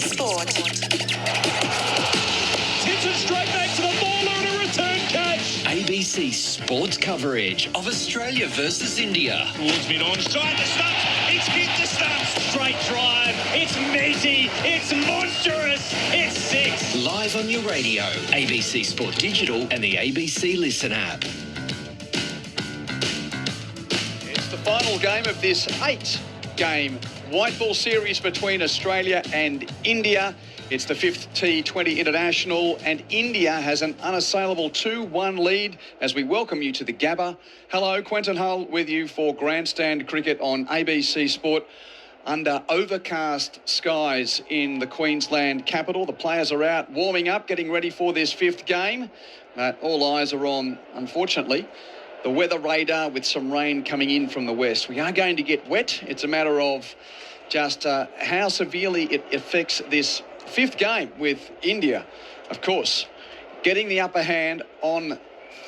Sport. Hits it straight back to the bowler and a return catch. ABC Sports coverage of Australia versus India. Towards mid-on, straight the stumps. It's hit the stumps. Straight drive. It's meaty. It's monstrous. It's six. Live on your radio, ABC Sport Digital and the ABC Listen app. It's the final game of this 8-game white ball series between Australia and India. It's the 5th T20 International, and India has an unassailable 2-1 lead as we welcome you to the Gabba. Hello, Quentin Hull with you for Grandstand Cricket on ABC Sport. Under overcast skies in the Queensland capital, the players are out warming up, getting ready for this 5th game. All eyes are on, unfortunately, the weather radar with some rain coming in from the west. We are going to get wet. It's a matter of just how severely it affects this 5th game with India, of course, getting the upper hand on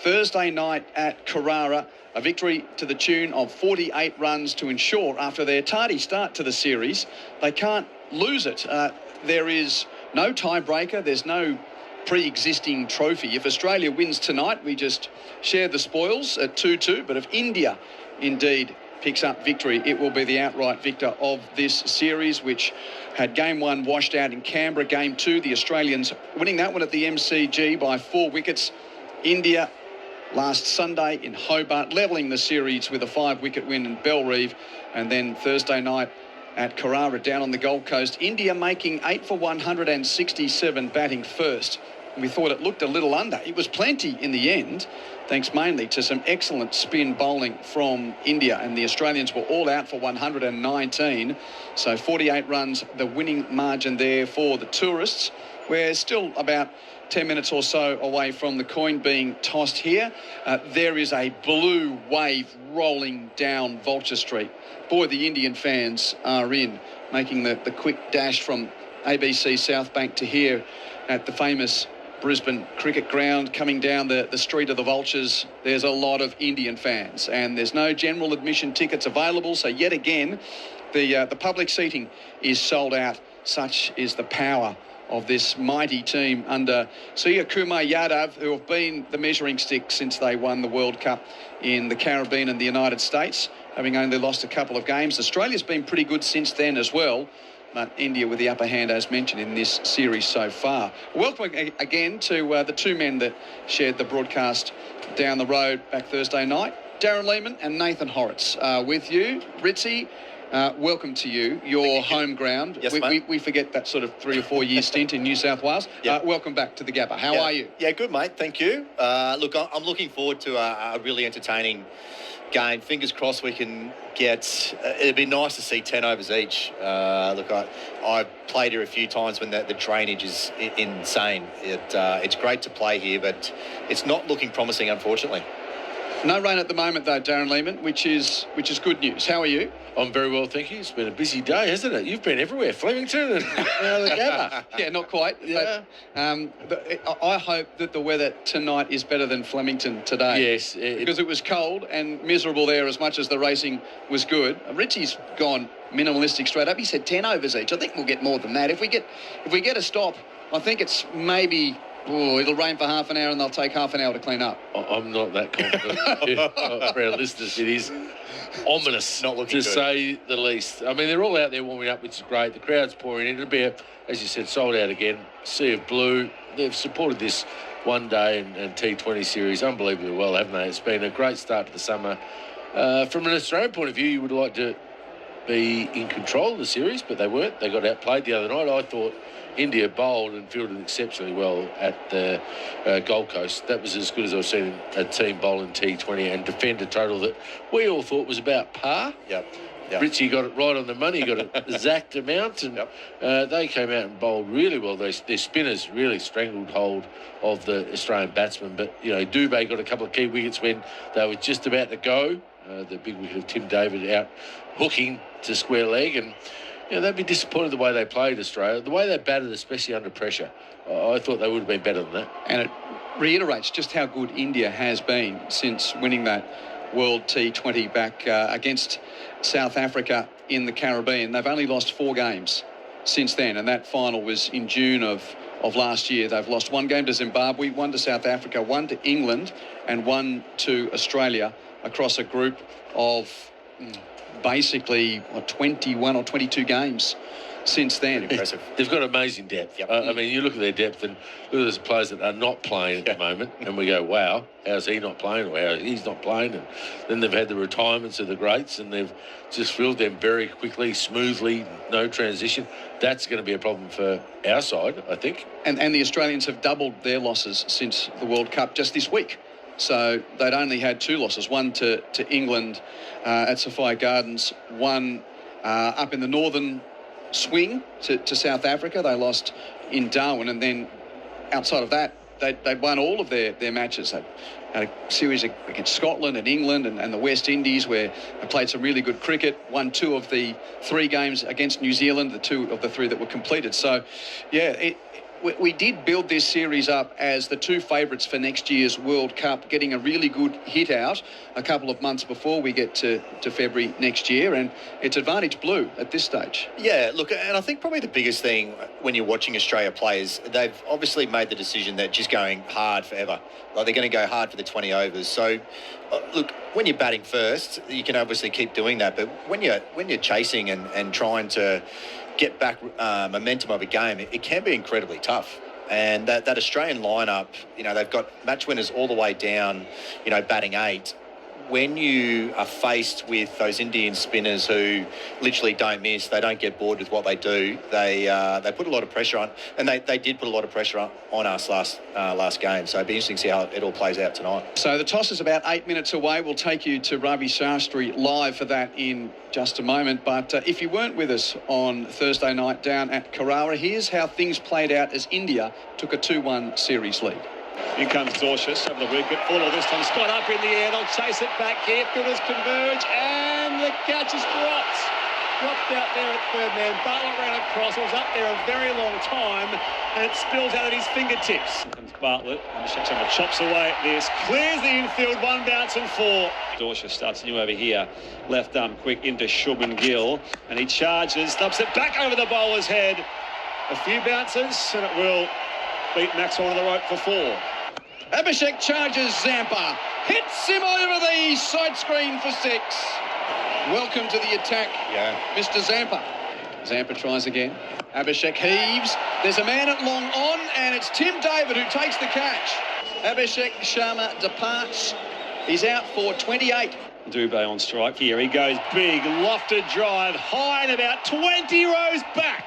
Thursday night at Carrara. A victory to the tune of 48 runs to ensure, after their tardy start to the series, they can't lose it. There is no tiebreaker. There's no pre-existing trophy. If Australia wins tonight, we just share the spoils at 2-2. But if India indeed picks up victory, it will be the outright victor of this series, which had game 1 washed out in Canberra. Game 2, the Australians winning that one at the MCG by 4 wickets. India last Sunday in Hobart, levelling the series with a 5-wicket win in Bellerive. And then Thursday night at Carrara down on the Gold Coast, India making 8 for 167 batting first. We thought it looked a little under. It was plenty in the end, thanks mainly to some excellent spin bowling from India, and the Australians were all out for 119. So 48 runs, the winning margin there for the tourists. We're still about 10 minutes or so away from the coin being tossed here. There is a blue wave rolling down Vulture Street. Boy, the Indian fans are in, making the quick dash from ABC South Bank to here at the famous Brisbane Cricket Ground, coming down the street of the Vultures. There's a lot of Indian fans, and there's no general admission tickets available. So yet again, the public seating is sold out. Such is the power of this mighty team under Surya Kumar Yadav, who have been the measuring stick since they won the World Cup in the Caribbean and the United States, having only lost a couple of games. Australia's been pretty good since then as well, but India with the upper hand, as mentioned, in this series so far. Welcome again to the two men that shared the broadcast down the road back Thursday night. Darren Lehman and Nathan Horitz with you. Ritzy, welcome to you, your home ground. Yes, we forget that sort of 3 or 4 year stint in New South Wales. Yep. Welcome back to the Gabba. How are you? Yeah, good, mate. Thank you. Look, I'm looking forward to a really entertaining game. Fingers crossed we can get... it'd be nice to see 10 overs each. Look, I've played here a few times when the drainage is insane. It's great to play here, but it's not looking promising, unfortunately. No rain at the moment, though, Darren Lehman, which is good news. How are you? I'm very well, thank you. It's been a busy day, hasn't it? You've been everywhere, Flemington and the Gabba. Yeah, not quite. Yeah. But I hope that the weather tonight is better than Flemington today. Yes. Because it was cold and miserable there as much as the racing was good. Richie's gone minimalistic straight up. He said 10 overs each. I think we'll get more than that. If we get a stop, I think it's maybe... it'll rain for half an hour and they'll take half an hour to clean up. I'm not that confident. For our listeners, it is ominous, not looking to good, say the least. I mean, they're all out there warming up, which is great. The crowd's pouring in. It'll be, as you said, sold out again. Sea of blue. They've supported this one day and T20 series unbelievably well, haven't they? It's been a great start to the summer. From an Australian point of view, you would like to be in control of the series, but they weren't. They got outplayed the other night. I thought India bowled and fielded exceptionally well at the Gold Coast. That was as good as I've seen a team bowl in T20 and defend a total that we all thought was about par. Yep. Richie got it right on the money. He got an exact amount, and they came out and bowled really well. Their spinners really strangled hold of the Australian batsmen. But, Dubé got a couple of key wickets when they were just about to go. The big wicket of Tim David out hooking to square leg, and they'd be disappointed the way they played Australia, the way they batted, especially under pressure. I thought they would have been better than that. And it reiterates just how good India has been since winning that World T20 back against South Africa in the Caribbean. They've only lost 4 games since then, and that final was in June of last year. They've lost one game to Zimbabwe, one to South Africa, one to England, and one to Australia across a group of basically 21 or 22 games since then. Impressive. They've got amazing depth. Yep. I mean, you look at their depth and look at those players that are not playing at the moment, and we go, wow, how's he not playing? Or how he's not playing? And then they've had the retirements of the greats, and they've just filled them very quickly, smoothly, no transition. That's going to be a problem for our side, I think. And the Australians have doubled their losses since the World Cup just this week. So they'd only had 2 losses, one to England at Sophia Gardens, one up in the northern swing to South Africa. They lost in Darwin, and then outside of that, they won all of their matches. They had a series against Scotland and England and the West Indies, where they played some really good cricket, won 2 of the 3 games against New Zealand, the 2 of the 3 that were completed. So, yeah, we did build this series up as the 2 favourites for next year's World Cup, getting a really good hit out a couple of months before we get to February next year, and it's advantage blue at this stage. Yeah, look, and I think probably the biggest thing when you're watching Australia play is they've obviously made the decision that just going hard forever. Like, they're going to go hard for the 20 overs. So, look, when you're batting first, you can obviously keep doing that, but when you're chasing and trying to get back momentum of a game, it can be incredibly tough. And that Australian lineup, they've got match winners all the way down, batting 8. When you are faced with those Indian spinners who literally don't miss, they don't get bored with what they do, they put a lot of pressure on, and they did put a lot of pressure on us last game. So it'd be interesting to see how it all plays out tonight. So the toss is about 8 minutes away. We'll take you to Ravi Shastri live for that in just a moment. But if you weren't with us on Thursday night down at Kerala, here's how things played out as India took a 2-1 series lead. In comes Dorsius over the wicket. Fuller this time. Scott up in the air. They'll chase it back here. Fielders converge. And the catch is dropped. Dropped out there at third man. Bartlett ran across. It was up there a very long time. And it spills out at his fingertips. Here comes Bartlett. And Shakshama chops away at this. Clears the infield. 1 bounce and 4. Dorsius starts new over here. Left arm quick into Shubman Gill. And he charges. Stumps it back over the bowler's head. A few bounces. And it will beat Maxwell on the rope for 4. Abhishek charges Zampa, hits him over the side screen for 6. Welcome to the attack, Mr. Zampa. Zampa tries again. Abhishek heaves. There's a man at long on, and it's Tim David who takes the catch. Abhishek Sharma departs. He's out for 28. Dubé on strike. Here he goes. Big lofted drive, high and about 20 rows back.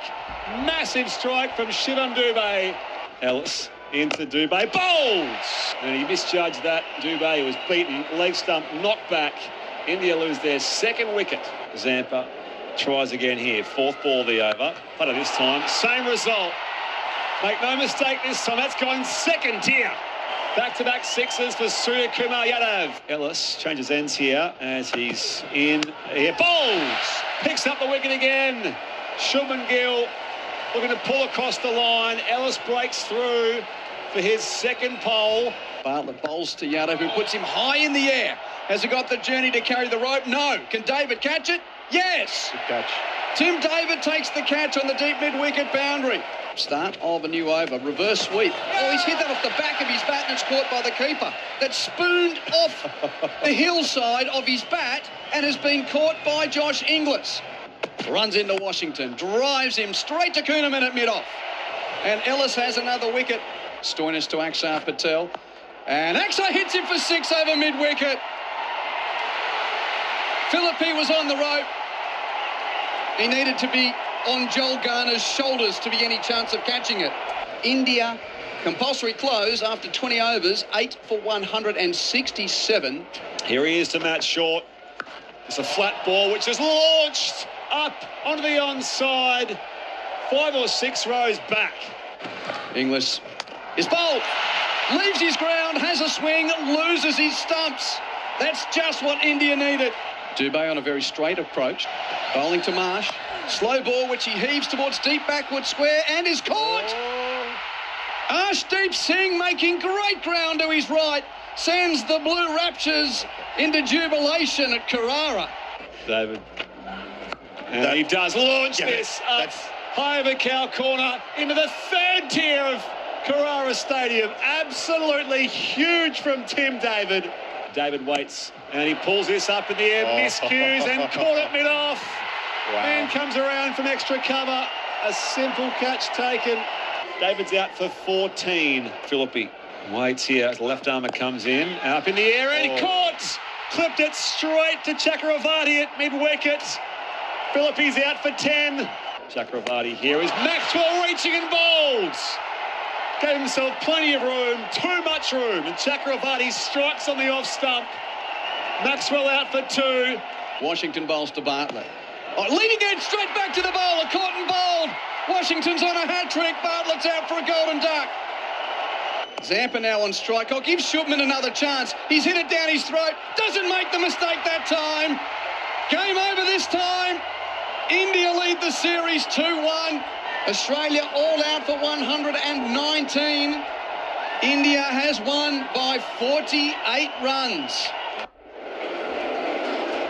Massive strike from Shivam Dubé. Ellis into Dubé, bowls! And he misjudged that. Dubé was beaten, leg stump, knocked back. India lose their 2nd wicket. Zampa tries again here. 4th ball the over. But this time, same result. Make no mistake this time, that's gone 2nd tier. Back-to-back 6s for Surya Kumar Yadav. Ellis changes ends here as he's in here. Bowls! Picks up the wicket again. Shubman Gill looking to pull across the line. Ellis breaks through for his 2nd pole. Bartlett bowls to Yadav, who puts him high in the air. Has he got the journey to carry the rope? No. Can David catch it? Yes. Good catch. Tim David takes the catch on the deep mid-wicket boundary. Start of a new over. Reverse sweep. Oh, he's hit that off the back of his bat and it's caught by the keeper. That's spooned off the hillside of his bat and has been caught by Josh Inglis. Runs into Washington, drives him straight to Kuhneman at mid-off. And Ellis has another wicket. Stoinis to Axar Patel. And Axar hits him for 6 over mid-wicket. Philippi was on the rope. He needed to be on Joel Garner's shoulders to be any chance of catching it. India, compulsory close after 20 overs, 8 for 167. Here he is to Matt Short. It's a flat ball which is launched up onto the onside. 5 or 6 rows back. Inglis is bowled. Leaves his ground, has a swing, loses his stumps. That's just what India needed. Dubé on a very straight approach. Bowling to Marsh. Slow ball which he heaves towards deep backward square and is caught. Arshdeep Singh making great ground to his right. Sends the Blue Raptures into jubilation at Carrara. David. And he does launch this up. high over cow corner into the third tier of Carrara Stadium. Absolutely huge from Tim David. David waits and he pulls this up in the air, miscues and caught it mid-off. Wow. Man comes around from extra cover. A simple catch taken. David's out for 14. Philippi waits here as the left armour comes in. Up in the air and he caught. Clipped it straight to Chakravarti at mid-wicket. Philippi's out for 10. Chakravarti here is Maxwell reaching and bowls. Gave himself plenty of room, too much room, and Chakravarti strikes on the off stump. Maxwell out for 2. Washington bowls to Bartlett. Leading edge straight back to the bowler, caught and bowled. Washington's on a hat-trick. Bartlett's out for a golden duck. Zampa now on strike. I'll give Shubman another chance. He's hit it down his throat. Doesn't make the mistake that time. Game over this time. India lead the series 2-1. Australia all out for 119. India has won by 48 runs.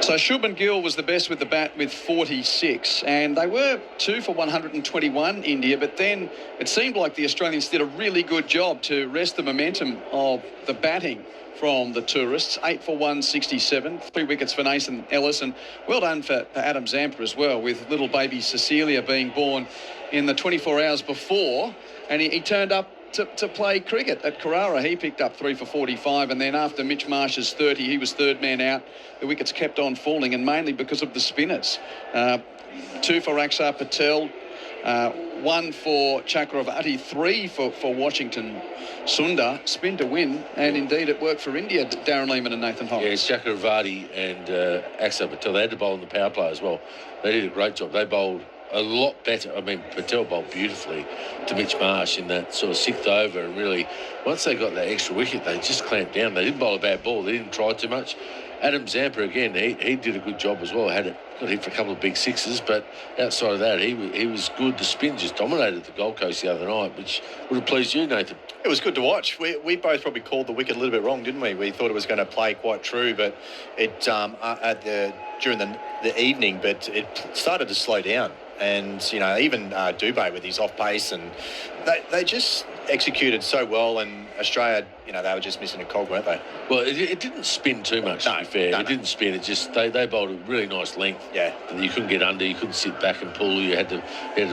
So Shubman Gill was the best with the bat with 46, and they were 2 for 121, India, but then it seemed like the Australians did a really good job to rest the momentum of the batting from the tourists. 8 for 167, 3 wickets for Nathan Ellis, and well done for Adam Zampa as well, with little baby Cecilia being born in the 24 hours before, and he turned up to play cricket at Carrara. He picked up 3 for 45, and then after Mitch Marsh's 30, he was third man out. The wickets kept on falling, and mainly because of the spinners. 2 for Akshar Patel, 1 for Chakravarti, 3 for Washington. Sundar spin to win, and indeed it worked for India, Darren Lehman and Nathan Hobbs. Yeah, Chakravarti and Akshar Patel, they had to bowl in the power play as well. They did a great job. They bowled a lot better. I mean, Patel bowled beautifully to Mitch Marsh in that sort of 6th over, and really, once they got that extra wicket, they just clamped down. They didn't bowl a bad ball. They didn't try too much. Adam Zampa, again, he did a good job as well. Got hit for a couple of big sixes, but outside of that, he was good. The spin just dominated the Gold Coast the other night, which would have pleased you, Nathan. It was good to watch. We both probably called the wicket a little bit wrong, didn't we? We thought it was going to play quite true, but it during the evening, but it started to slow down. And, you know, even Dubé with his off pace, and they just executed so well, and Australia, you know, they were just missing a cog, weren't they? Well, it didn't spin too much, to be fair. It didn't spin. It just, they bowled a really nice length. Yeah. And you couldn't get under. You couldn't sit back and pull. You had to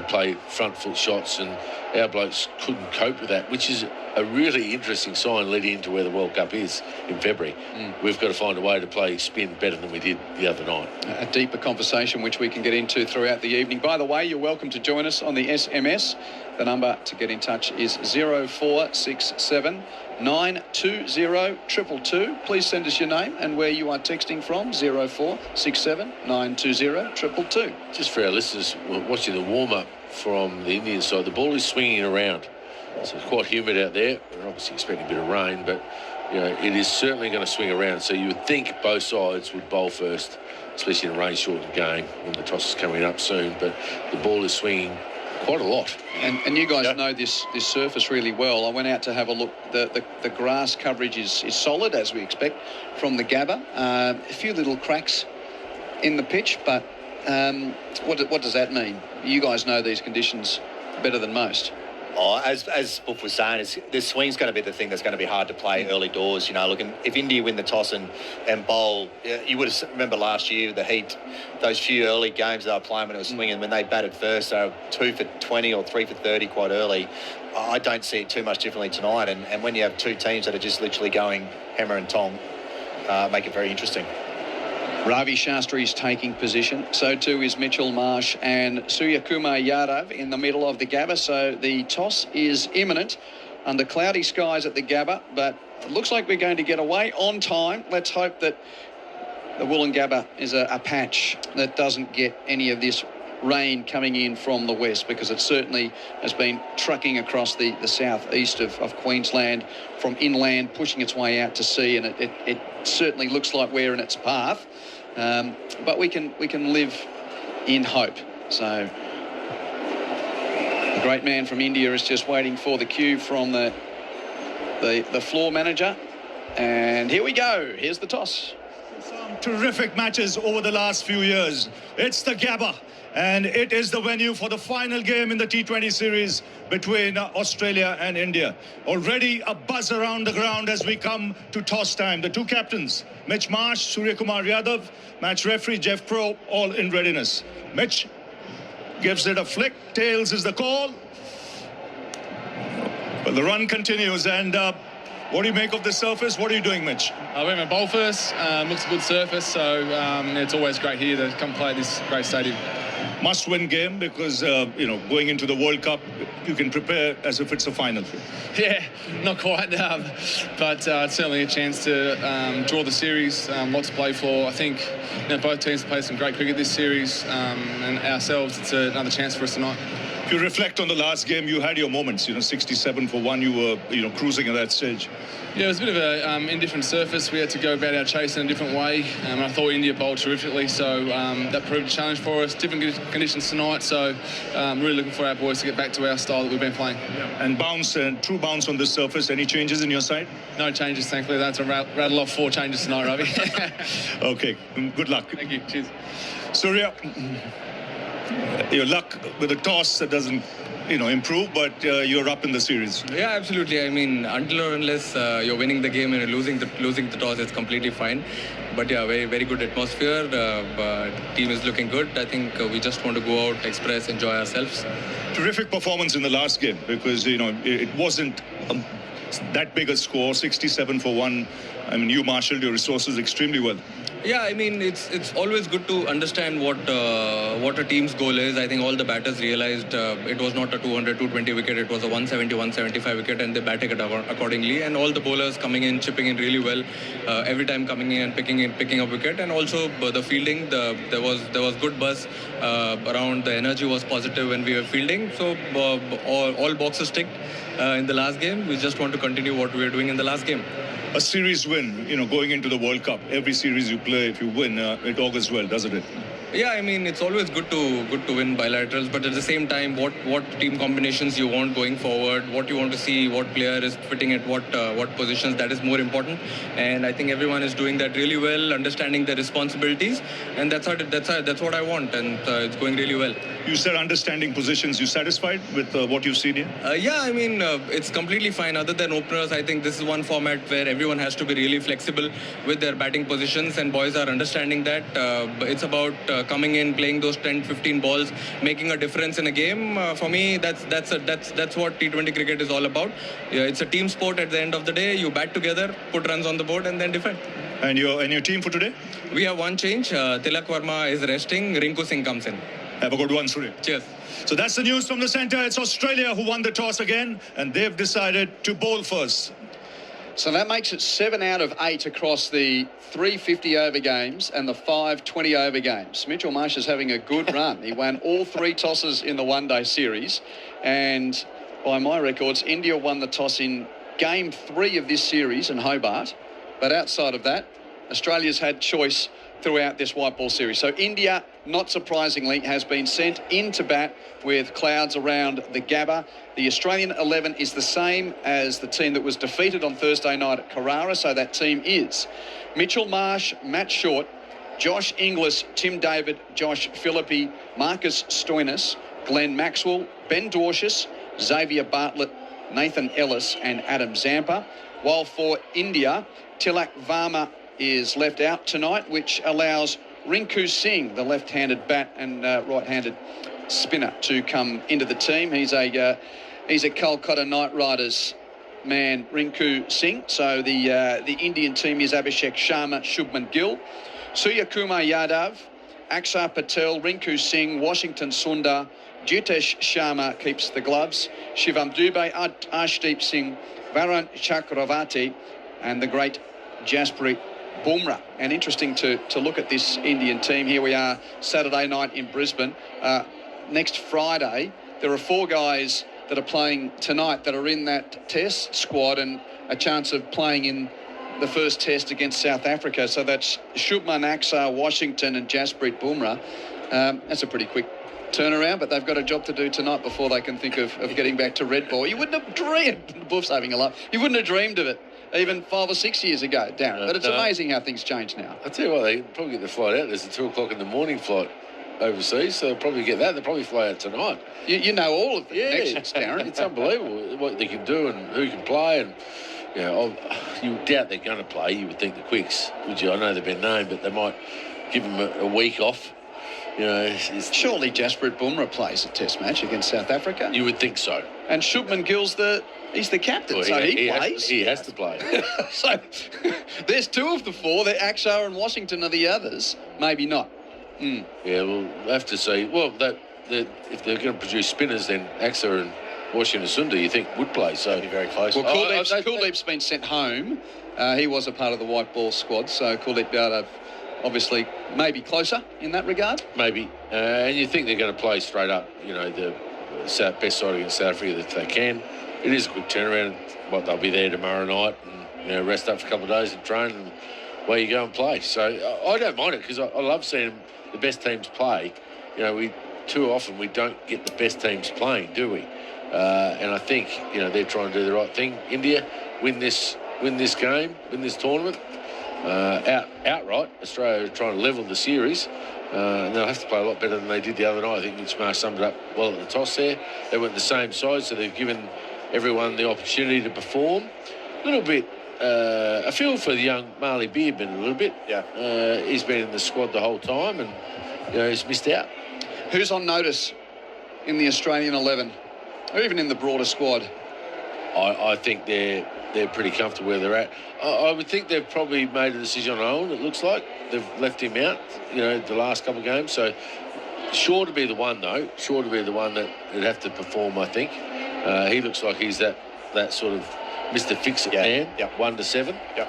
play front foot shots, and our blokes couldn't cope with that, which is a really interesting sign leading into where the World Cup is in February. We've got to find a way to play spin better than we did the other night. A deeper conversation which we can get into throughout the evening. By the way, you're welcome to join us on the SMS. The number to get in touch is 0467 920 222. Please send us your name and where you are texting from. 0467 920 222. Just for our listeners watching the warm-up from the Indian side, the ball is swinging around. So it's quite humid out there. We're obviously expecting a bit of rain, but you know, it is certainly going to swing around. So you would think both sides would bowl first, especially in a rain-shortened game when the toss is coming up soon. But the ball is swinging quite a lot. And you guys know this surface really well. I went out to have a look. The grass coverage is solid, as we expect, from the Gabba. A few little cracks in the pitch, but what does that mean? You guys know these conditions better than most. Oh, as Book was saying, this swing's going to be the thing that's going to be hard to play early doors. You know, look, if India win the toss and bowl, you would have remember last year the Heat, those few early games they were playing when it was swinging, when they batted first, they were 2 for 20 or 3 for 30 quite early. I don't see it too much differently tonight. And when you have two teams that are just literally going hammer and tong, make it very interesting. Ravi Shastri is taking position. So too is Mitchell Marsh and Suryakumar Yadav in the middle of the Gabba. So the toss is imminent under cloudy skies at the Gabba. But it looks like we're going to get away on time. Let's hope that the Wollongabba is a patch that doesn't get any of this rain coming in from the west, because it certainly has been trucking across the southeast of Queensland from inland, pushing its way out to sea, and it certainly looks like we're in its path. But we can live in hope. So the great man from India is just waiting for the cue from the floor manager, and here we go. Here's the toss. terrific matches over the last few years. It's the Gabba, and it is the venue for the final game in the T20 series between Australia and India. Already a buzz around the ground as we come to toss time. The two captains, Mitch Marsh, Surya Kumar Yadav, match referee Jeff Crow, all in readiness. Mitch gives it a flick, tails is the call. Well, the run continues, and what do you make of the surface? What are you doing, Mitch? I went with bowl first. Looks a good surface, so it's always great here to come play this great stadium. Must-win game because, you know, going into the World Cup, you can prepare as if it's a final. Yeah, not quite, but it's certainly a chance to draw the series. Lots to play for. I think both teams play some great cricket this series, and ourselves, it's another chance for us tonight. If you reflect on the last game, you had your moments. 67 for one. You were, cruising at that stage. Yeah, it was a bit of a indifferent surface. We had to go about our chase in a different way. I thought India bowled terrifically, so that proved a challenge for us. Different conditions tonight, so really looking for our boys to get back to our style that we've been playing. Yeah. And bounce and true bounce on this surface. Any changes in your side? No changes, thankfully. That's a rattle off 4 changes tonight, Ravi. Okay, good luck. Thank you. Cheers. Surya, your luck with the toss that doesn't improve, but you're up in the series. Yeah, absolutely. I mean, until or unless you're winning the game and losing the toss, it's completely fine. But yeah, very, very good atmosphere. But team is looking good. I think we just want to go out, express, enjoy ourselves. Terrific performance in the last game because it wasn't that big a score, 67 for one. I mean, you marshaled your resources extremely well. Yeah, I mean, it's always good to understand what a team's goal is. I think all the batters realized it was not a 200, 220 wicket. It was a 170, 175 wicket, and they batted it accordingly. And all the bowlers coming in, chipping in really well, every time coming in and picking up wicket. And also the fielding, there was good buzz around. The energy was positive when we were fielding. So all boxes ticked in the last game. We just want to continue what we were doing in the last game. A series win, going into the World Cup. Every series you play, if you win, it augurs well, doesn't it? Yeah, I mean, it's always good to win bilaterals, but at the same time, what team combinations you want going forward, what you want to see, what player is fitting at what positions, that is more important. And I think everyone is doing that really well, understanding their responsibilities, and that's what I want, and it's going really well. You said understanding positions. You satisfied with what you've seen here? Yeah, I mean, it's completely fine. Other than openers, I think this is one format where everyone has to be really flexible with their batting positions, and boys are understanding that. It's about coming in, playing those 10, 15 balls, making a difference in a game. For me, that's what T20 cricket is all about. Yeah, it's a team sport. At the end of the day, you bat together, put runs on the board, and then defend. And your team for today? We have one change. Tilak Verma is resting. Rinku Singh comes in. Have a good one, Surya. Cheers. So that's the news from the centre. It's Australia who won the toss again, and they've decided to bowl first. So that makes it 7 out of 8 across the 350 over games and the 520 over games. Mitchell Marsh is having a good run. He won all 3 tosses in the one-day series. And by my records, India won the toss in game 3 of this series in Hobart. But outside of that, Australia's had choice throughout this white ball series. So India, not surprisingly, has been sent into bat with clouds around the Gabba. The Australian 11 is the same as the team that was defeated on Thursday night at Carrara. So that team is Mitchell Marsh, Matt Short, Josh Inglis, Tim David, Josh Philippi, Marcus Stoinis, Glenn Maxwell, Ben Dorcius, Xavier Bartlett, Nathan Ellis and Adam Zampa. While for India, Tilak Verma is left out tonight, which allows Rinku Singh, the left-handed bat and right-handed spinner, to come into the team. He's a Kolkata Knight Riders man, Rinku Singh. So the Indian team is Abhishek Sharma, Shubman Gill, Surya Kumar Yadav, Akshar Patel, Rinku Singh, Washington Sundar, Jitesh Sharma keeps the gloves, Shivam Dubey, Arshdeep Singh, Varun Chakravarti, and the great Jasprit Bumrah. And interesting to look at this Indian team. Here we are Saturday night in Brisbane. Next Friday, there are 4 guys that are playing tonight that are in that test squad and a chance of playing in the first test against South Africa. So that's Shubman, Akshar, Washington and Jasprit Bumrah. That's a pretty quick turnaround, but they've got a job to do tonight before they can think of getting back to red ball. You wouldn't have dreamed, Buff's having a laugh, you wouldn't have dreamed of it even 5 or 6 years ago, Darren. But it's amazing how things change now. I'll tell you what, they probably get the flight out. There's a 2 o'clock in the morning flight overseas, so they'll probably get that. They'll probably fly out tonight. You know all of the connections, Darren. It's unbelievable what they can do and who can play. And you doubt they're going to play. You would think the Quicks, would you? I know they've been named, but they might give them a week off. Surely Jasprit Bumrah plays a Test match against South Africa. You would think so. And Shubman Gill's he's the captain, well, so he plays. He has to play. So there's 2 of the 4. The Axar and Washington are the others. Maybe not. Yeah, we'll have to see. Well, if they're going to produce spinners, then Axar and Washington Sundar, you think, would play. So be very close. Well, Kuldeep's been sent home. He was a part of the white ball squad, so Kuldeep Yadav obviously maybe closer in that regard. Maybe. And you think they're going to play straight up, the best side against South Africa that they can. It is a quick turnaround. They'll be there tomorrow night and rest up for a couple of days and train and away you go and play. So I don't mind it because I love seeing the best teams play. Too often we don't get the best teams playing, do we? And I think they're trying to do the right thing. India win this game, win this tournament outright. Australia are trying to level the series. And they'll have to play a lot better than they did the other night. I think Mitch Marsh summed it up well at the toss there. They went the same side, so they've given everyone the opportunity to perform. A little bit, I feel for the young Marley Beardman a little bit. Yeah. He's been in the squad the whole time and he's missed out. Who's on notice in the Australian 11, or even in the broader squad? I think they're pretty comfortable where they're at. I would think they've probably made a decision on Owen, it looks like. They've left him out, the last couple of games. So sure to be the one, though. Sure to be the one that would have to perform, I think. He looks like he's that sort of Mr. Fix-It man, 1 to 7. Yep.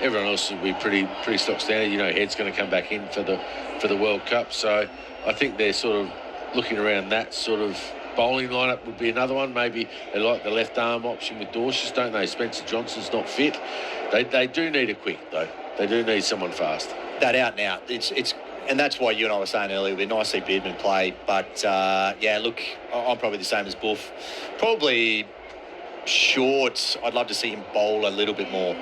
Everyone else will be pretty stock standard. Head's going to come back in for the World Cup. So I think they're sort of looking around that sort of bowling lineup would be another one. Maybe they like the left arm option with Dorsius, don't they? Spencer Johnson's not fit. They do need a quick, though. They do need someone fast. That out and out. It's and that's why you and I were saying earlier, it would be nice to see Beardman play. But, look, I'm probably the same as Buff. Probably short. I'd love to see him bowl a little bit more.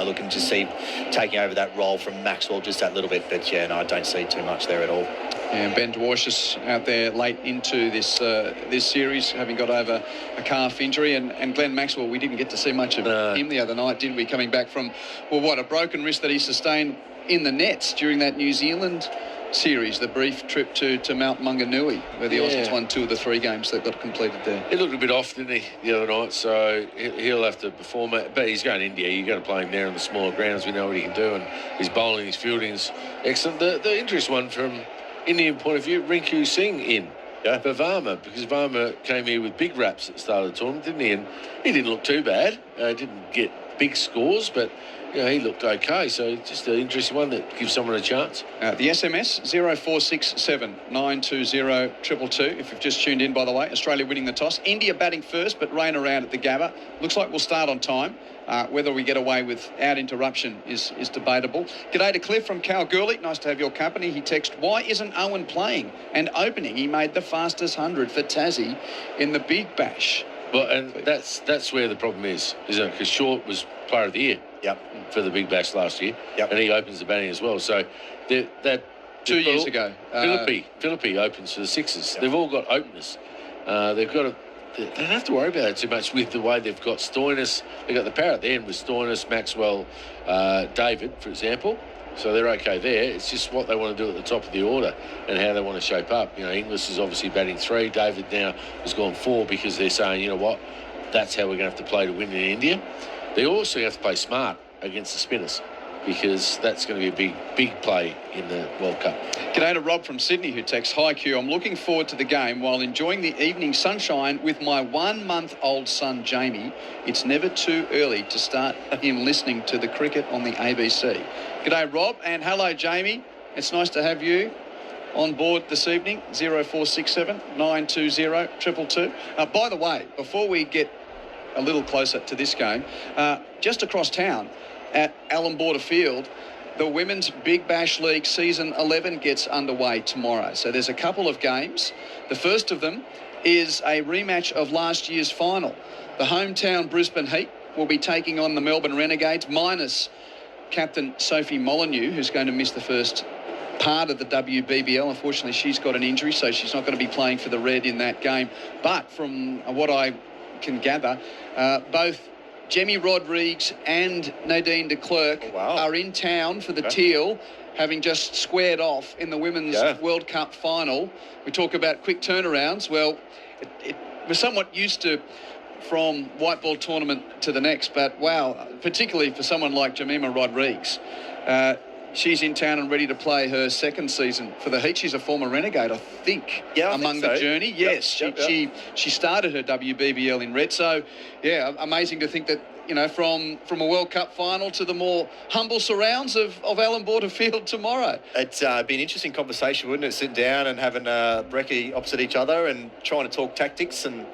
Looking to see taking over that role from Maxwell just that little bit. But, I don't see too much there at all. And Ben Dwarshuis out there late into this series, having got over a calf injury. And Glenn Maxwell, we didn't get to see much of him the other night, did we? Coming back from, a broken wrist that he sustained in the nets during that New Zealand series, the brief trip to Mount Maunganui, where the Aussies won 2 of the 3 games that got completed there. He looked a bit off, didn't he, the other night? So he'll have to perform it. But he's going to India. You're going to play him there on the smaller grounds. We know what he can do. And his bowling, his fielding is excellent. The interesting one from Indian point of view, Rinku Singh in for Varma, because Varma came here with big raps at the start of the tournament, didn't he? And he didn't look too bad. Didn't get big scores, but he looked okay. So just an interesting one that gives someone a chance. The SMS 0467 920 222. If you've just tuned in, by the way, Australia winning the toss. India batting first, but rain around at the Gabba. Looks like we'll start on time. Whether we get away without interruption is debatable. G'day to Cliff from Kalgoorlie. Nice to have your company. He texted, why isn't Owen playing and opening? He made the fastest 100 for Tassie in the Big Bash. Well, and that's where the problem is, isn't it? Because Short was Player of the Year for the Big Bash last year, and he opens the batting as well. So that 2 years ago, Philippi opens for the Sixers. They've all got openers. They don't have to worry about it too much with the way they've got Stoinis. They've got the power at the end with Stoinis, Maxwell, David, for example. So they're okay there. It's just what they want to do at the top of the order and how they want to shape up. Inglis is obviously batting 3. David now has gone 4 because they're saying, that's how we're going to have to play to win in India. They also have to play smart against the spinners because that's going to be a big play in the World Cup. G'day to Rob from Sydney who texts, hi Q, I'm looking forward to the game while enjoying the evening sunshine with my 1-month-old son Jamie. It's never too early to start him listening to the cricket on the ABC. G'day Rob, and hello Jamie. It's nice to have you on board this evening. 0467 920 222. By the way, before we get a little closer to this game, just across town at Allan Border Field, the Women's Big Bash League Season 11 gets underway tomorrow. So there's a couple of games. The first of them is a rematch of last year's final. The hometown Brisbane Heat will be taking on the Melbourne Renegades, minus captain Sophie Molyneux, who's going to miss the first part of the WBBL. Unfortunately, she's got an injury, so she's not going to be playing for the Red in that game. But from what I can gather, both Jemmy Rodrigues and Nadine de Klerk are in town for the Teal, having just squared off in the Women's World Cup final. We talk about quick turnarounds. Well, we're somewhat used to from white ball tournament to the next, but wow, particularly for someone like Jemima Rodrigues. She's in town and ready to play her second season for the Heat. She's a former Renegade, I think, among the journey. Yes, she started her WBBL in red. So, yeah, amazing to think that, you know, from a World Cup final to the more humble surrounds of Alan Border Field tomorrow. It'd be an interesting conversation, wouldn't it? Sitting down and having brekkie opposite each other and trying to talk tactics. And,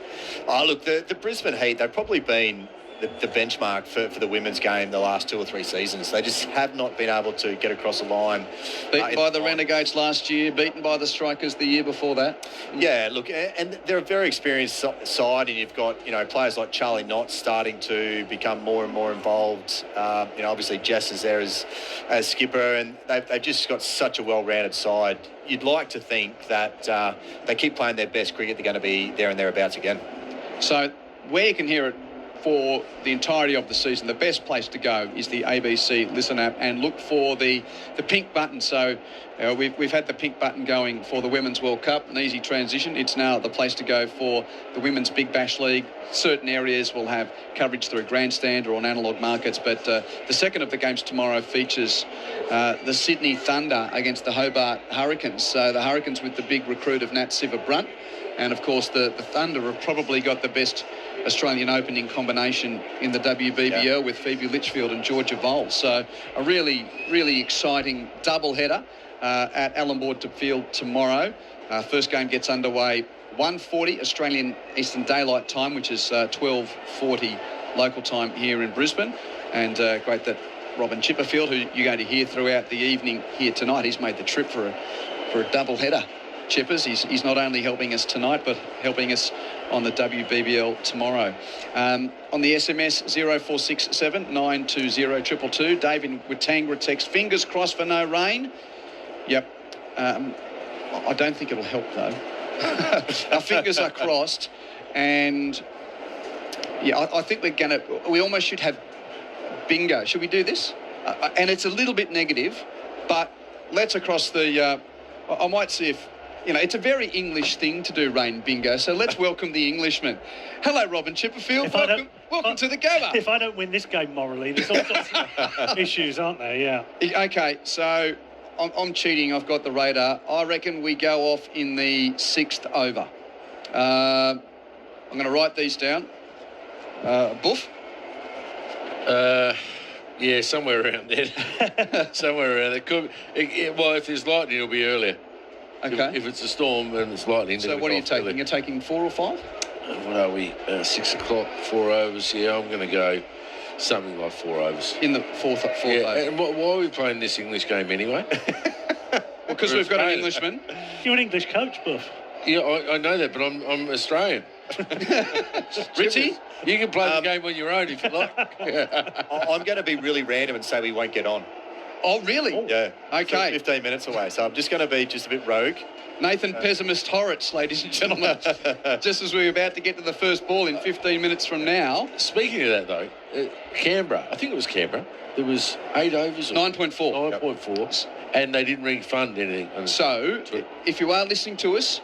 look, the Brisbane Heat, they've probably been the benchmark for the women's game the last 2 or 3 seasons. They just have not been able to get across the line. Beaten by the Renegades last year, beaten by the Strikers the year before that. Yeah, look, and they're a very experienced side, and you've got, you know, players like Charlie Knott starting to become more and more involved. You know, obviously Jess is there as skipper, and they've just got such a well-rounded side. You'd like to think that they keep playing their best cricket, they're going to be there and thereabouts again. So where you can hear it for the entirety of the season, the best place to go is the ABC Listen app, and look for the pink button. So we've had the pink button going for the Women's World Cup, an easy transition. It's now the place to go for the Women's Big Bash League. Certain areas will have coverage through a grandstand or on analogue markets, but the second of the games tomorrow features the Sydney Thunder against the Hobart Hurricanes. So the Hurricanes with the big recruit of Nat Siva-Brunt, and of course the Thunder have probably got the best Australian opening combination in the WBBL with Phoebe Litchfield and Georgia Vole. So a really, really exciting double header at Alan Border Field tomorrow. First game gets underway 1:40 Australian Eastern Daylight Time, which is 12:40 local time here in Brisbane. And great that Robin Chipperfield, who you're going to hear throughout the evening here tonight, he's made the trip for a double header. Chippers, he's not only helping us tonight, but helping us on the WBBL tomorrow. On the SMS 0467 920 222, Dave in Witangra text, fingers crossed for no rain. Yep. I don't think it'll help though. Our fingers are crossed, and yeah, I think we almost should have bingo. Should we do this? And it's a little bit negative, but let's across the. I might see if. You know, it's a very English thing to do rain bingo, so let's welcome the Englishman. Hello, Robin Chipperfield. Welcome to the Gabba. If I don't win this game morally, there's all sorts of issues, aren't there? Yeah. Okay, so I'm cheating. I've got the radar. I reckon we go off in the 6th over. I'm going to write these down. Boof? Yeah, somewhere around there. Somewhere around there. Well, if there's lightning, it'll be earlier. Okay. If it's a storm and it's lightning. So what are you taking? You're taking 4 or 5? What are we? 6 o'clock, 4 overs. Yeah, I'm going to go something like 4 overs. In the fourth over. And why are we playing this English game anyway? Well, because we've got an Englishman. You're an English coach, Buff. Yeah, I know that, but I'm Australian. Richie? You can play the game on your own if you like. I'm going to be really random and say we won't get on. Oh, really? Oh. Yeah. Okay. 15 minutes away, so I'm just going to be just a bit rogue. Nathan Pessimist Horrocks, ladies and gentlemen. Just as we're about to get to the first ball in 15 minutes from now. Speaking of that, though, Canberra, I think it was Canberra, there was 8 overs. 9.4. 9.4, and they didn't refund anything. So, if you are listening to us,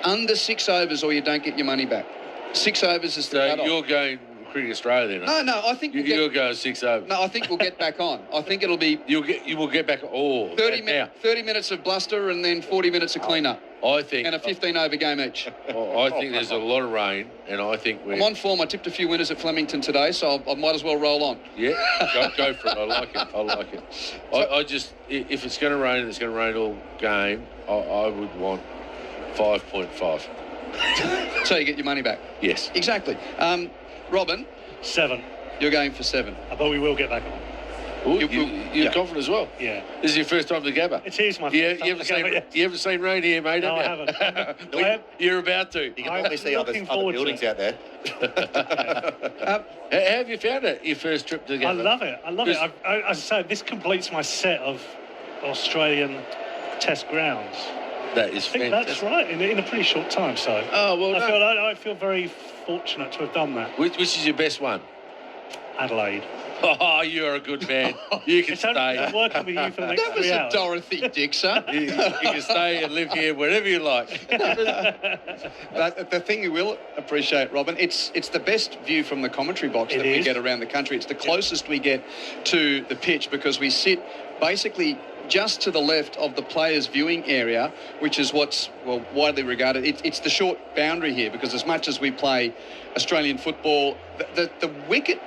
under 6 overs or you don't get your money back. 6 overs is the cut-off. You're going Cricket Australia then? No, I think you're going 6 overs. No, I think we'll get back on. I think it'll be... You will get back... 30 minutes of bluster and then 40 minutes of clean-up. I think... And a 15-over game each. I think there's a lot of rain, and I think we're... I'm on form. I tipped a few winners at Flemington today, so I might as well roll on. Yeah, go for it. I like it. I just... If it's going to rain and it's going to rain all game, I would want 5.5. So you get your money back? Yes. Exactly. Robin? 7. You're going for 7. But we will get back on. Ooh, you're confident as well. Yeah. This is your first time to the Gabba. It is my Yeah, first time to Gabba, yes. you haven't seen rain here, mate, No, I have you? haven't. You're about to. You can probably see other buildings out there. How have you found it, your first trip to the I Gabba? love it. I love it. As I say, this completes my set of Australian test grounds. That is I think fantastic. that's right, in a pretty short time. So Oh, well done. I feel very fortunate to have done that. Which is your best one? Adelaide. Oh, you're a good man. You can It's only stay. I'm working with you for the next That was 3 a hours. Dorothy Dixer. You can stay and live here wherever you like. But the thing you will appreciate, Robin, it's the best view from the commentary box that we get around the country. It's the closest we get to the pitch because we sit basically just to the left of the players' viewing area, which is what's widely regarded. It's the short boundary here because as much as we play Australian football, the wicket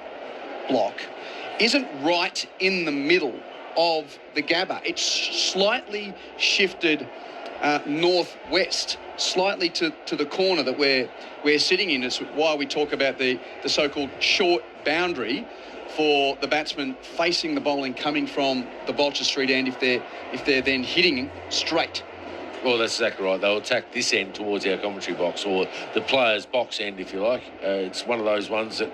block isn't right in the middle of the Gabba. It's slightly shifted northwest, slightly to the corner that we're sitting in. It's why we talk about the so-called short boundary for the batsman facing the bowling coming from the Bolcher Street end if they're then hitting straight. Well, that's exactly right. They'll attack this end towards our commentary box or the players' box end, if you like. It's one of those ones that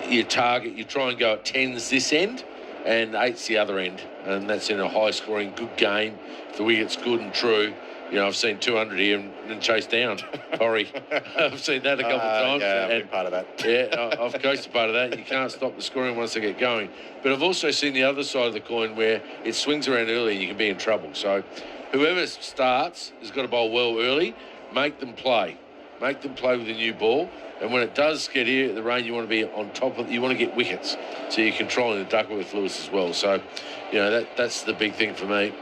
you target. You try and go at 10s this end and 8's the other end. And that's in a high-scoring, good game. If the wicket's good and true. You know, I've seen 200 here and chased down. Sorry. I've seen that a couple of times. Yeah, I've been part of that. Yeah, I've coached a part of that. You can't stop the scoring once they get going. But I've also seen the other side of the coin where it swings around early and you can be in trouble. So whoever starts has got to bowl well early. Make them play. Make them play with a new ball. And when it does get here at the rain, you want to be on top of it. You want to get wickets. So you're controlling the Duckworth Lewis as well. So, you know, that's the big thing for me.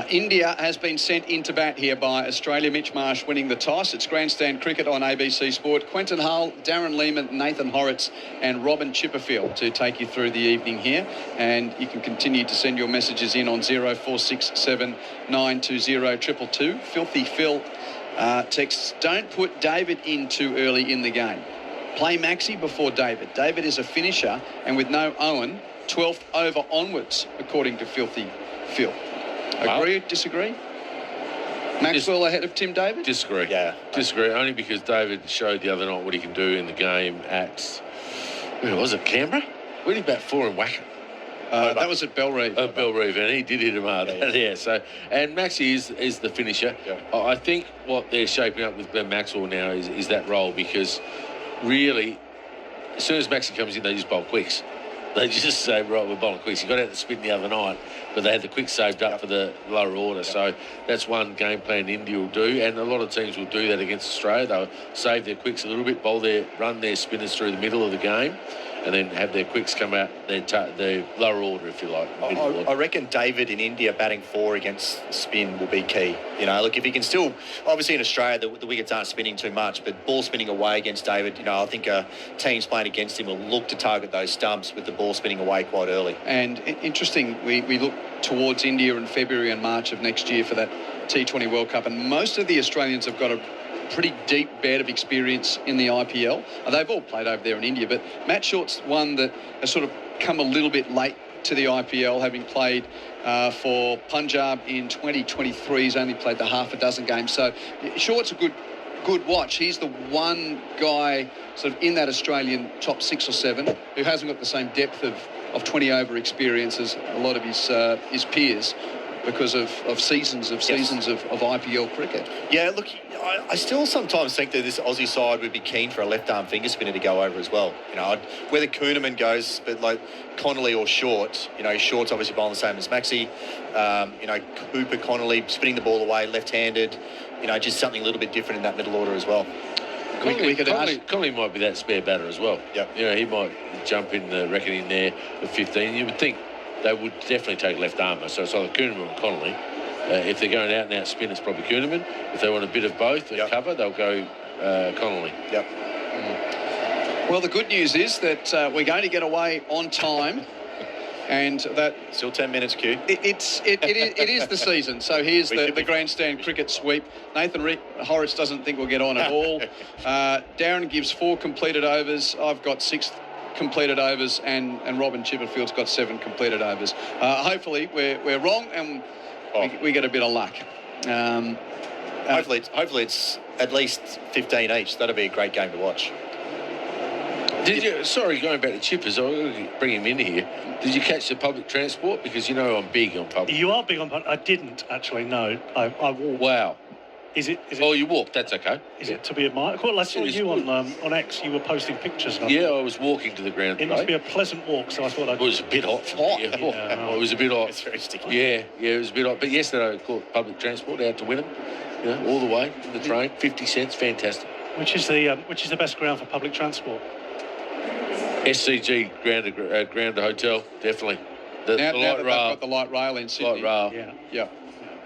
India has been sent into bat here by Australia. Mitch Marsh winning the toss. It's grandstand cricket on ABC Sport. Quentin Hull, Darren Lehman, Nathan Horrocks and Robin Chipperfield to take you through the evening here. And you can continue to send your messages in on 0467 920 222. Filthy Phil texts, don't put David in too early in the game. Play Maxi before David. David is a finisher and with no Owen, 12th over onwards, according to Filthy Phil. Agree, disagree? Maxwell ahead of Tim David? Disagree. Yeah. Disagree, only because David showed the other night what he can do in the game at, where was it, Canberra? Where did he bat 4 and whack it? That was at Belrive. Belrive, and he did hit him hard. Yeah. So, and Maxi is the finisher. Yeah. I think what they're shaping up with Glenn Maxwell now is that role because really, as soon as Maxi comes in, they just bowl quicks. They just say, right, we're bowling quicks. He got out the spin the other night, but they had the quicks saved up for the lower order. So that's one game plan India will do, and a lot of teams will do that against Australia. They'll save their quicks a little bit, run their spinners through the middle of the game, and then have their quicks come out their lower order, if you like. I reckon David in India batting 4 against spin will be key. You know, look, if he can still, obviously in Australia, the wickets aren't spinning too much, but ball spinning away against David, you know, I think teams playing against him will look to target those stumps with the ball spinning away quite early. And interesting, we look towards India in February and March of next year for that T20 World Cup, and most of the Australians have got a pretty deep bed of experience in the IPL. They've all played over there in India, but Matt Short's one that has sort of come a little bit late to the IPL, having played for Punjab in 2023. He's only played the half a dozen games. So Short's a good watch. He's the one guy sort of in that Australian top 6 or 7 who hasn't got the same depth of 20 over experience as a lot of his peers because of seasons of IPL cricket. Yeah, look, I still sometimes think that this Aussie side would be keen for a left-arm finger spinner to go over as well. You know, whether Kuhnemann goes, but like Connolly or Short, you know, Short's obviously bowling the same as Maxi. You know, Cooper, Connolly spinning the ball away, left-handed. You know, just something a little bit different in that middle order as well. Connolly might be that spare batter as well. Yep. You know, he might jump in the reckoning there at 15. You would think they would definitely take left armour. So it's either Kuhnemann or Connolly. If they're going out and out spin, it's probably Kuhnemann. If they want a bit of both and cover, they'll go Connolly. Yep. Well, the good news is that we're going to get away on time. And that still 10 minutes, Q. It is the season. So here's the grandstand cricket sweep. Nathan Horrocks doesn't think we'll get on at all. Darren gives 4 completed overs. I've got 6 completed overs, and Robin Chipperfield's got 7 completed overs. Hopefully we're wrong and we get a bit of luck. Hopefully it's at least 15 each. That'll be a great game to watch. Sorry, going back to Chippers, I'll bring him in here. Did you catch the public transport? Because you know I'm big on public. You are big on public. I didn't actually, no. I walked. Wow. Is it? Oh, you walked. That's okay. Is it to be admired? Well, I saw you on X. You were posting pictures. Yeah, I was walking to the ground. It must be a pleasant walk, so I thought I'd... It was a bit hot. Yeah. It was a bit hot. It's very sticky. Yeah, it was a bit hot. But yesterday I caught public transport out to Wynnum, all the way in the train, 50 cents, fantastic. Which is the best ground for public transport? SCG ground to hotel, definitely. Now that they've got the light rail in Sydney. Light rail. Yeah.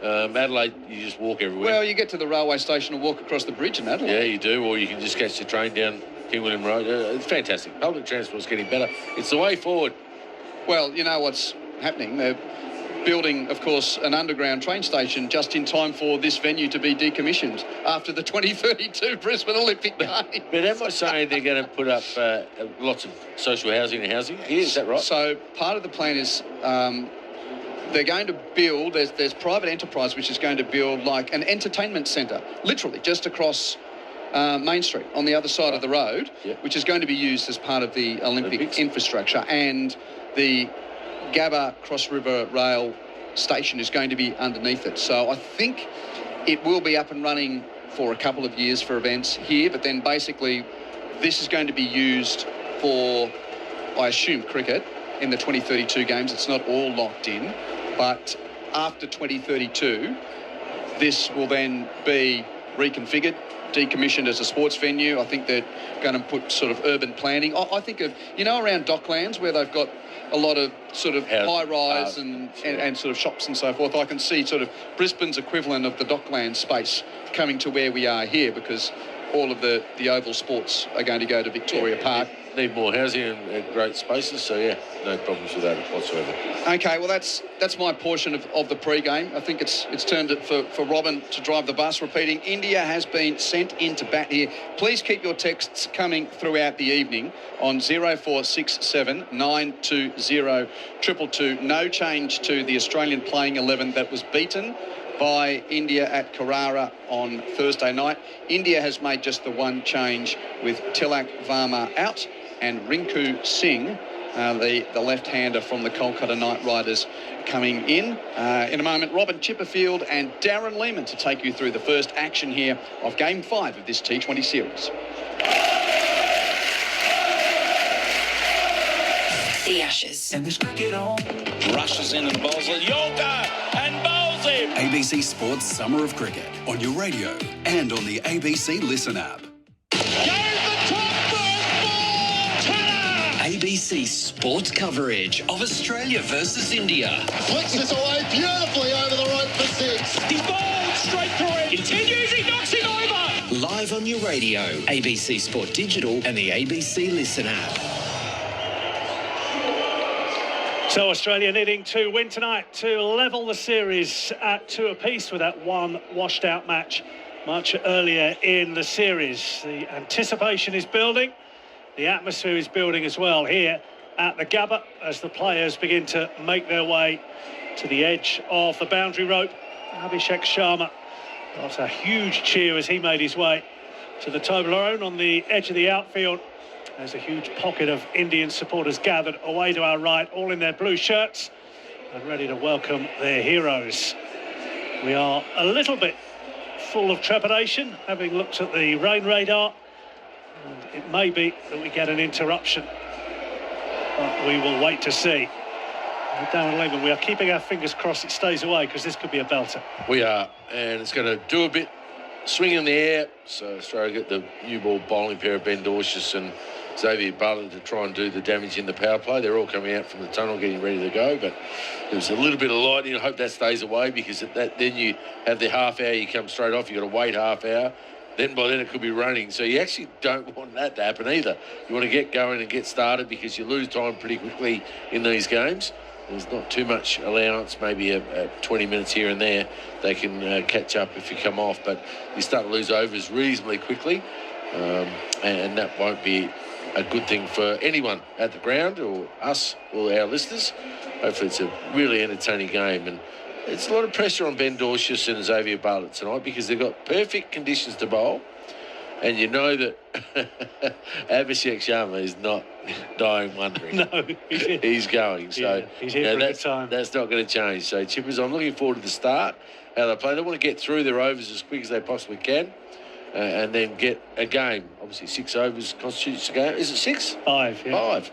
Adelaide, you just walk everywhere. Well, you get to the railway station and walk across the bridge in Adelaide. Yeah, you do, or you can just catch the train down King William Road. It's fantastic. Public transport's getting better. It's the way forward. Well, you know what's happening. They're building, of course, an underground train station just in time for this venue to be decommissioned after the 2032 Brisbane Olympic Games. But am I saying they're going to put up lots of social housing and housing? Yeah, is that right? So part of the plan is they're going to build, there's private enterprise which is going to build like an entertainment centre, literally just across Main Street on the other side of the road, which is going to be used as part of the Olympic infrastructure. And the Gabba Cross River Rail station is going to be underneath it. So I think it will be up and running for a couple of years for events here, but then basically this is going to be used for, I assume, cricket in the 2032 games. It's not all locked in, but after 2032, this will then be reconfigured, decommissioned as a sports venue. I think they're going to put sort of urban planning. I think of, around Docklands where they've got a lot of sort of high-rise and sort of shops and so forth. I can see sort of Brisbane's equivalent of the Docklands space coming to where we are here, because all of the oval sports are going to go to Victoria Park. Need more housing and great spaces, so no problems with that whatsoever. Okay, well that's my portion of the pre-game. I think it's turned it for Robin to drive the bus. Repeating, India has been sent into bat here. Please keep your texts coming throughout the evening on 0467 920 222. No change to the Australian playing 11 that was beaten by India at Carrara on Thursday night. India has made just the one change with Tilak Varma out and Rinku Singh, the left-hander from the Kolkata Knight Riders, coming in. In a moment, Robin Chipperfield and Darren Lehman to take you through the first action here of Game 5 of this T20 series. The Ashes. And there's cricket on. Rushes in and bowls it. Yorker and bowls him. ABC Sports Summer of Cricket on your radio and on the ABC Listen app. ABC Sports coverage of Australia versus India. Flicks this away beautifully over the rope for 6. He's bowled straight through it. Continues, he knocks him over. Live on your radio, ABC Sport Digital and the ABC Listen app. So Australia needing to win tonight to level the series at 2 apiece with that one washed out match much earlier in the series. The anticipation is building. The atmosphere is building as well here at the Gabba as the players begin to make their way to the edge of the boundary rope. Abhishek Sharma got a huge cheer as he made his way to the Toblerone on the edge of the outfield. There's a huge pocket of Indian supporters gathered away to our right, all in their blue shirts and ready to welcome their heroes. We are a little bit full of trepidation, having looked at the rain radar. And it may be that we get an interruption, but we will wait to see. Darren Lehman, we are keeping our fingers crossed it stays away, because this could be a belter. We are, and it's going to do a bit swing in the air. So Australia get the new ball bowling pair of Ben Dorcius and Xavier Butler to try and do the damage in the power play. They're all coming out from the tunnel getting ready to go, but there's a little bit of lightning. I hope that stays away, because then you have the half hour, you come straight off, you've got to wait half hour. Then by then it could be raining. So you actually don't want that to happen either. You want to get going and get started, because you lose time pretty quickly in these games. There's not too much allowance, maybe a 20 minutes here and there. They can catch up if you come off, but you start to lose overs reasonably quickly, and that won't be a good thing for anyone at the ground, or us, or our listeners. Hopefully it's a really entertaining game, and it's a lot of pressure on Ben Dorsius and Xavier Bartlett tonight because they've got perfect conditions to bowl, and you know that Abhishek Sharma is not dying wondering. No, he's going. So he's here for a good time. That's not going to change. So Chippers, I'm looking forward to the start, how they play. They want to get through their overs as quick as they possibly can. And then get a game. Obviously, 6 overs constitutes a game. Is it 6? 5, yeah. 5.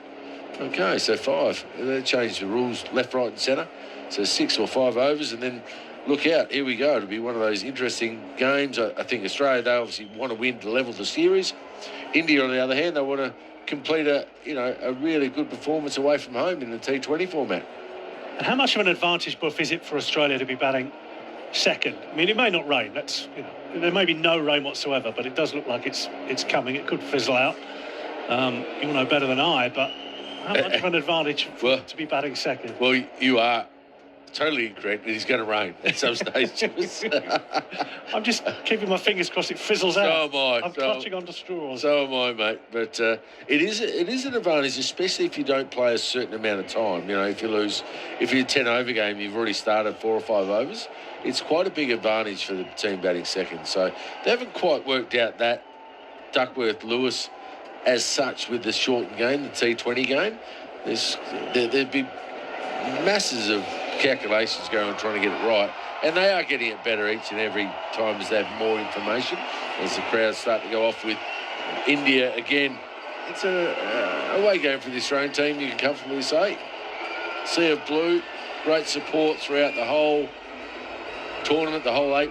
Okay, so 5. They changed the rules left, right and centre. So 6 or 5 overs, and then look out. Here we go. It'll be one of those interesting games. I think Australia, they obviously want to win to level the series. India, on the other hand, they want to complete a really good performance away from home in the T20 format. And how much of an advantage, Buff, is it for Australia to be batting second? I mean, it may not rain. There may be no rain whatsoever, but it does look like it's coming. It could fizzle out. You'll know better than I, but how much of an advantage to be batting second? Well, you are totally incorrect. It's going to rain at some stage. I'm just keeping my fingers crossed it fizzles out. So am I. I'm clutching onto straws. So am I, mate. But it is an advantage, especially if you don't play a certain amount of time. You know, if you're a 10-over game, you've already started 4 or 5 overs. It's quite a big advantage for the team batting second. So they haven't quite worked out that Duckworth-Lewis as such with the shortened game, the T20 game. There'd be masses of calculations going on trying to get it right, and they are getting it better each and every time as they have more information, as the crowds start to go off with India again. It's a away game for the Australian team, you can comfortably say. Sea of blue, great support throughout the whole tournament, the whole 8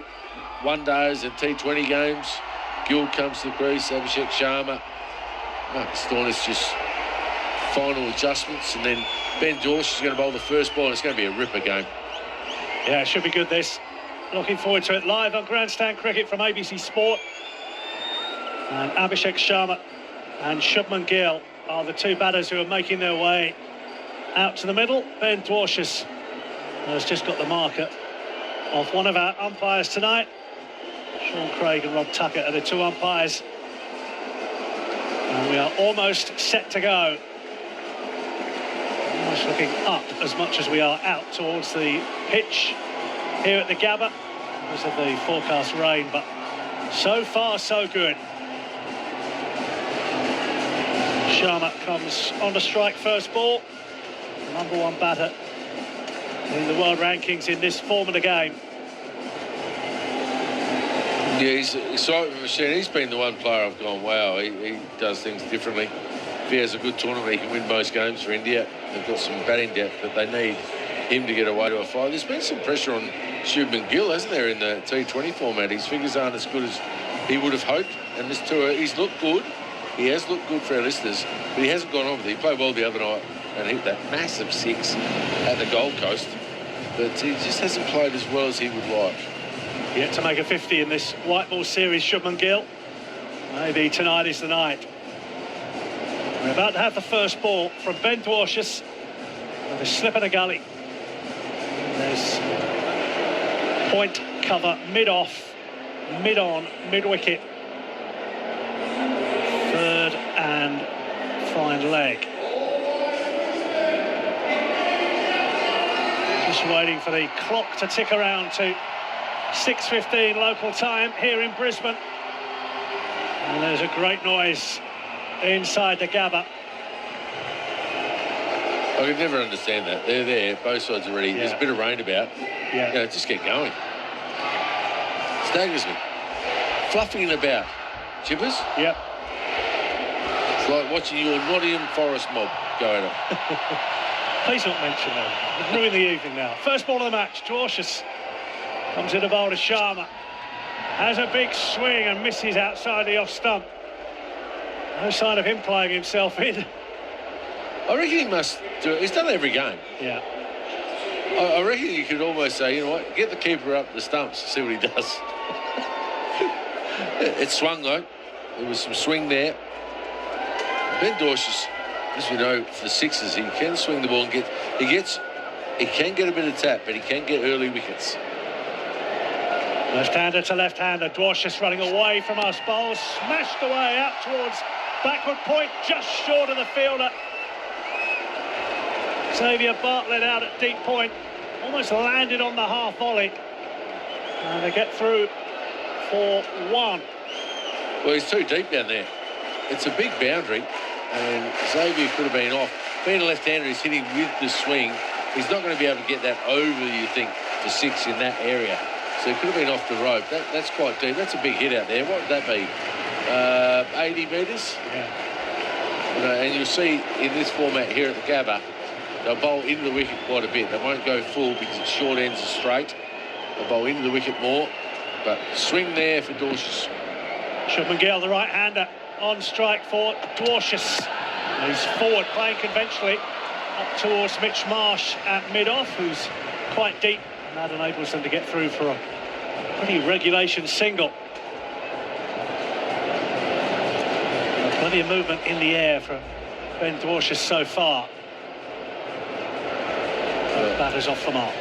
one-days and T20 games. Gill comes to the crease, Abhishek Sharma, Marcus Stoinis just final adjustments, and then Ben Dorsch is going to bowl the first ball, and it's going to be a ripper game. Yeah, it should be good, this. Looking forward to it. Live on Grandstand Cricket from ABC Sport. And Abhishek Sharma and Shubman Gill are the 2 batters who are making their way out to the middle. Ben Dwarshuis has just got the marker of one of our umpires tonight. Sean Craig and Rob Tucker are the 2 umpires. And we are almost set to go. Almost looking up as much as we are out towards the pitch here at the Gabba because of the forecast rain, but so far so good. Sharma comes on to strike first ball. Number 1 batter in the world rankings in this form of the game. Yeah, he's an excitement machine. He's been the one player I've gone, wow, he does things differently. If he has a good tournament, he can win most games for India. They've got some batting depth, but they need him to get away to a 5. There's been some pressure on Shubman Gill, hasn't there, in the T20 format? His figures aren't as good as he would have hoped. And this tour, he's looked good. He has looked good for our listeners, but he hasn't gone on with it. He played well the other night and hit that massive 6 at the Gold Coast, but he just hasn't played as well as he would like. Yet to make a 50 in this white ball series, Shubman Gill. Maybe tonight is the night. We're about to have the first ball from Ben Dwarshuis with a slip in a gully. There's point cover mid-off, mid-on, mid-wicket. 3rd and fine leg. Just waiting for the clock to tick around to 6:15 local time here in Brisbane. And there's a great noise inside the Gabba. I could never understand that. They're there, both sides already. Yeah. There's a bit of rain about. Yeah. You know, just get going. Staggers me. Fluffing about. Chippers? Yep. It's like watching your Nottingham Forest mob go at it. Please not mention that. We've ruined the evening now. First ball of the match. Dwarshuis comes in the bowl to Sharma. Has a big swing and misses outside the off stump. No sign of him playing himself in. I reckon he must do it. He's done it every game. Yeah. I reckon you could almost say, you know what, get the keeper up the stumps, see what he does. It swung though. There was some swing there. Ben Dwarshuis, as we know, for the sixes, he can swing the ball and he can get a bit of tap, but he can get early wickets. Left-hander to left-hander. Dwarshuis running away from us. Bowls smashed away out towards Backward point just short of the fielder. Xavier Bartlett out at deep point. Almost landed on the half volley. And they get through for 1. Well, he's too deep down there. It's a big boundary, and Xavier could have been off. Being a left-hander, he's hitting with the swing. He's not going to be able to get that over, you think, to 6 in that area. So he could have been off the rope. That's quite deep. That's a big hit out there. What would that be? 80 metres? Yeah. You know, and you'll see in this format here at the Gabba, they'll bowl into the wicket quite a bit. They won't go full because it's short ends are straight. They'll bowl into the wicket more. But swing there for Dwarshuis. Shubman Gill, the right-hander, on strike for Dwarshuis. He's forward, playing conventionally, up towards Mitch Marsh at mid-off, who's quite deep, and that enables them to get through for a pretty regulation single. Plenty of movement in the air from Ben Dwarshuis so far. Both batters off the mark.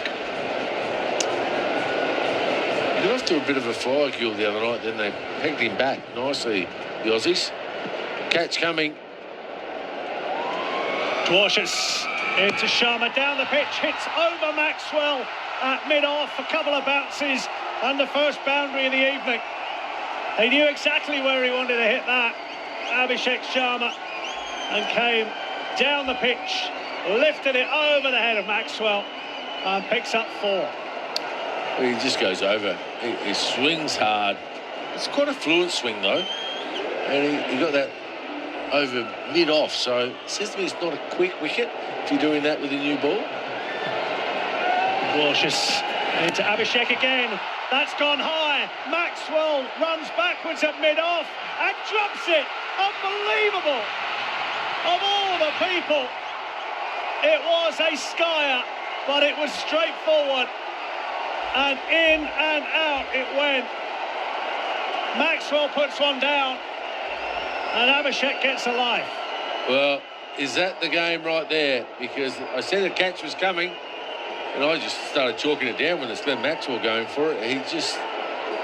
They got off to a bit of a fire kill the other night, then they pegged him back nicely, the Aussies. Catch coming. Dwarshuis into Sharma, down the pitch, hits over Maxwell at mid-off, a couple of bounces, and the first boundary of the evening. He knew exactly where he wanted to hit that, Abhishek Sharma, and came down the pitch, lifted it over the head of Maxwell, and picks up 4. Well, he just goes over. He swings hard. It's quite a fluid swing, though. And he got that over mid-off, so it says to me it's not a quick wicket if you're doing that with a new ball. Dwarshuis into Abhishek again. That's gone high. Maxwell runs backwards at mid-off and drops it. Unbelievable. Of all the people, it was a skyer, but it was straightforward. And in and out it went. Maxwell puts one down, and Abhishek gets a life. Well, is that the game right there? Because I said the catch was coming, and I just started chalking it down when it's Glenn Maxwell going for it. He just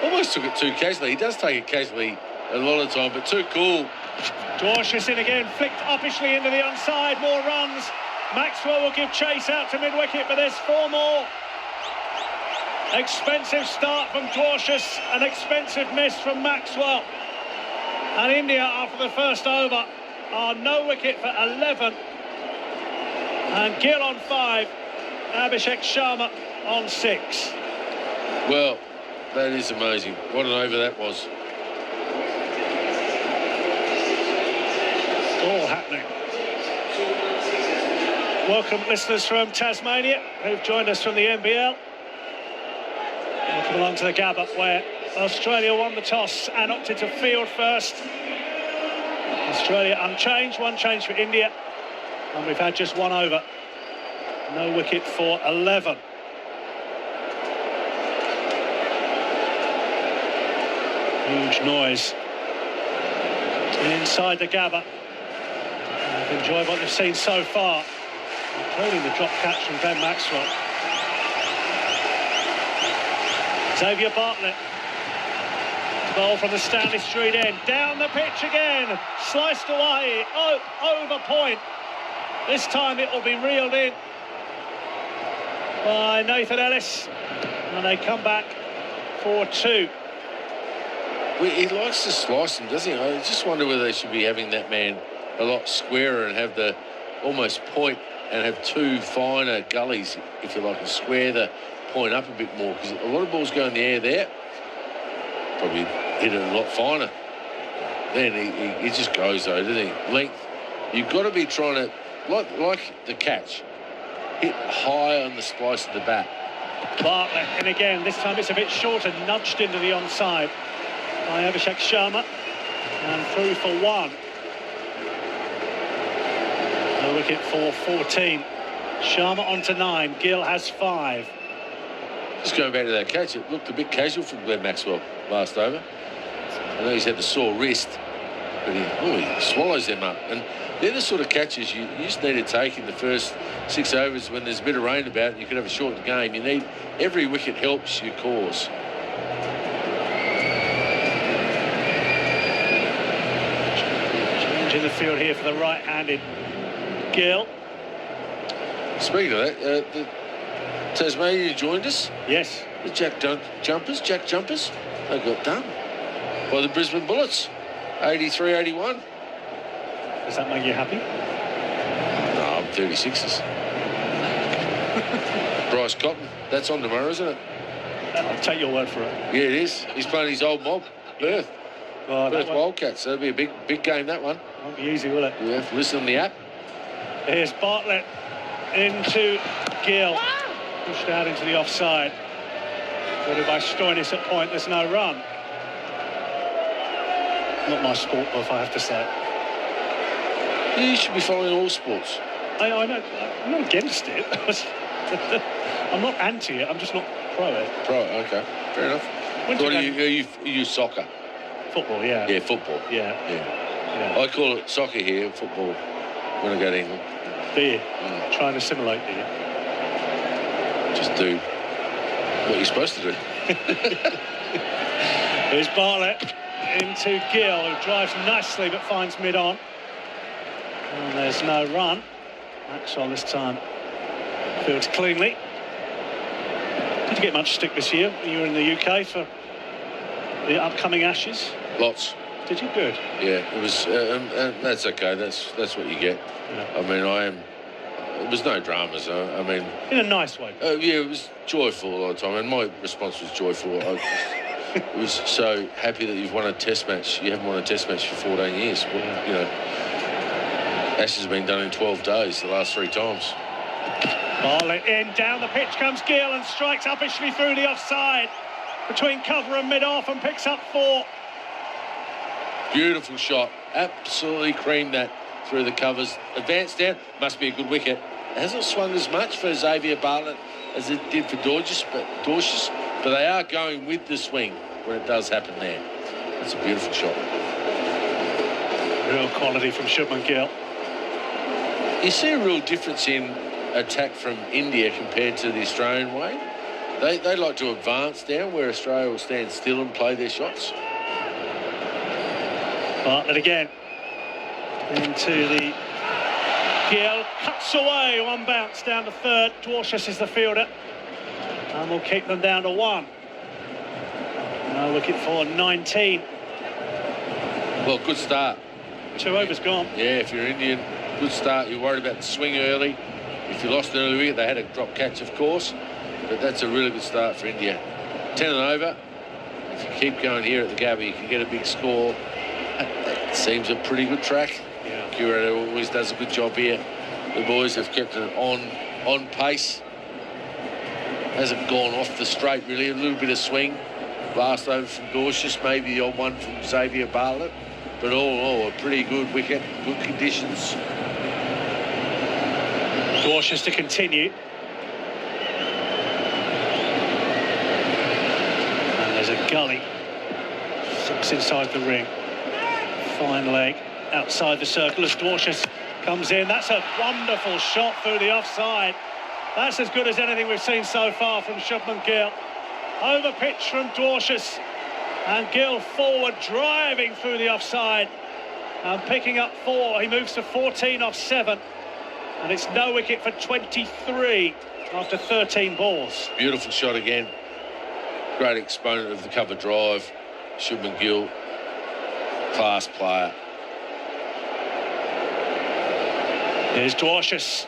almost took it too casually. He does take it casually a lot of the time, but too cool. Dwarshuis in again, flicked uppishly into the onside, more runs. Maxwell will give chase out to mid-wicket, but there's 4 more. Expensive start from Dwarshuis, an expensive miss from Maxwell. And India, after the first over, are no wicket for 11. And Gill on 5, Abhishek Sharma on 6. Well, that is amazing. What an over that was. All happening. Welcome, listeners from Tasmania who've joined us from the NBL. Welcome along to the Gabba, where Australia won the toss and opted to field first. Australia unchanged, 1 change for India, and we've had just 1 over. No wicket for 11. Huge noise inside the Gabba. They've enjoyed what they've seen so far, including the drop catch from Ben Maxwell. Xavier Bartlett to bowl from the Stanley Street end, down the pitch again, sliced away, over point. This time it will be reeled in by Nathan Ellis, and they come back for 2. Well, he likes to slice them, doesn't he? I just wonder whether they should be having that man a lot squarer and have the almost point and have 2 finer gullies, if you like, and square the point up a bit more, because a lot of balls go in the air there. Probably hit it a lot finer. Then he just goes, though, doesn't he? Length. You've got to be trying to, like the catch, hit high on the splice of the bat. Bartlett, and again, this time it's a bit shorter, nudged into the onside by Abhishek Sharma, and through for 1. No wicket for 14. Sharma on to 9. Gill has 5. Just going back to that catch, it looked a bit casual from Glenn Maxwell last over. I know he's had the sore wrist, but he swallows them up. And they're the sort of catches you just need to take in the first 6 overs when there's a bit of rain about and you can have a shortened game. You need every wicket helps your cause. Changing the field here for the right-handed Gill. Speaking of that, the Tasmania joined us. Yes. The Jack Jumpers, they got done by the Brisbane Bullets, 83-81. Does that make you happy? No, I'm 36s. Bryce Cotton, that's on tomorrow, isn't it? I'll take your word for it. Yeah, it is. He's playing his old mob, Perth. Oh, Perth Wildcats. So it'll be a big game, that one. Won't be easy, will it? Yeah, listen on the app. Here's Bartlett into Gill. Pushed out into the offside. Fielded by Stoinis at point. There's no run. Not my sport, if I have to say. You should be following all sports. I know. I'm not against it. I'm not anti it. I'm just not pro it. Pro, okay. Fair enough. When What do are you you soccer? Football, yeah. Yeah, football. Yeah. I call it soccer here, football, when I go to England. Do you? Trying to simulate, do you? Just do what you're supposed to do. Here's Bartlett into Gill, who drives nicely but finds mid-on. And there's no run. Maxwell this time fields cleanly. Did you get much stick this year when you were in the UK for the upcoming Ashes? Lots. Did you? Good. Yeah, it was, and that's okay. That's what you get. Yeah. I mean, it was no dramas. I mean, in a nice way. Yeah, it was joyful all the time, and my response was joyful. I was so happy that you've won a Test match. You haven't won a Test match for 14 years. Well, you know, Ashes have been done in 12 days the last 3 times. Bartlett in, down the pitch comes Gill and strikes uppishly through the offside between cover and mid-off and picks up 4. Beautiful shot. Absolutely creamed that through the covers. Advanced down. Must be a good wicket. It hasn't swung as much for Xavier Bartlett as it did for Dorcius, but they are going with the swing when it does happen there. That's a beautiful shot. Real quality from Shubman Gill. You see a real difference in attack from India compared to the Australian way. They like to advance down where Australia will stand still and play their shots. Bartlett again into the Gill, cuts away, 1 bounce down to third. Dwarcius is the fielder and will keep them down to 1. No wicket for 19. Well, good start. 2 overs gone. Yeah, if you're Indian, good start. You're worried about the swing early. If you lost an early wicket, they had a drop catch, of course. But that's a really good start for India. 10 and over. If you keep going here at the Gabba, you can get a big score. That seems a pretty good track. Yeah. Curator always does a good job here. The boys have kept it on pace. Hasn't gone off the straight, really. A little bit of swing. Last over from Dorcius, maybe the odd one from Xavier Bartlett. But all in all, a pretty good wicket, good conditions. Dwarcius to continue. And there's a gully. 6 inside the ring. Fine leg outside the circle as Dwarcius comes in. That's a wonderful shot through the offside. That's as good as anything we've seen so far from Shubman Gill. Over pitch from Dwarcius. And Gill forward, driving through the offside. And picking up 4. He moves to 14 off 7. And it's no wicket for 23 after 13 balls. Beautiful shot again. Great exponent of the cover drive. Shubman Gill, class player. Here's Dwarcius.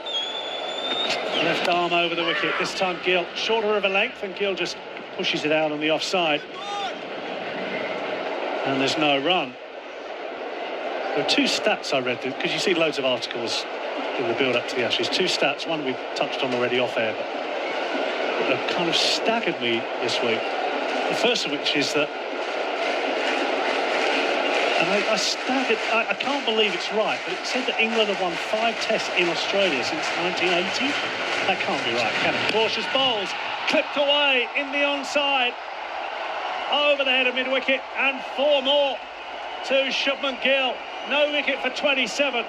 Left arm over the wicket. This time Gill shorter of a length, and Gill just pushes it out on the offside. And there's no run. There are 2 stats I read, because you see loads of articles in the build-up to the Ashes. 2 stats, one we've touched on already off-air, but have kind of staggered me this week. The first of which is that, and I can't believe it's right, but it said that England have won 5 tests in Australia since 1980. That can't be right, can it? Cautious bowls, clipped away in the onside, over the head of mid-wicket, and 4 more to Shubman Gill. No wicket for 27.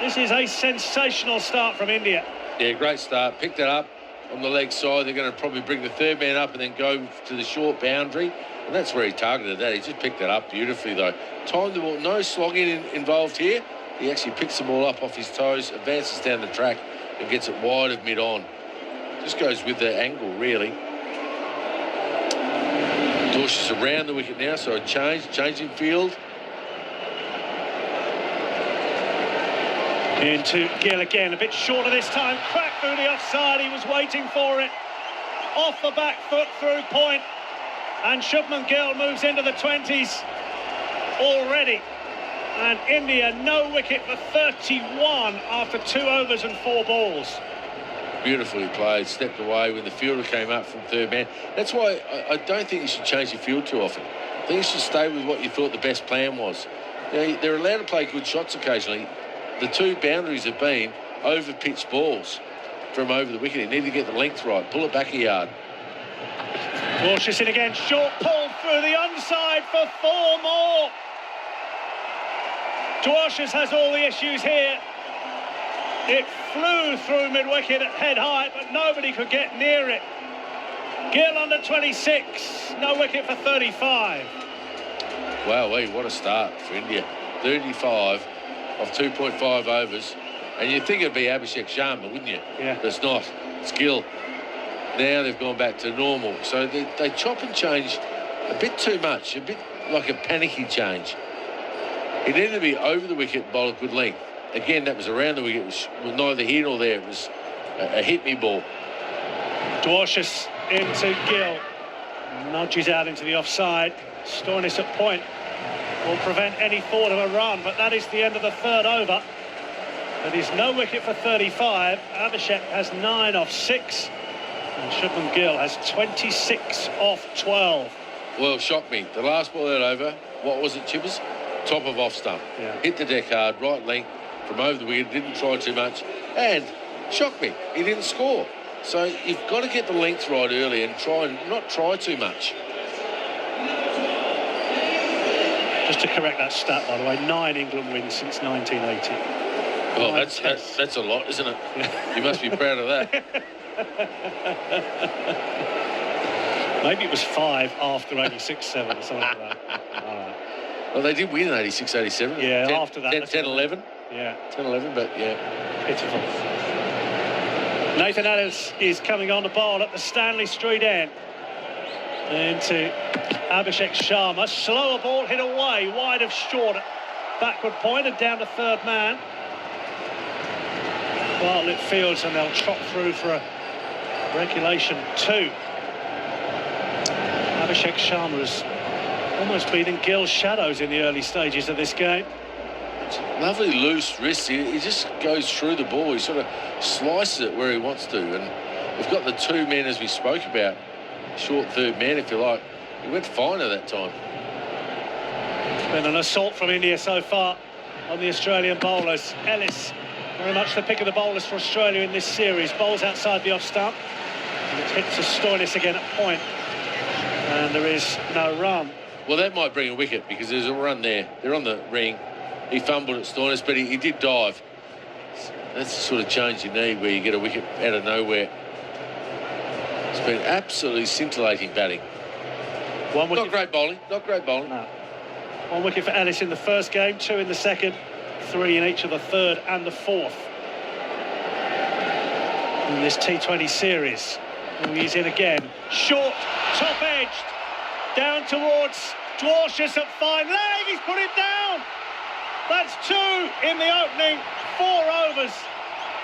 This is a sensational start from India. Yeah, great start. Picked it up on the leg side. They're going to probably bring the 3rd man up and then go to the short boundary. And that's where he targeted that. He just picked it up beautifully, though. Timed the ball. No slogging involved here. He actually picks the ball up off his toes, advances down the track and gets it wide of mid-on. Just goes with the angle, really. Dorsch is around the wicket now, so a changing field. Into Gill again, a bit shorter this time. Crack through the offside, he was waiting for it. Off the back foot through point. And Shubman Gill moves into the 20s already. And India no wicket for 31 after 2 overs and 4 balls. Beautifully played, stepped away when the fielder came up from third man. That's why I don't think you should change your field too often. I think you should stay with what you thought the best plan was. You know, they're allowed to play good shots occasionally. The 2 boundaries have been over-pitched balls from over the wicket. You need to get the length right, pull it back a yard. Cautious in again, short pull through the onside for 4 more. Dwarshuis has all the issues here. It flew through mid-wicket at head height, but nobody could get near it. Gill under 26, no wicket for 35. Wow, what a start for India. 35 of 2.5 overs. And you'd think it'd be Abhishek Sharma, wouldn't you? Yeah. But it's not. It's Gill. Now they've gone back to normal. So they chop and change a bit too much, a bit like a panicky change. It needed to be over the wicket, bowl at good length. Again, that was around the wicket. It was neither here nor there. It was a hit-me ball. Dwarshuis into Gill. Nudges out into the offside. Stoinis at point will prevent any thought of a run, but that is the end of the 3rd over. That is no wicket for 35. Abhishek has 9 off 6. And Shubman Gill has 26 off 12. Well, shocked me. The last ball that over, what was it, Chippers? Top of off stump. Yeah. Hit the deck hard, right length, from over the wicket, didn't try too much. And shocked me, he didn't score. So you've got to get the length right early and not try too much. Just to correct that stat, by the way, 9 England wins since 1980. Well, that's a lot, isn't it? Yeah. You must be proud of that. Maybe it was 5 after 86-7 or something like that. All right. Well, they did win 86-87. Yeah, after that. 10-11. Yeah. 10-11, but yeah. Pitiful. Nathan Ellis is coming on the bowl at the Stanley Street end. Into Abhishek Sharma. Slower ball hit away, wide of short. Backward point and down to 3rd man. Bartlett fields and they'll trot through for a regulation 2. Abhishek Sharma has almost been in Gill's shadows in the early stages of this game. Lovely loose wrist. He just goes through the ball. He sort of slices it where he wants to. And we've got the 2 men, as we spoke about. Short 3rd man, if you like. He went finer that time. It's been an assault from India so far on the Australian bowlers. Ellis, very much the pick of the bowlers for Australia in this series. Bowls outside the off stump. And it hits to Stoinis again at point. And there is no run. Well, that might bring a wicket because there's a run there. They're on the ring. He fumbled at Stoinis, but he did dive. That's the sort of change you need where you get a wicket out of nowhere. It's been absolutely scintillating batting. One wicket. Not great bowling. Not great bowling. No. 1 wicket for Ellis in the first game, 2 in the second, 3 in each of the third and the fourth. In this T20 series. He's in again. Short, top-edged. Down towards Dwarshuis at fine leg. He's put it down. That's 2 in the opening 4 overs.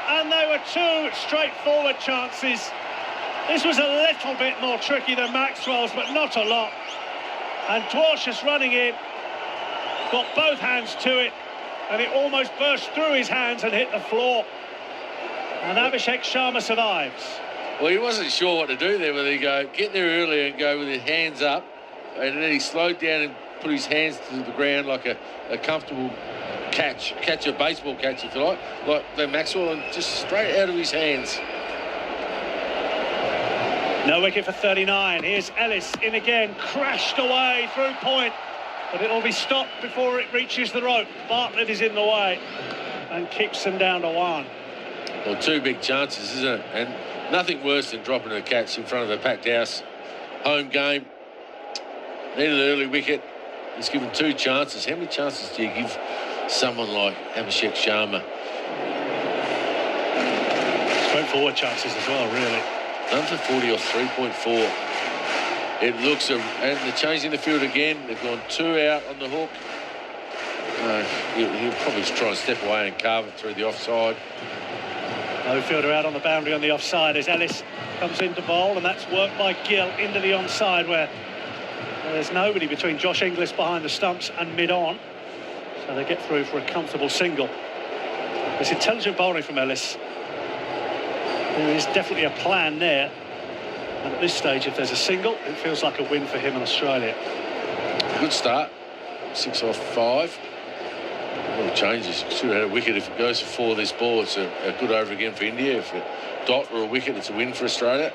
And they were 2 straightforward chances. This was a little bit more tricky than Maxwell's, but not a lot. And Dwarshuis running in, got both hands to it, and it almost burst through his hands and hit the floor. And Abhishek Sharma survives. Well, he wasn't sure what to do there, whether he get there earlier and go with his hands up, and then he slowed down and put his hands to the ground like a comfortable catch a baseball catch, if you like the Maxwell, and just straight out of his hands. No wicket for 39. Here's Ellis in again, crashed away through point, but it'll be stopped before it reaches the rope. Bartlett is in the way and keeps them down to 1. Well, 2 big chances, isn't it? And nothing worse than dropping a catch in front of the packed house. Home game. Needed an early wicket. He's given 2 chances. How many chances do you give someone like Abhishek Sharma. Straightforward chances as well, really. None for 40 or 3.4. It looks, and they're changing the field again. They've gone 2 out on the hook. He'll probably try and step away and carve it through the offside. No fielder out on the boundary on the offside as Ellis comes into bowl, and that's worked by Gill into the onside where there's nobody between Josh Inglis behind the stumps and mid-on. So they get through for a comfortable single. It's intelligent bowling from Ellis. There is definitely a plan there. And at this stage, if there's a single, it feels like a win for him and Australia. Good start. 6 off 5. Little changes. Should have had a wicket if it goes for 4 this ball. It's a good over again for India. If a dot or a wicket, it's a win for Australia.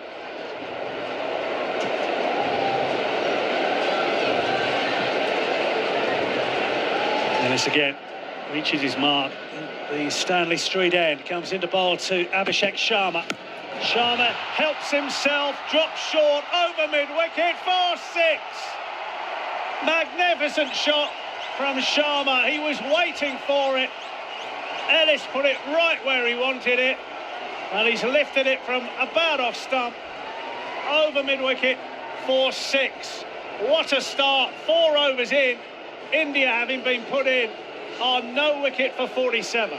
Ellis again reaches his mark. The Stanley Street end comes into bowl to Abhishek Sharma. Sharma helps himself, drops short, over mid-wicket, 4-6. Magnificent shot from Sharma. He was waiting for it. Ellis put it right where he wanted it. And he's lifted it from about off stump, over mid-wicket, 4-6. What a start, 4 overs in. India having been put in on no wicket for 47.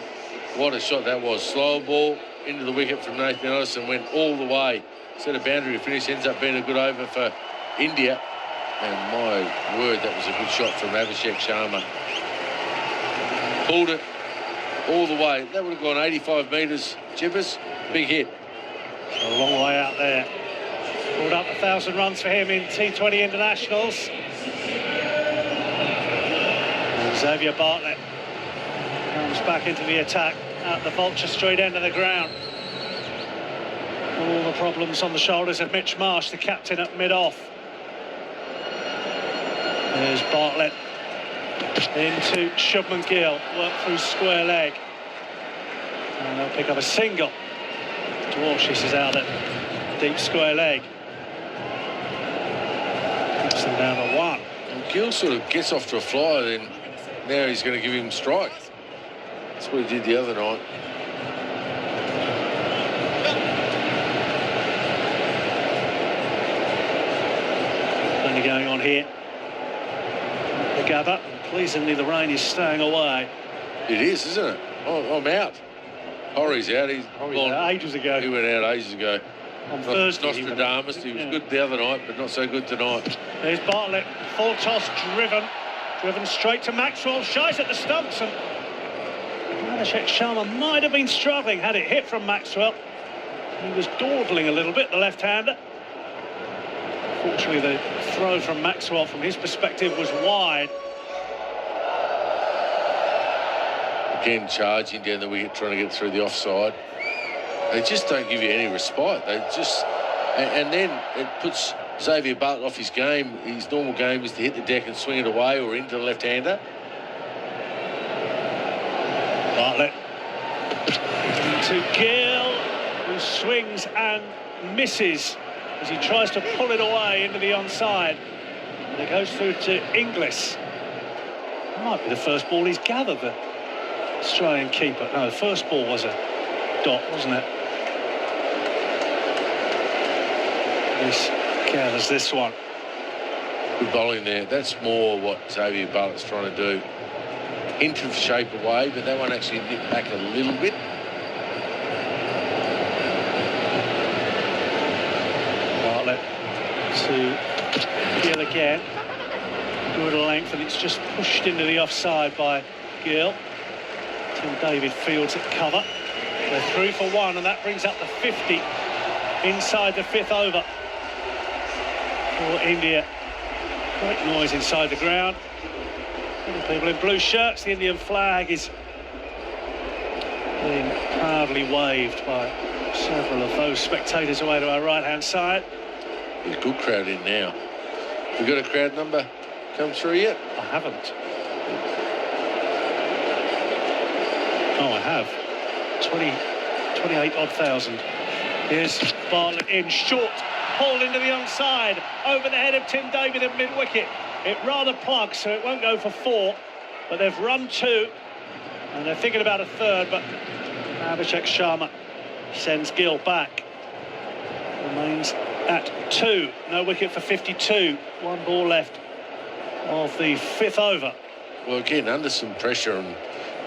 What a shot that was. Slow ball into the wicket from Nathan Ellis and went all the way. Set a boundary to finish, ends up being a good over for India. And my word, that was a good shot from Abhishek Sharma. Pulled it all the way. That would have gone 85 metres. Chippers, big hit. A long way out there. Pulled up 1,000 runs for him in T20 internationals. And Xavier Bartlett comes back into the attack at the Vulture Street end of the ground. All the problems on the shoulders of Mitch Marsh, the captain at mid-off. There's Bartlett into Shubman Gill, work through square leg. And they'll pick up a single. Dwarshis is out at deep square leg. Keeps them down to 1. And Gill sort of gets off to a flyer, then now he's going to give him strike. That's what he did the other night. Plenty going on here. The Gabba, pleasingly the rain is staying away. It is, isn't it? Oh, I'm out. Horry's out. He's gone out ages ago. He went out ages ago. On Thursday. Nostradamus. He was good the other night, but not so good tonight. There's Bartlett, full toss, driven straight to Maxwell, shies at the stumps, and Abhishek Sharma might have been struggling had it hit from Maxwell. He was dawdling a little bit, the left-hander. Fortunately, the throw from Maxwell, from his perspective, was wide. Again, charging down the wicket, trying to get through the offside. They just don't give you any respite. They just... And then it puts Xavier Bartlett off his game. His normal game is to hit the deck and swing it away or into the left-hander. Bartlett to Gill, who swings and misses as he tries to pull it away into the onside. And it goes through to Inglis. That might be the first ball he's gathered, the Australian keeper. No, the first ball was a dot, wasn't it? This gathers this one. Good bowling there. That's more what Xavier Bartlett's trying to do. Hint of shape away, but that one actually nipped back a little bit. Bartlett to Gill again. Good length, and it's just pushed into the offside by Gill. Tim David fields at cover. They're through for 1, and that brings up the 50 inside the 5th over for India. Great noise inside the ground. People in blue shirts. The Indian flag is being proudly waved by several of those spectators away to our right-hand side. There's a good crowd in now. We got a crowd number come through yet? I haven't. Oh, I have. 28 odd thousand. Here's Bartlett in short, pulled into the onside, over the head of Tim David at mid-wicket. It rather plugs, so it won't go for 4, but they've run 2, And they're thinking about a third, but Abhishek Sharma sends Gill back. Remains at 2. No wicket for 52. 1 ball left of the 5th over. Well, again, under some pressure, and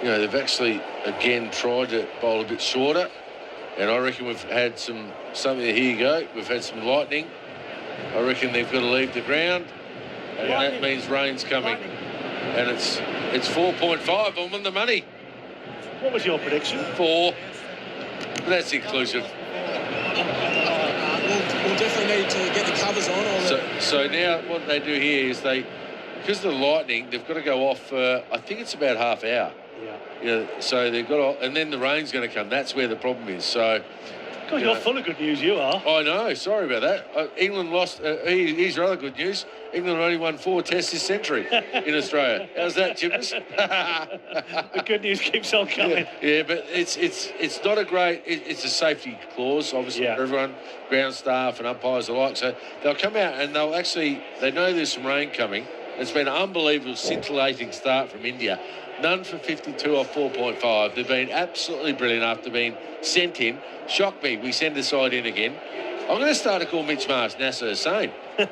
they've actually again tried to bowl a bit shorter. And I reckon we've had something. Here you go. We've had some lightning. I reckon they've got to leave the ground, and that means rain's coming. And it's 4.5. I'm on the money. What was your prediction? 4. But that's inclusive. We'll definitely need to get the covers on. So now what they do here is because of the lightning, they've got to go off. I think it's about half hour. Yeah. So they've got and then the rain's going to come. That's where the problem is. So. God, you're full of good news, you are. I know, sorry about that. England lost. Here's your other good news. England only won 4 tests this century in Australia. How's that, Chippers? The good news keeps on coming. Yeah, but it's not a great. It's a safety clause, obviously, for everyone, ground staff and umpires alike. So they'll come out and they know there's some rain coming. It's been an unbelievable, scintillating start from India. None for 52 off 4.5. They've been absolutely brilliant after being sent in. Shocked me. We send the side in again. I'm going to start to call Mitch Marsh Nasser Hussain. In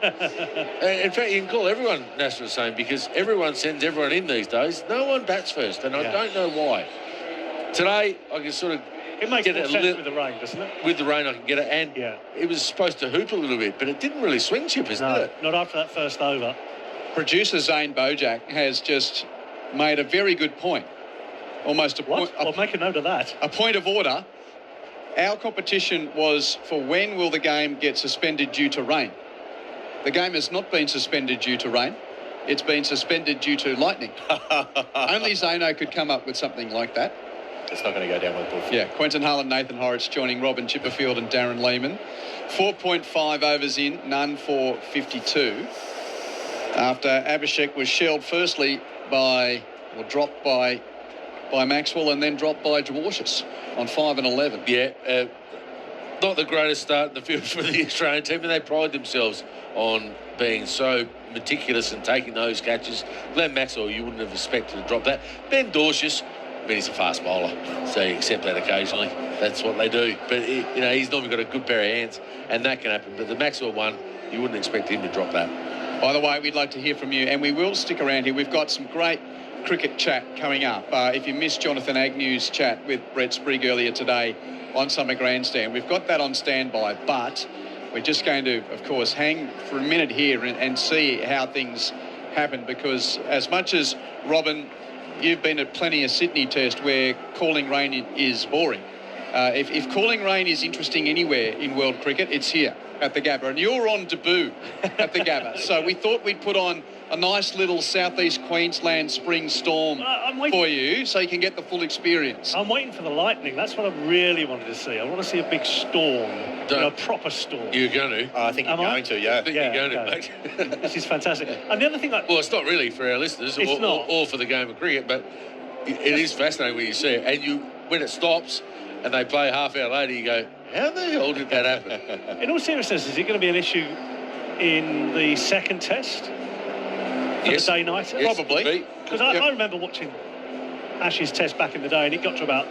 fact, you can call everyone Nasser Hussain because everyone sends everyone in these days. No one bats first, and I don't know why. Today, I can sort of it makes more sense with the rain, doesn't it? With the rain, I can get it. And it was supposed to hoop a little bit, but it didn't really swing, Chippers, did it? Not after that first over. Producer Zane Bojack has just made a very good point. Almost a point. I'll make a note of that. A point of order. Our competition was for when will the game get suspended due to rain. The game has not been suspended due to rain. It's been suspended due to lightning. Only Zano could come up with something like that. It's not going to go down with Bull. Yeah, Quentin Harlan, Nathan Horrocks joining Robin Chipperfield and Darren Lehman. 4.5 overs in, none for 52. After Abhishek was shelled firstly dropped by Maxwell and then dropped by Dwarshuis on 5 and 11. Yeah, not the greatest start in the field for the Australian team, and they pride themselves on being so meticulous and taking those catches. Glenn Maxwell, you wouldn't have expected to drop that. Ben Dwarshuis, he's a fast bowler, so you accept that occasionally. That's what they do. But, he's normally got a good pair of hands, and that can happen. But the Maxwell one, you wouldn't expect him to drop that. By the way, we'd like to hear from you, and we will stick around here. We've got some great cricket chat coming up. If you missed Jonathan Agnew's chat with Brett Sprigg earlier today on Summer Grandstand, we've got that on standby, but we're just going to, of course, hang for a minute here and see how things happen, because as much as, Robin, you've been at plenty of Sydney Test where calling rain is boring. If calling rain is interesting anywhere in world cricket, it's here at the Gabba, and you're on debut at the Gabba. So we thought we'd put on a nice little southeast Queensland spring storm for you, so you can get the full experience. I'm waiting for the lightning. That's what I really wanted to see. I want to see a big storm, a proper storm. You're going to? I think you're going to, yeah. I think you're going to, mate. This is fantastic. And the other thing... Well, it's not really for our listeners or for the game of cricket, but it is fascinating when you see it. And when it stops and they play half hour later, you go, how the hell did that happen? In all seriousness, is it going to be an issue in the second test? For the day-nighter? Yes, probably. Because I remember watching Ashes Test back in the day, and it got to about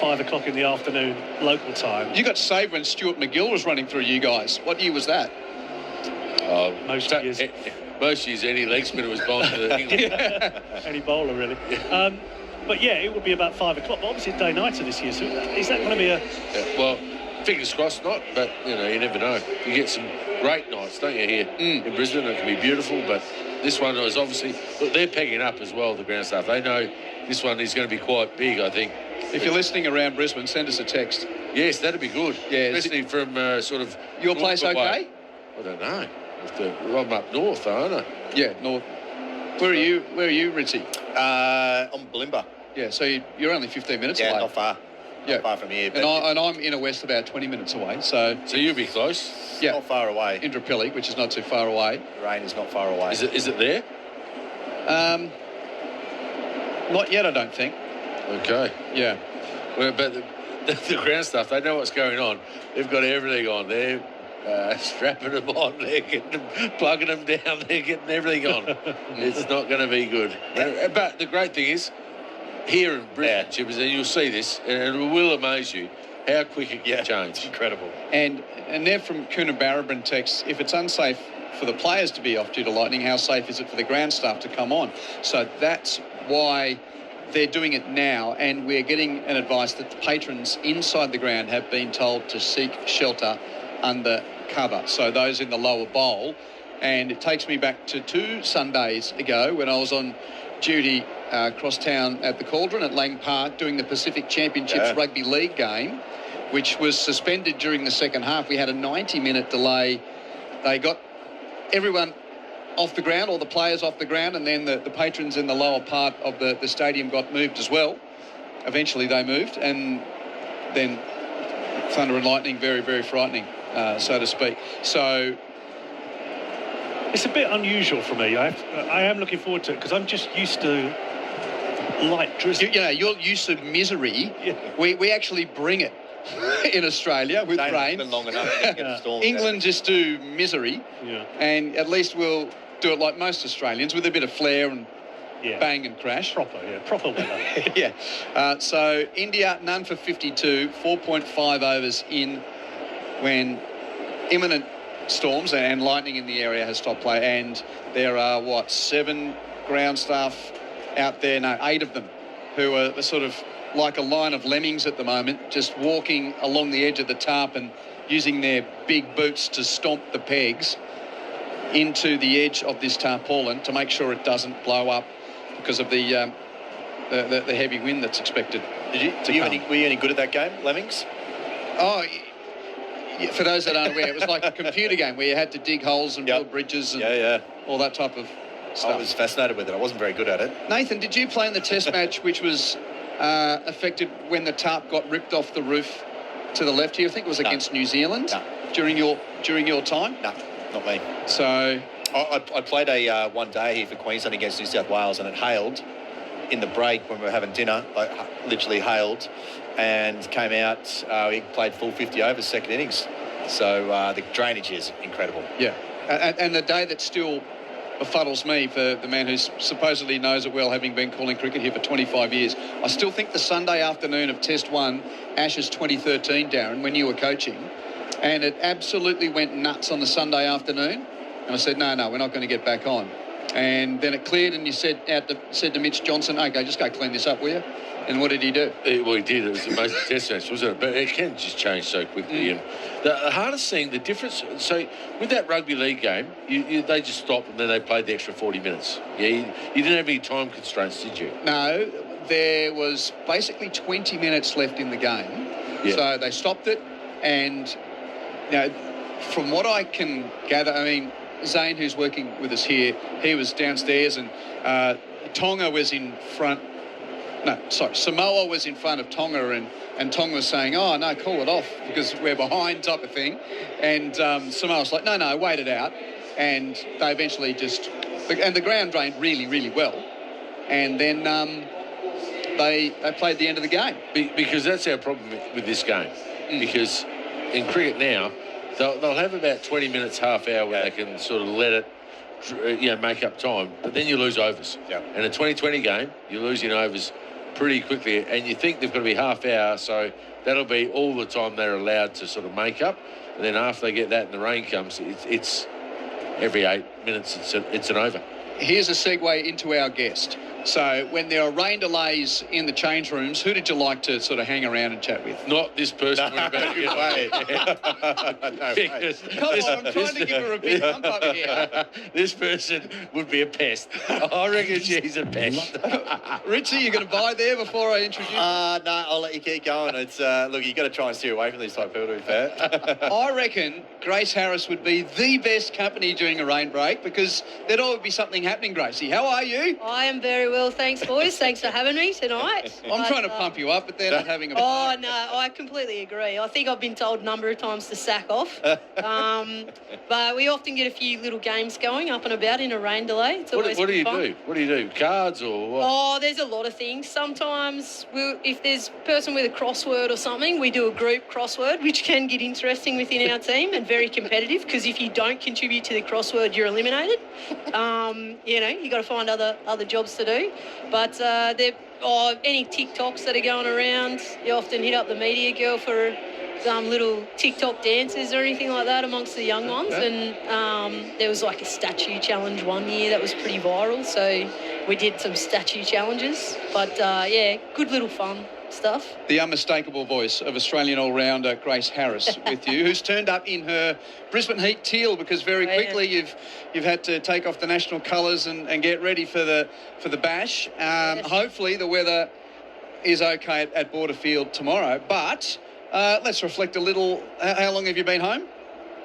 5 o'clock in the afternoon local time. You got saved when Stuart McGill was running through you guys. What year was that? Most years. Most years, any leg spinner was bowling to England. Any bowler, really. But yeah, it would be about 5 o'clock. But obviously, day-nighter this year. So is that going to be a... Yeah, well, fingers crossed not, but, you never know. You get some great nights, don't you, here in Brisbane? It can be beautiful, but this one is obviously... Look, they're pegging up as well, the ground staff. They know this one is going to be quite big, I think. If you're listening around Brisbane, send us a text. Yes, that'd be good. Yeah, especially from sort of... Your place okay? I don't know. I'm up north, though, aren't I? Yeah, north. Where are you, Ritzy? I'm Bulimba. Yeah, so you're only 15 minutes away. Yeah, not far. Not far from here. And I'm inner west about 20 minutes away, so... So you'll be close? Yeah. Not far away. Indooroopilly, which is not too far away. Rain is not far away. Is it there? Not yet, I don't think. Okay. Yeah. Well, but the ground staff, they know what's going on. They've got everything on. They're strapping them on. They're getting them, plugging them down. They're getting everything on. It's not going to be good. But the great thing is, here in Britain, Chippers, and you'll see this, and it will amaze you how quick it can change. It's incredible. And Nev from Coonabarabran texts, if it's unsafe for the players to be off due to lightning, how safe is it for the ground staff to come on? So that's why they're doing it now, and we're getting an advice that the patrons inside the ground have been told to seek shelter under cover. So those in the lower bowl. And it takes me back to 2 Sundays ago when I was on duty across town at the Cauldron at Lang Park doing the Pacific Championships Rugby League game, which was suspended during the second half. We had a 90-minute delay. They got everyone off the ground, all the players off the ground, and then the patrons in the lower part of the stadium got moved as well. Eventually they moved, and then thunder and lightning, very, very frightening, so to speak. So it's a bit unusual for me. I am looking forward to it because I'm just used to light drizzle. You know, you're used to misery. Yeah. We actually bring it in Australia with rain. Been long enough to get a storm. England just do misery, and at least we'll do it like most Australians with a bit of flair and bang and crash. Proper weather. So India, none for 52, 4.5 overs in when imminent storms and lightning in the area has stopped play, and there are 7 ground staff out there, 8 of them, who are sort of like a line of lemmings at the moment, just walking along the edge of the tarp and using their big boots to stomp the pegs into the edge of this tarpaulin to make sure it doesn't blow up because of the heavy wind that's expected. Were you any good at that game, Lemmings? Oh, for those that aren't aware, it was like a computer game where you had to dig holes and build bridges and all that type of stuff. I was fascinated with it. I wasn't very good at it. Nathan, did you play in the test match which was affected when the tarp got ripped off the roof to the left here? I think it was against New Zealand during your time? No, not me. So I played a one day here for Queensland against New South Wales, and it hailed in the break when we were having dinner. Like literally hailed, and came out. We played full 50 overs, second innings. So the drainage is incredible. Yeah, and the day that still befuddles me, for the man who supposedly knows it well, having been calling cricket here for 25 years, I still think the Sunday afternoon of Test 1, Ashes 2013, Darren, when you were coaching, and it absolutely went nuts on the Sunday afternoon. And I said, no, we're not going to get back on. And then it cleared, and you said to Mitch Johnson, okay, just go clean this up, will you? And what did he do? Well, he did. It was the most test match, wasn't it? But it can just change so quickly. And the hardest thing, the difference, so with that rugby league game, they just stopped and then they played the extra 40 minutes. Yeah, you didn't have any time constraints, did you? No, there was basically 20 minutes left in the game. Yeah. So they stopped it, and from what I can gather, I mean, Zane, who's working with us here, he was downstairs, and Tonga was in front. Samoa was in front of Tonga, and Tonga was saying, oh, no, call it off because we're behind type of thing. And Samoa was like, no, wait it out. And they eventually and the ground drained really, really well. And then they played the end of the game. Because that's our problem with this game. Because in cricket now, they'll have about 20 minutes, half hour where they can sort of let it, make up time. But then you lose overs. Yeah. And a 2020 game, you're losing overs pretty quickly, and you think they've got to be half hour, so that'll be all the time they're allowed to sort of make up. And then after they get that and the rain comes, it's every 8 minutes it's an over. Here's a segue into our guest. So when there are rain delays in the change rooms, who did you like to sort of hang around and chat with? Not this person. No way. Come on, I'm trying to give her a big hump up here. This person would be a pest. I reckon she's a pest. Richie, you going to buy there before I introduce you? No, I'll let you keep going. It's look, you've got to try and steer away from these type of people, to be fair. I reckon Grace Harris would be the best company during a rain break, because there'd always be something happening. Gracie, how are you? I am very well, thanks, boys. Thanks for having me tonight. I'm trying to pump you up, but they're not having a... Oh, no, I completely agree. I think I've been told a number of times to sack off. But we often get a few little games going up and about in a rain delay. It's always what do you fun. do? What do you do? Cards or what? Oh, there's a lot of things. Sometimes if there's a person with a crossword or something, we do a group crossword, which can get interesting within our team and very competitive, because if you don't contribute to the crossword, you're eliminated. You got to find other jobs to do. But any TikToks that are going around, you often hit up the media girl for some little TikTok dances or anything like that amongst the young ones. And there was like a statue challenge one year that was pretty viral. So we did some statue challenges. But, yeah, good little fun stuff. The unmistakable voice of Australian all-rounder Grace Harris with you, who's turned up in her Brisbane Heat teal because very quickly you've had to take off the national colours and get ready for the bash. Hopefully the weather is okay at Borderfield tomorrow. But let's reflect a little. How long have you been home?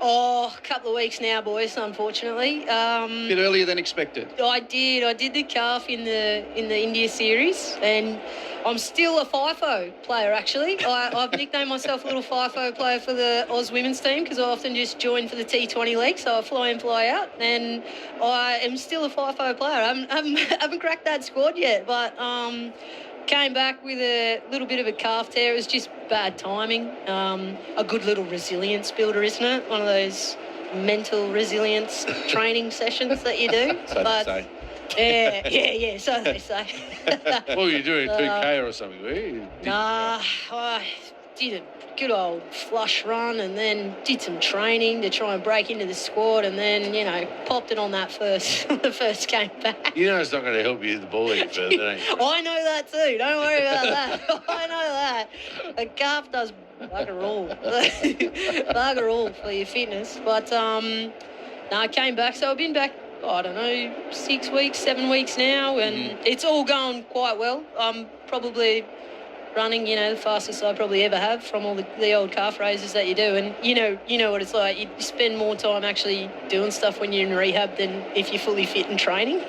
Oh, a couple of weeks now, boys, unfortunately. A bit earlier than expected. I did the calf in the India series, and I'm still a FIFO player, actually. I've nicknamed myself a little FIFO player for the Oz women's team because I often just join for the T20 league, so I fly in, fly out, and I am still a FIFO player. I haven't cracked that squad yet, but came back with a little bit of a calf tear. It was just bad timing. A good little resilience builder, isn't it? One of those mental resilience training sessions that you do. So they say. Yeah, so they say. What were you doing, 2K or something, were you? Nah, I did a good old flush run and then did some training to try and break into the squad and then, popped it on that the first game back. You know it's not going to help you hit the ball any further, don't you? I know that too. Don't worry about that. I know that. A calf does bugger all. Bugger all for your fitness. But, I came back. So I've been back, I don't know, 6 weeks, 7 weeks now, and it's all going quite well. I'm probably running, the fastest I probably ever have from all the old calf raises that you do. And you know what it's like. You spend more time actually doing stuff when you're in rehab than if you're fully fit and training.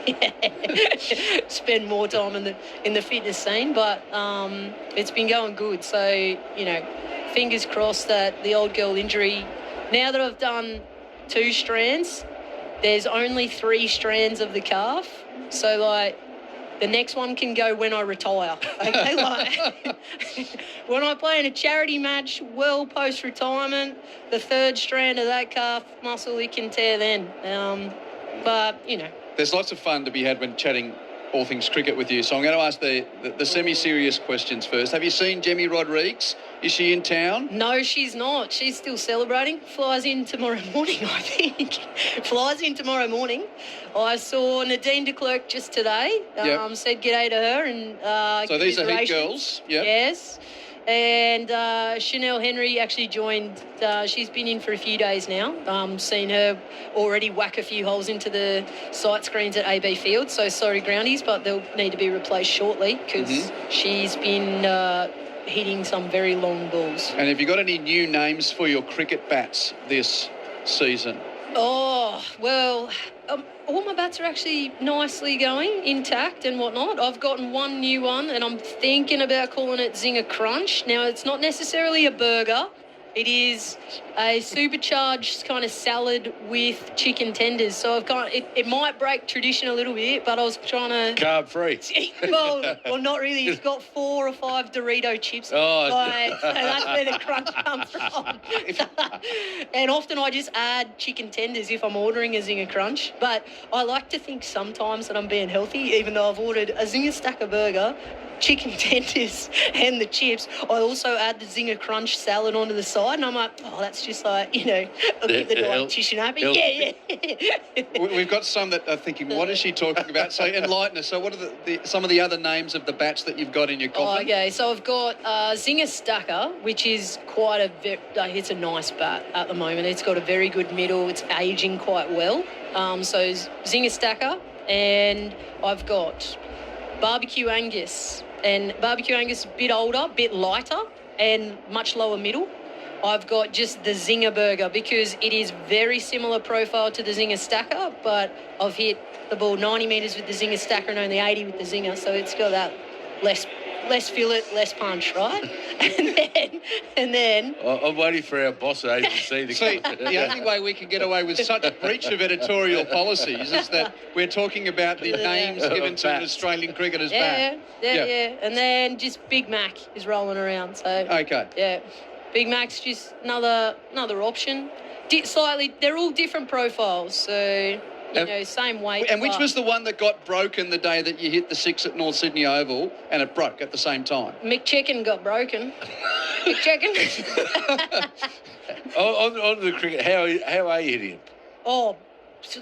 Spend more time in the fitness scene, but it's been going good. So, fingers crossed that the old girl injury, now that I've done 2 strands, there's only 3 strands of the calf. So, the next one can go when I retire. Okay, when I play in a charity match, well post-retirement, the 3rd strand of that calf muscle, it can tear then. But, There's lots of fun to be had when chatting all things cricket with you. So I'm going to ask the semi-serious questions first. Have you seen Jemmy Rodrigues? Is she in town? No, she's not. She's still celebrating. Flies in tomorrow morning, I think. Flies in tomorrow morning. I saw Nadine de Klerk just today. Said g'day to her. And so these are Heat girls? Yep. Yes. And Chanel Henry actually joined. She's been in for a few days now. Seen her already whack a few holes into the sight screens at AB Field. So sorry, groundies, but they'll need to be replaced shortly because she's been hitting some very long balls. And have you got any new names for your cricket bats this season? Oh, well, all my bats are actually nicely going, intact and whatnot. I've gotten one new one and I'm thinking about calling it Zinger Crunch. Now, it's not necessarily a burger. It is a supercharged kind of salad with chicken tenders. So I've got it might break tradition a little bit, but I was trying to carb free. well, not really. It's got 4 or 5 Dorito chips. So that's where the crunch comes from. And often I just add chicken tenders if I'm ordering a Zinger Crunch. But I like to think sometimes that I'm being healthy, even though I've ordered a Zinger Stacker burger, chicken tenders and the chips. I also add the Zinger Crunch salad onto the side, and I'm like, that's just like, I'll keep the dietitian happy. Yeah. We've got some that are thinking, what is she talking about? So enlighten us. So what are some of the other names of the bats that you've got in your coffin? Okay, so I've got Zinger Stacker, which is quite it's a nice bat at the moment. It's got a very good middle. It's aging quite well. So Zinger Stacker, and I've got Barbecue Angus. And Barbecue Angus is a bit older, a bit lighter and much lower middle. I've got just the Zinger Burger because it is very similar profile to the Zinger Stacker, but I've hit the ball 90 metres with the Zinger Stacker and only 80 with the Zinger, so it's got that less fillet, less punch, right? and then I'm waiting for our boss at ABC to see, the only way we can get away with such a breach of editorial policies is that we're talking about the names given to Australian cricketers back. Yeah. And then just Big Mac is rolling around. So okay. Yeah. Big Mac's just another option. They're all different profiles. So same weight. And which but was the one that got broken the day that you hit the 6 at North Sydney Oval and it broke at the same time? McChicken got broken. McChicken. On the cricket, how are you hitting him? Oh,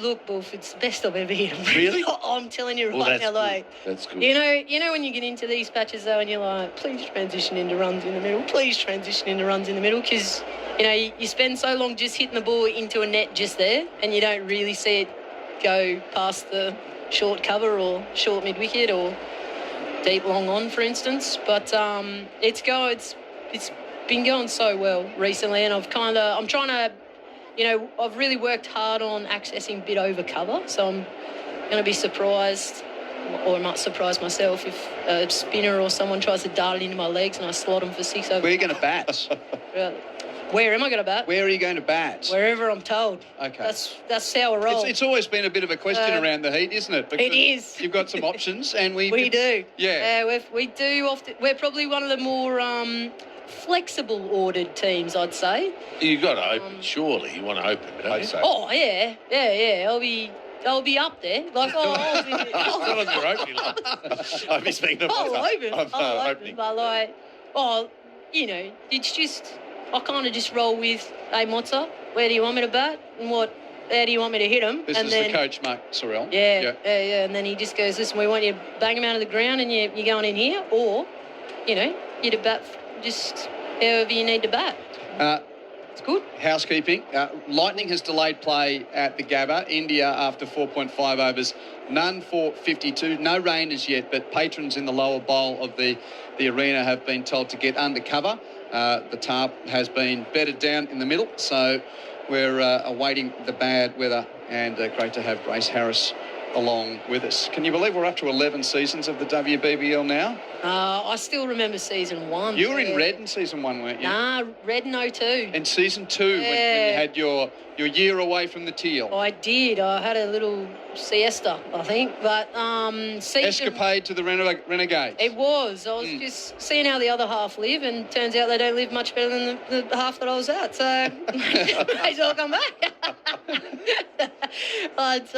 look, Wolf, it's the best I've ever hit him. Really? I'm telling you Well, right that's now, good. like, That's good. you know when you get into these patches though, and you're like, please transition into runs in the middle. Please transition into runs in the middle, because you spend so long just hitting the ball into a net just there, and you don't really see it go past the short cover or short mid wicket or deep long on, for instance. But it's been going so well recently, and I'm trying to. I've really worked hard on accessing a bit over cover, so I'm going to be surprised, or I might surprise myself, if a spinner or someone tries to dart it into my legs and I slot them for 6 over. Where are you going to bat? Where am I going to bat? Where are you going to bat? Wherever I'm told. Okay. That's how I roll. It's always been a bit of a question around the Heat, isn't it? Because it is. You've got some options, and we do. Yeah. We do often. We're probably one of the more flexible ordered teams, I'd say. You got to open. Surely you want to open, don't you? Oh yeah. I'll be up there. Like I'll be Not on your opening line. I'll be speaking of I'll open. opening. But it's just I kind of just roll with, hey Mozza, where do you want me to bat, and how do you want me to hit him? This and is then, the coach, Mark Sorrell. Yeah. And then he just goes, listen, we want you to bang him out of the ground, and you're going in here, or you to bat just however you need to bat. It's good. Housekeeping. Lightning has delayed play at the Gabba. India after 4.5 overs. None for 52. No rain as yet, but patrons in the lower bowl of the arena have been told to get under cover. The tarp has been bedded down in the middle, so we're awaiting the bad weather, and great to have Grace Harris along with us. Can you believe we're up to 11 seasons of the WBBL now? I still remember season 1. You were in red in season 1, weren't you? Nah, red in 02. And season 2, when you had your year away from the teal. I did. I had a little siesta, I think. But escapade to the Renegades. It was. I was just seeing how the other half live, and turns out they don't live much better than the half that I was at. So may as well come back. But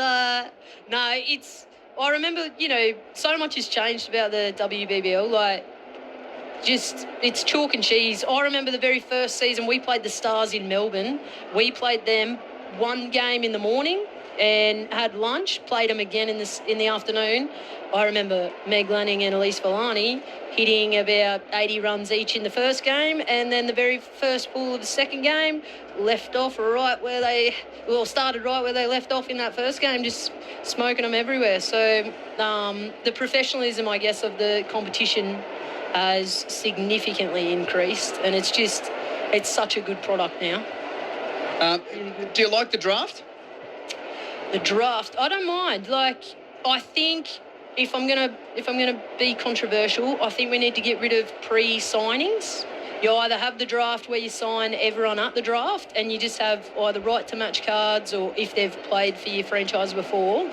no, I remember, so much has changed about the WBBL. Like, it's chalk and cheese. I remember the very first season we played the Stars in Melbourne. We played them one game in the morning and had lunch, played them again in the afternoon. I remember Meg Lanning and Elise Villani hitting about 80 runs each in the first game, and then the very first ball of the second game started right where they left off in that first game, just smoking them everywhere. So the professionalism, I guess, of the competition has significantly increased, and it's such a good product now. Do you like the draft? The draft, I don't mind. Like, I think if I'm gonna be controversial, I think we need to get rid of pre-signings. You either have the draft where you sign everyone at the draft and you just have either right to match cards, or if they've played for your franchise before,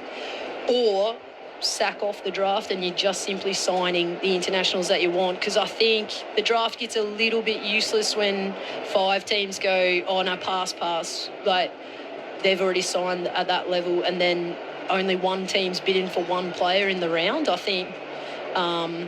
or sack off the draft and you're just simply signing the internationals that you want. Because I think the draft gets a little bit useless when 5 teams go, oh no, pass, like they've already signed at that level, and then only one team's bidding for one player in the round, I think.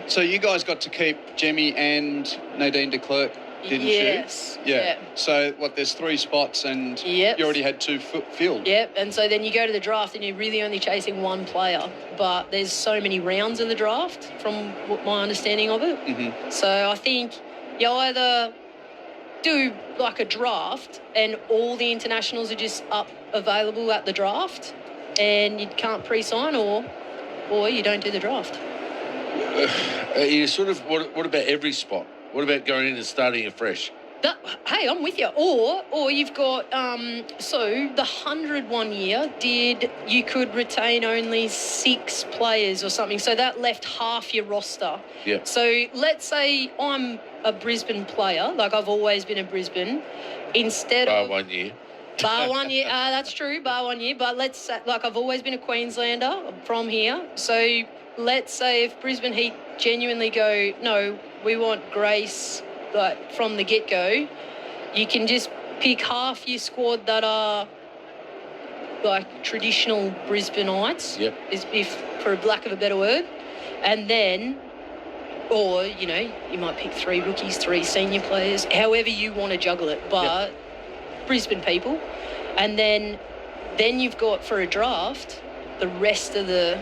So you guys got to keep Jemmy and Nadine de Klerk, didn't you? Yes. Yeah. So, there's 3 spots, and you already had 2 filled. Yep, and so then you go to the draft and you're really only chasing one player. But there's so many rounds in the draft, from my understanding of it. Mm-hmm. So I think you either do like a draft and all the internationals are just available at the draft and you can't pre-sign, or you don't do the draft. You sort of, what about every spot? What about going in and starting afresh? Hey, I'm with you. Or you've got, so the 101 year you could retain only 6 players or something. So that left half your roster. Yeah. So let's say I'm a Brisbane player, like I've always been a Brisbane, Bar 1 year. Bar 1 year, that's true, bar 1 year. But let's say, like I've always been a Queenslander from here. So let's say if Brisbane Heat genuinely go, no, we want Grace, like from the get-go, you can just pick half your squad that are like traditional Brisbaneites, Yep. if for lack of a better word, and then, or you know, you might pick 3 rookies, 3 senior players, however you want to juggle it, but Brisbane people, and then you've got for a draft the rest of the,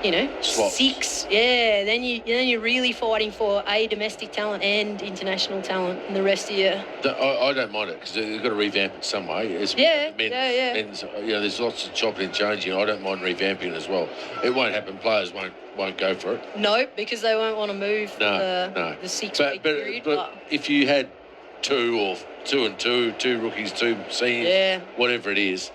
you know, Slots. 6. Yeah, then you're really fighting for domestic talent and international talent in the rest of your. I don't mind it because they've got to revamp it some way. Men's, you know, there's lots of chopping and changing. I don't mind revamping it as well. It won't happen. Players won't go for it. No, because they won't want to move the 6-week period. But if you had 2 rookies, 2 seniors, whatever it is,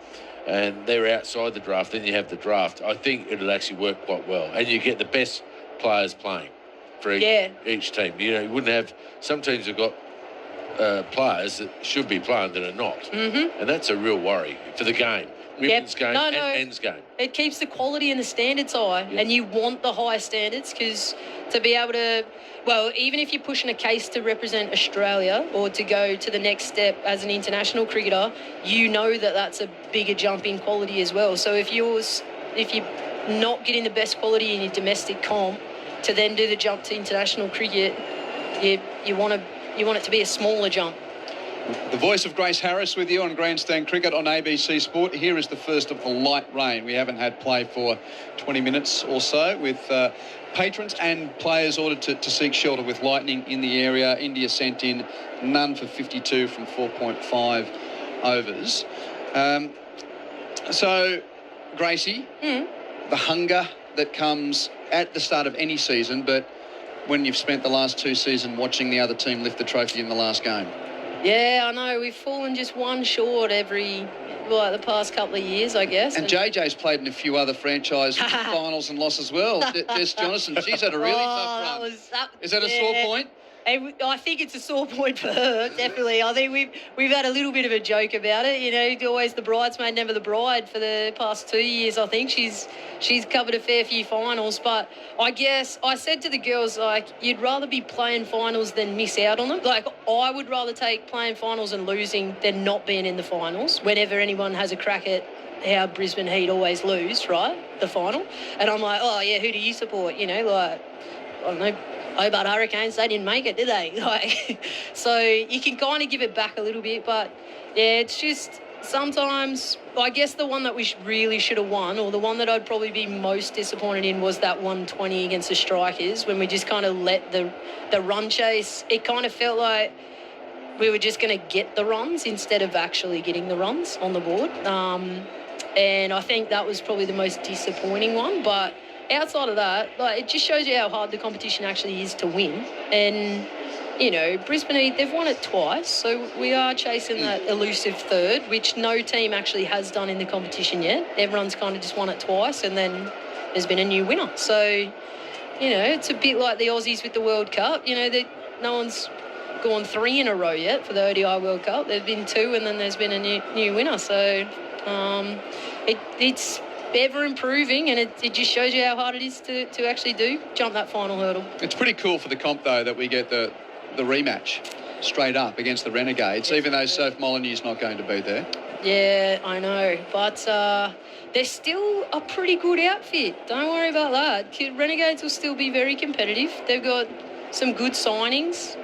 and they're outside the draft, then you have the draft. I think it'll actually work quite well. And you get the best players playing for each team. You know, you wouldn't have... Some teams have got players that should be playing that are not. Mm-hmm. And that's a real worry for the game. Women's game and men's game. It keeps the quality and the standards high, and you want the high standards because to be able to... Well, even if you're pushing a case to represent Australia or to go to the next step as an international cricketer, you know that that's a bigger jump in quality as well. So if you're not getting the best quality in your domestic comp to then do the jump to international cricket, you want it to be a smaller jump. The voice of Grace Harris with you on Grandstand Cricket on ABC Sport. Here is the first of the light rain. We haven't had play for 20 minutes or so with patrons and players ordered to seek shelter with lightning in the area. India sent in none for 52 from 4.5 overs. So, Gracie, the hunger that comes at the start of any season, but when you've spent the last 2 seasons watching the other team lift the trophy in the last game. Yeah, I know. We've fallen just one short the past couple of years, I guess. And JJ's played in a few other franchise finals and lost as well. Jess Jonathan, she's had a really tough run. Is that a sore point? I think it's a sore point for her, definitely. I think we've had a little bit of a joke about it. You know, always the bridesmaid, never the bride for the past 2 years. I think she's covered a fair few finals. But I guess I said to the girls, like, you'd rather be playing finals than miss out on them. Like, I would rather take playing finals and losing than not being in the finals whenever anyone has a crack at how Brisbane Heat always lose, right, the final. And I'm like, oh, yeah, who do you support? You know, like, I don't know. Hobart Hurricanes, they didn't make it, did they? Like, so you can kind of give it back a little bit, but yeah, it's just sometimes, I guess the one that we really should have won, or the one that I'd probably be most disappointed in, was that 120 against the Strikers when we just kind of let the run chase. It kind of felt like we were just going to get the runs instead of actually getting the runs on the board. And I think that was probably the most disappointing one, but outside of that, like, it just shows you how hard the competition actually is to win. And, you know, Brisbane, they've won it twice, so we are chasing that elusive third, which no team actually has done in the competition yet. Everyone's kind of just won it twice, and then there's been a new winner. So, you know, it's a bit like the Aussies with the World Cup. You know, no one's gone 3 in a row yet for the ODI World Cup. There have been 2, and then there's been a new winner. So it's ever improving, and it just shows you how hard it is to actually jump that final hurdle. It's pretty cool for the comp, though, that we get the rematch straight up against the Renegades, even though Soph Molyneux's not going to be there. Yeah, I know, but they're still a pretty good outfit. Don't worry about that. Renegades will still be very competitive. They've got some good signings.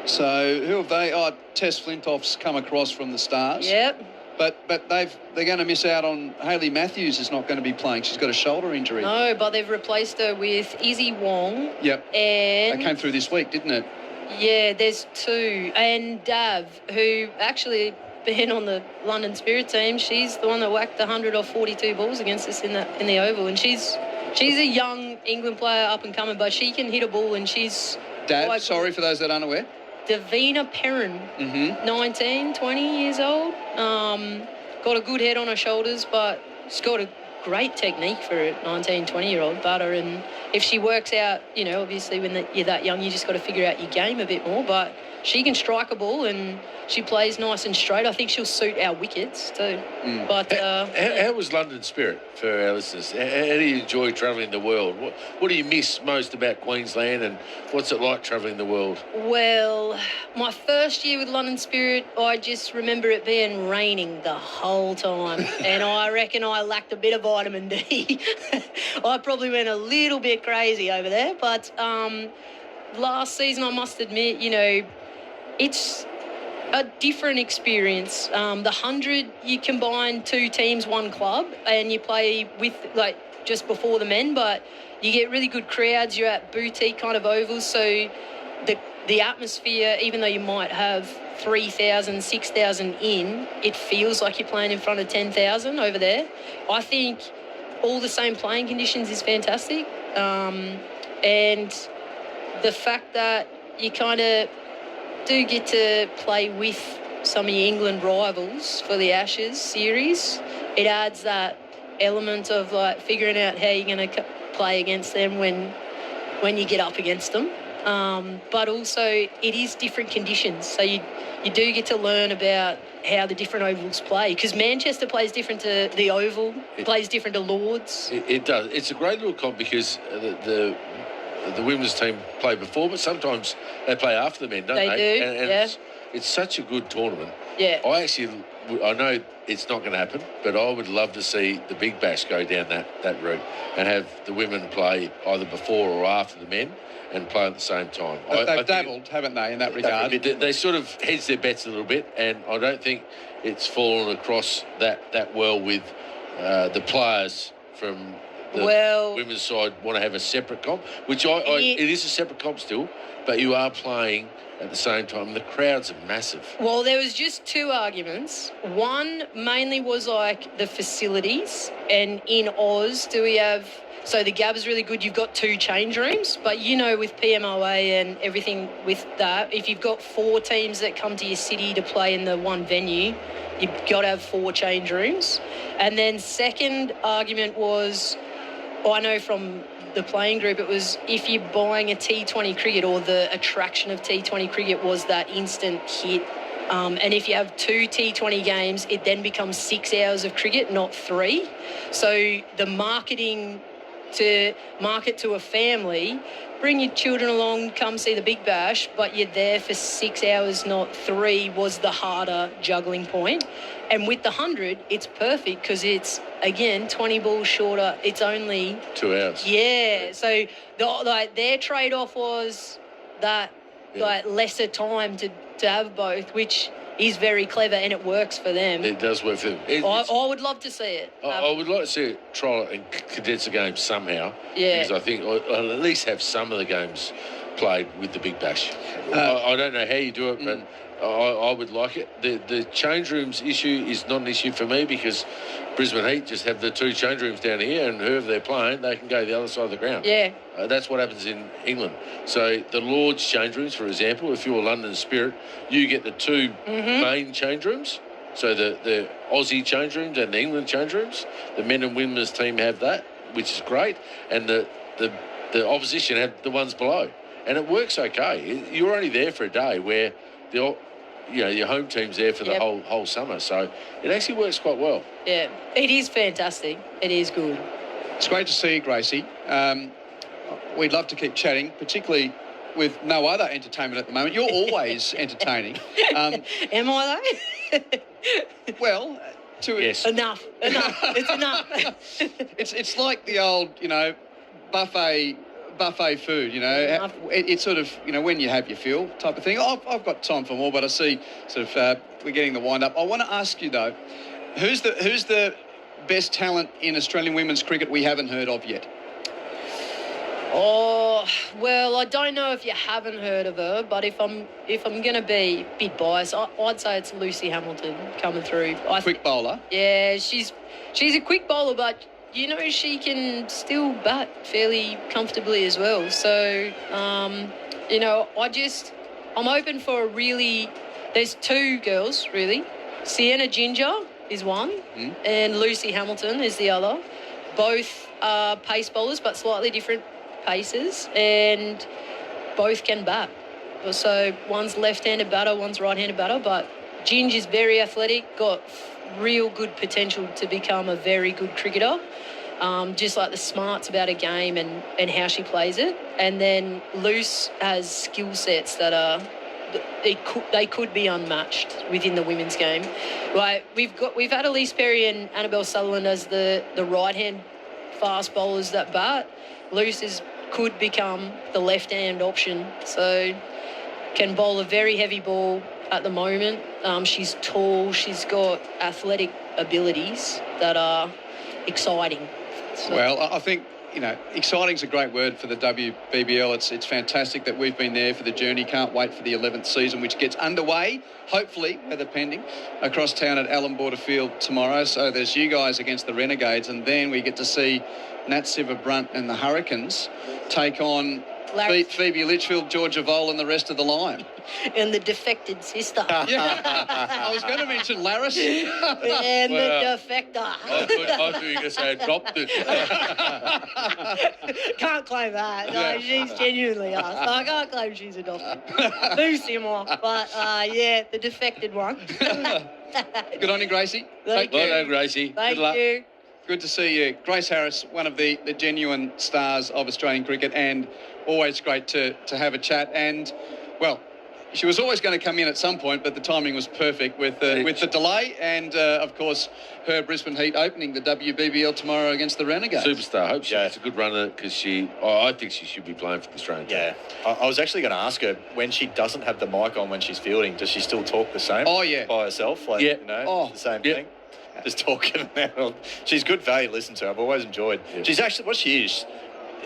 So who have they? Oh, Tess Flintoff's come across from the Stars. Yep. But they're going to miss out on Hayley Matthews is not going to be playing. She's got a shoulder injury. No, but they've replaced her with Izzy Wong. Yep. And that came through this week, didn't it? Yeah, there's 2. And Dav, who actually been on the London Spirit team, she's the one that whacked 100 off 42 balls against us in the Oval. And she's a young England player, up and coming, but she can hit a ball, and she's... Dav, sorry for those that aren't aware. Davina Perrin, 19, 20 years old. Got a good head on her shoulders, but she's got a great technique for a 19, 20-year-old butter. And if she works out, obviously when you're that young, you just got to figure out your game a bit more. But she can strike a ball and she plays nice and straight. I think she'll suit our wickets too. But how was London Spirit for our listeners? How do you enjoy travelling the world? What do you miss most about Queensland, and what's it like travelling the world? Well, my first year with London Spirit, I just remember it being raining the whole time. And I reckon I lacked a bit of vitamin D. I probably went a little bit crazy over there. But last season, I must admit, it's a different experience. The 100, you combine 2 teams, 1 club, and you play with, just before the men, but you get really good crowds. You're at boutique kind of ovals, so the atmosphere, even though you might have 3,000, 6,000 in, it feels like you're playing in front of 10,000 over there. I think all the same playing conditions is fantastic. And the fact that you kind of do get to play with some of your England rivals for the Ashes series, it adds that element of figuring out how you're going to play against them when you get up against them. But also it is different conditions, so you do get to learn about how the different ovals play, because Manchester plays different to the Oval, plays different to Lords. It does. It's a great little comp because the women's team play before, but sometimes they play after the men, don't they? They do, and it's such a good tournament. Yeah. I know it's not going to happen, but I would love to see the Big Bash go down that route and have the women play either before or after the men and play at the same time. They've dabbled, haven't they, in that regard? They sort of hedge their bets a little bit, and I don't think it's fallen across that well with the players from the women's side want to have a separate comp, which it is a separate comp still, but you are playing at the same time. The crowds are massive. Well, there was just 2 arguments. One mainly was the facilities, and in Oz, do we have... So the Gabba's really good. You've got 2 change rooms, but with PMOA and everything with that, if you've got 4 teams that come to your city to play in the one venue, you've got to have 4 change rooms. And then second argument was, I know from the playing group, it was if you're buying a T20 cricket, or the attraction of T20 cricket was that instant hit. And if you have 2 T20 games, it then becomes 6 hours of cricket, not 3. So the marketing to market to a family, bring your children along, come see the Big Bash, but you're there for 6 hours, not 3, was the harder juggling point. And with the 100, it's perfect because it's, again, 20 balls shorter. It's only 2 hours. Yeah. So their trade-off was that lesser time to have both, which is very clever, and it works for them. It does work for them. I would love to see it. I would like to see it trial it and condense the game somehow. Yeah. Because I think I'll at least have some of the games played with the Big Bash. I don't know how you do it, but I would like it. The change rooms issue is not an issue for me because Brisbane Heat just have the 2 change rooms down here, and whoever they're playing, they can go the other side of the ground. Yeah. That's what happens in England. So the Lords change rooms, for example, if you're London Spirit, you get the 2 main change rooms. So the Aussie change rooms and the England change rooms. The men and women's team have that, which is great. And the opposition have the ones below. And it works okay. You're only there for a day where your home team's there for the whole summer. So it actually works quite well. Yeah, it is fantastic. It is good. It's great to see you, Gracie. We'd love to keep chatting, particularly with no other entertainment at the moment. You're always entertaining. Am I though? Well, yes. Enough. It's enough. It's like the old, buffet food, it's sort of, when you have your fill type of thing. I've got time for more, but I see sort of we're getting the wind up. I want to ask you though, who's the best talent in Australian women's cricket we haven't heard of yet? Oh, well, I don't know if you haven't heard of her, but if I'm going to be a bit biased, I'd say it's Lucy Hamilton coming through. Quick bowler. Yeah, she's a quick bowler, but she can still bat fairly comfortably as well. So, I'm open for there's 2 girls, really. Sienna Ginger is one, and Lucy Hamilton is the other. both are pace bowlers, but slightly different paces, and both can bat. So one's left-handed batter, one's right-handed batter, but Ginge is very athletic, got real good potential to become a very good cricketer. Just like the smarts about a game and how she plays it. And then Luce has skill sets that are they could be unmatched within the women's game. Right, we've had Elise Perry and Annabelle Sutherland as the right hand fast bowlers that bat. Luce could become the left hand option. So can bowl a very heavy ball at the moment. She's tall. She's got athletic abilities that are exciting. So. Well, I think, exciting is a great word for the WBBL. It's fantastic that we've been there for the journey. Can't wait for the 11th season, which gets underway, hopefully, weather pending, across town at Allan Border Field tomorrow. So there's you guys against the Renegades, and then we get to see Nat Siver-Brunt and the Hurricanes take on Phoebe Litchfield, Georgia Vole and the rest of the line. And the defected sister. Yeah. I was going to mention Laris. And the defector. I thought you were going to say adopted. Can't claim that. No, she's genuinely us. So I can't claim she's adopted. Too similar. But, the defected one. Good on you, Gracie. Thank you. Well done, Gracie. Thank Good luck. you. Good to see you. Grace Harris, one of the genuine stars of Australian cricket, and always great to have a chat. And, well, she was always going to come in at some point, but the timing was perfect with the delay. And, of course, her Brisbane Heat opening the WBBL tomorrow against the Renegades. Superstar. I hope she gets a good run at it because I think she should be playing for the Australian team. Yeah. I was actually going to ask her, when she doesn't have the mic on when she's fielding, does she still talk the same? Oh, yeah. By herself? Like, the same thing? Just talking now. She's good value to listen to. I've always enjoyed. Yeah. She's actually, what she is,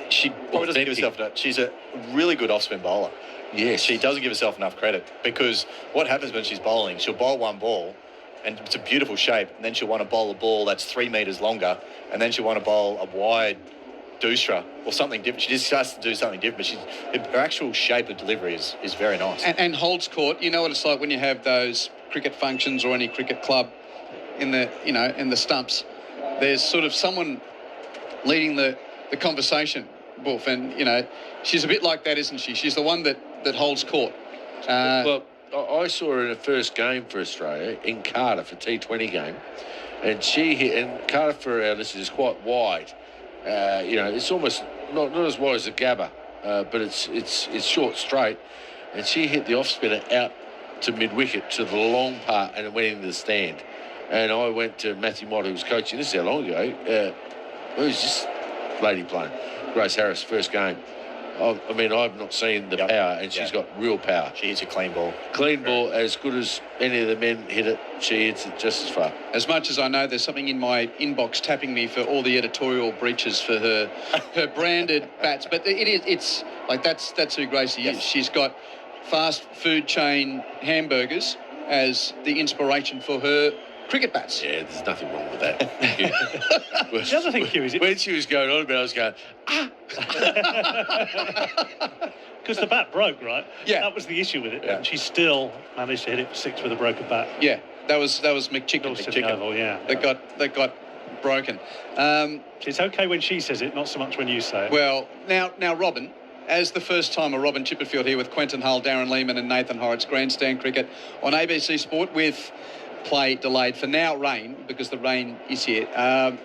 she probably doesn't give herself enough. She's a really good off-spin bowler. Yes. She doesn't give herself enough credit, because what happens when she's bowling, she'll bowl one ball and it's a beautiful shape, and then she'll want to bowl a ball that's 3 metres longer, and then she'll want to bowl a wide doosra or something different. She just has to do something different, but her actual shape of delivery is very nice. And holds court. You know what it's like when you have those cricket functions or any cricket club in the stumps. There's sort of someone leading the conversation, Wolf, and she's a bit like that, isn't she? She's the one that holds court. Well, I saw her in her first game for Australia in Cardiff, a T20 game, and she hit. And Cardiff, for our listeners, is quite wide. It's almost not as wide as a Gabba, but it's short straight, and she hit the off spinner out to mid wicket to the long part, and it went into the stand. And I went to Matthew Mott, who was coaching. This is how long ago. Who's this lady playing? Grace Harris, first game. I've not seen the power, and she's got real power. She hits a clean ball. Clean ball, as good as any of the men hit it. She hits it just as far. As much as I know, there's something in my inbox tapping me for all the editorial breaches for her branded bats. But it's like that's who Gracie is. She's got fast food chain hamburgers as the inspiration for her cricket bats. Yeah, there's nothing wrong with that. The other thing, Hugh, is when she was going on about it, I was going, because the bat broke, right? Yeah. That was the issue with it. Yeah. And she still managed to hit it for 6 with a broken bat. Yeah, that was McChicken. Oval, yeah. That got broken. It's okay when she says it, not so much when you say it. Well, now, Robin, as the first timer, Robin Chipperfield here with Quentin Hull, Darren Lehman and Nathan Horrocks, Grandstand Cricket on ABC Sport with play delayed for now rain, because the rain is here. I've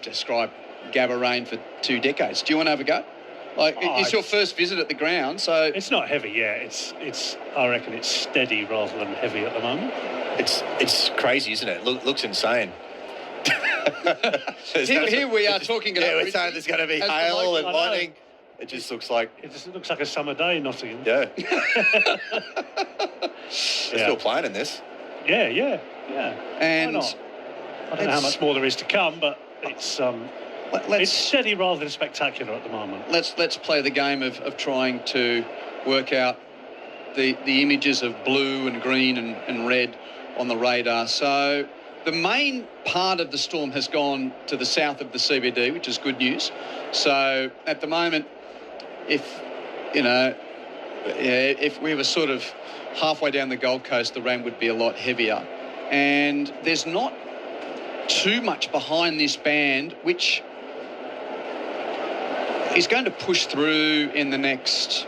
described Gabba rain for 2 decades. Do you want to have a go? It's your first visit at the ground, so it's not heavy. Yeah, it's. I reckon it's steady rather than heavy at the moment. It's crazy, isn't it? Looks insane. here we are talking about. Yeah, we're saying there's going to be hail and lightning. It just looks like a summer day in Nottingham. Yeah. They're still playing in this. Yeah. And why not? I don't know how much more there is to come, but it's steady rather than spectacular at the moment. Let's play the game of trying to work out the images of blue and green and red on the radar. So the main part of the storm has gone to the south of the CBD, which is good news. So at the moment, if we were sort of halfway down the Gold Coast, the rain would be a lot heavier. And there's not too much behind this band, which is going to push through in the next...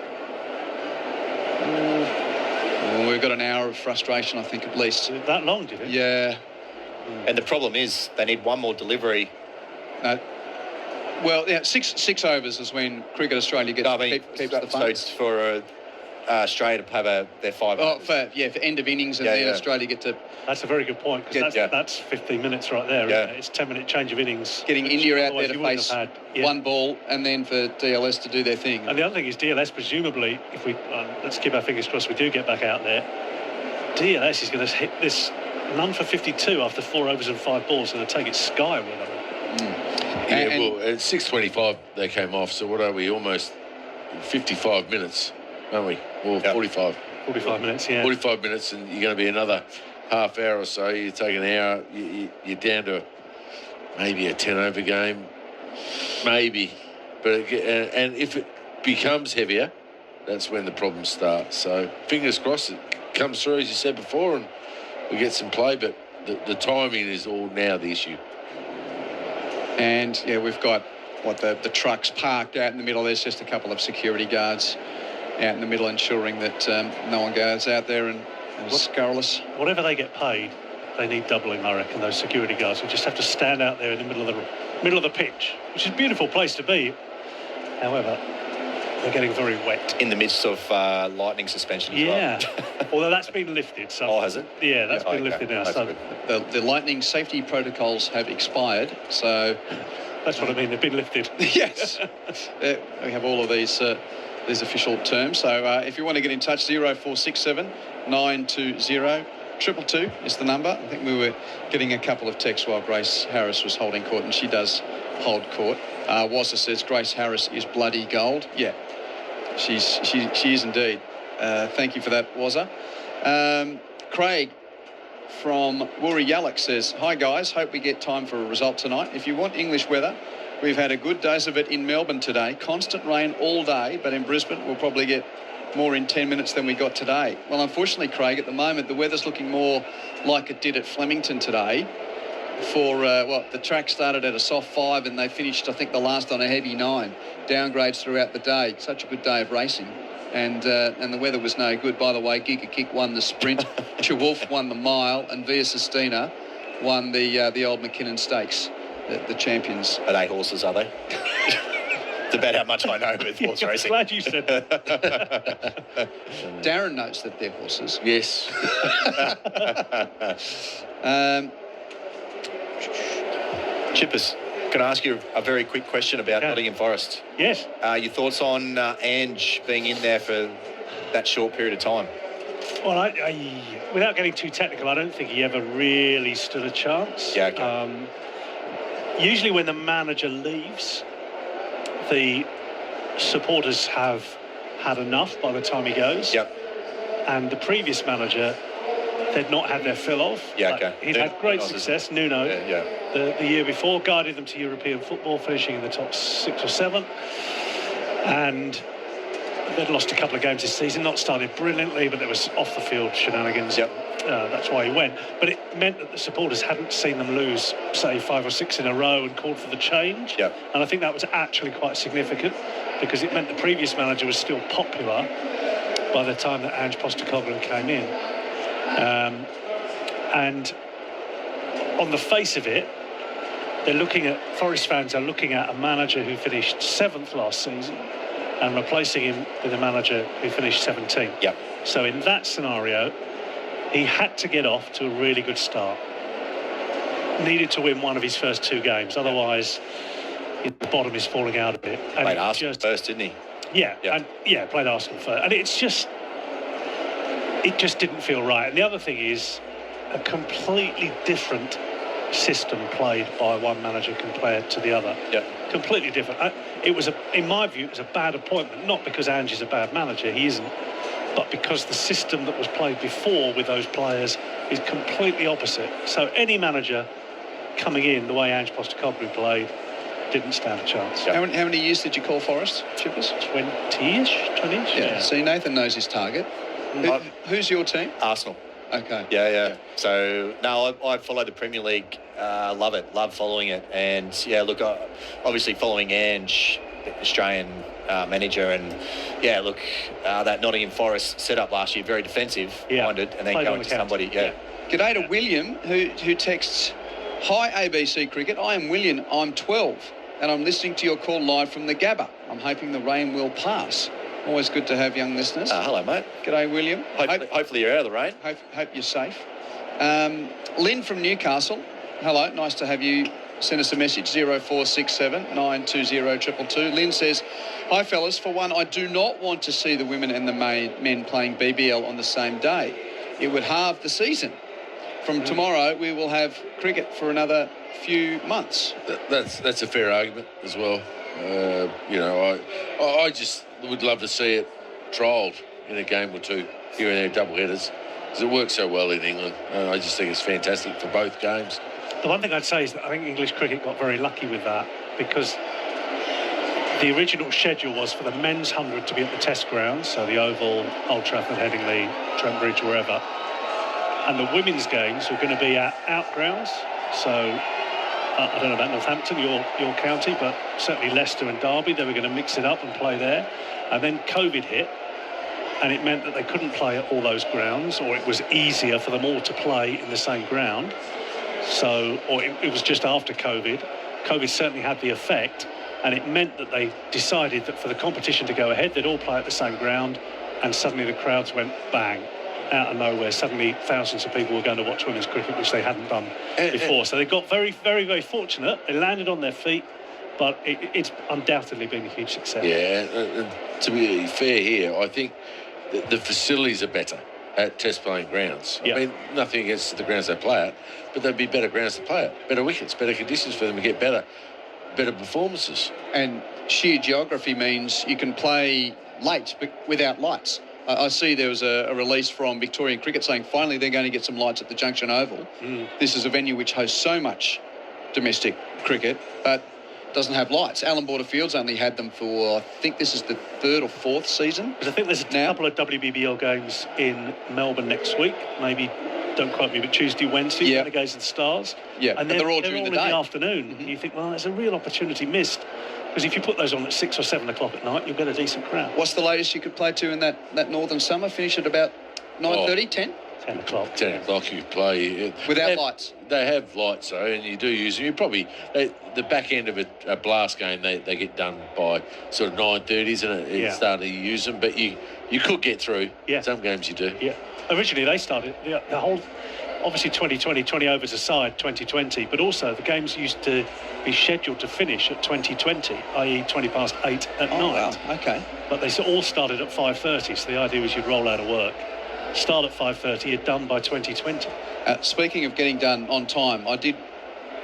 we've got an hour of frustration, I think, at least. That long, did it? Yeah. And the problem is they need one more delivery. Well, yeah, six overs is when Cricket Australia keeps the fun. So it's for Australia to have their 5 overs. For end of innings, and then Australia get to... That's a very good point, because that's 15 minutes right there, isn't it? It's 10-minute change of innings. Getting India out there to face one ball, and then for DLS to do their thing. And the other thing is DLS, presumably, if we... let's keep our fingers crossed we do get back out there. DLS is going to hit this none for 52 after 4 overs and 5 balls, going to take it skyward. Well, at 6:25 they came off, so what are we, almost 55 minutes, aren't we? Or 45. 45 minutes, yeah. 45 minutes, and you're going to be another half hour or so. You take an hour, you're down to maybe a 10-over game, maybe. But and if it becomes heavier, that's when the problems start. So fingers crossed it comes through, as you said before, and we get some play, but the timing is all now the issue. And, we've got, the trucks parked out in the middle. There's just a couple of security guards out in the middle, ensuring that no one goes out there and is scurrilous. Whatever they get paid, they need doubling, I reckon, those security guards who just have to stand out there in the middle of the pitch, which is a beautiful place to be. However, they're getting very wet. In the midst of lightning suspension as well. Although that's been lifted. So oh, has it? Yeah, that's been lifted now. So the lightning safety protocols have expired, so... That's what I mean, they've been lifted. Yes. We have all of these official terms. So if you want to get in touch, 0467 920 222 is the number. I think we were getting a couple of texts while Grace Harris was holding court, and she does hold court. Wazza says Grace Harris is bloody gold. Yeah, she is indeed. Thank you for that, Wazza. Craig from Woori says, hi guys, hope we get time for a result tonight. If you want English weather, we've had a good dose of it in Melbourne today. Constant rain all day, but in Brisbane we'll probably get more in 10 minutes than we got today. Well, unfortunately, Craig, at the moment the weather's looking more like it did at Flemington today. For the track started at a soft 5 and they finished, I think, the last on a heavy 9. Downgrades throughout the day. Such a good day of racing. And the weather was no good. By the way, Giga Kick won the sprint, Chewolf won the mile, and Via Sistina won the Old McKinnon Stakes, the champions. Are they horses, are they? It's about how much I know with horse racing. Glad you said that. Darren notes that they're horses. Yes. Chippers, can I ask you a very quick question about Nottingham Forest? Yes. Your thoughts on Ange being in there for that short period of time? Well, I without getting too technical, I don't think he ever really stood a chance. Yeah, okay. Usually when the manager leaves, the supporters have had enough by the time he goes. Yep. And the previous manager, they'd not had their fill of. Yeah, okay. He'd had great success, Nuno. Yeah. The year before, guided them to European football, finishing in the top 6 or 7. And they'd lost a couple of games this season, not started brilliantly, but there was off-the-field shenanigans. Yep. That's why he went. But it meant that the supporters hadn't seen them lose, say, 5 or 6 in a row and called for the change. Yep. And I think that was actually quite significant because it meant the previous manager was still popular by the time that Ange Postecoglou came in. And on the face of it, Forest fans are looking at a manager who finished 7th last season and replacing him with a manager who finished 17th. Yep. So in that scenario, he had to get off to a really good start. Needed to win one of his first 2 games, otherwise the bottom is falling out a bit. And played Arsenal first, didn't he? Yeah, played Arsenal first. And it just didn't feel right. And the other thing is a completely different system played by one manager compared to the other. Yeah. Completely different. In my view, it was a bad appointment, not because Ange is a bad manager, he isn't, but because the system that was played before with those players is completely opposite. So any manager coming in the way Ange Postecoglou played didn't stand a chance. How many years did you call Forest, Chippers? 20-ish. Yeah. See, Nathan knows his target. Who's your team? Arsenal. Okay. Yeah. So, no, I follow the Premier League. Love it. Love following it. And, yeah, look, obviously following Ange, the Australian manager, and, yeah, look, that Nottingham Forest setup last year, very defensive-minded, and then Played on going the to somebody, counter. G'day to William, who texts, "Hi ABC Cricket, I am William, I'm 12, and I'm listening to your call live from the Gabba. I'm hoping the rain will pass." Always good to have young listeners. Hello, mate. G'day, William. Hopefully you're out of the rain. Hope you're safe. Lynn from Newcastle, hello, nice to have you. Send us a message, 0467 920 222. Lynn says, "Hi fellas, for one, I do not want to see the women and the men playing BBL on the same day. It would halve the season. From tomorrow, we will have cricket for another few months." That's a fair argument as well. I just would love to see it trialled in a game or two here and there, double headers, because it works so well in England. I just think it's fantastic for both games. The one thing I'd say is that I think English cricket got very lucky with that, because the original schedule was for the men's 100 to be at the Test ground, so the Oval, Old Trafford, Headingley, Trent Bridge, wherever, and the women's games were going to be at out grounds. So I don't know about Northampton, your county, but certainly Leicester and Derby, they were going to mix it up and play there. And then COVID hit, and it meant that they couldn't play at all those grounds, or it was easier for them all to play in the same ground. So, or it was just after COVID. COVID certainly had the effect, and it meant that they decided that for the competition to go ahead, they'd all play at the same ground, and suddenly the crowds went bang. Out of nowhere, suddenly thousands of people were going to watch women's cricket, which they hadn't done before. So they got very, very, very fortunate. They landed on their feet, but it's undoubtedly been a huge success. Yeah, to be fair here, I think the facilities are better at Test playing grounds. Yeah. I mean, nothing against the grounds they play at, but they'd be better grounds to play at, better wickets, better conditions for them to get better performances. And sheer geography means you can play late but without lights. I see there was a release from Victorian Cricket saying finally they're going to get some lights at the Junction Oval. This is a venue which hosts so much domestic cricket, but doesn't have lights. Allan Border Fields only had them for, I think this is the 3rd or 4th season. Because I think there's a couple of WBBL games in Melbourne next week, maybe, don't quote me, but Tuesday, Wednesday, Renegades of the Stars. Yeah, and they're all during the day. In the afternoon. And you think, well, there's a real opportunity missed. Because if you put those on at 6 or 7 o'clock at night, you'll get a decent crowd. What's the latest you could play to in that northern summer? Finish at about 9:30, 10? 10 o'clock. 10 o'clock you play. Without lights? They have lights, though, and you do use them. You probably, the back end of a blast game, they get done by sort of 9:30s, and it's starting to use them. But you could get through. Yeah. Some games you do. Yeah. Originally, they started the whole... Obviously, 2020, 20 overs aside, 2020, but also the games used to be scheduled to finish at 2020, i.e. 20 past 8 at night. Wow, okay. But they all started at 5:30, so the idea was you'd roll out of work, start at 5:30, you're done by 2020. Speaking of getting done on time, I did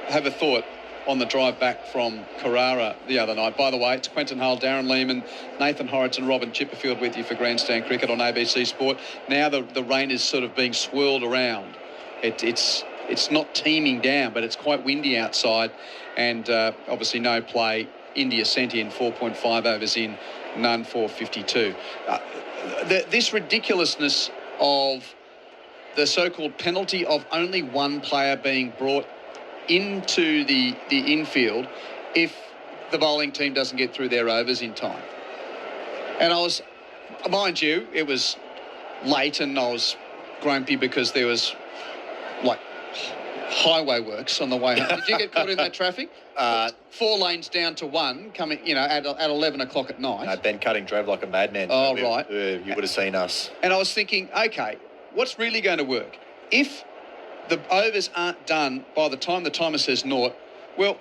have a thought on the drive back from Carrara the other night. By the way, it's Quentin Hull, Darren Lehman, Nathan Horrocks and Robin Chipperfield with you for Grandstand Cricket on ABC Sport. Now the rain is sort of being swirled around. It's not teeming down, but it's quite windy outside, and obviously no play. India sent in 4.5 overs in, none for 52. This ridiculousness of the so-called penalty of only one player being brought into the infield if the bowling team doesn't get through their overs in time. And I was, mind you, it was late and I was grumpy because there was like highway works on the way home. Did you get caught in that traffic? 4 lanes down to 1 coming, at 11 o'clock at night. No, Ben Cutting drove like a madman. Oh, right. You would have seen us. And I was thinking, okay, what's really going to work? If the overs aren't done by the time the timer says naught, well,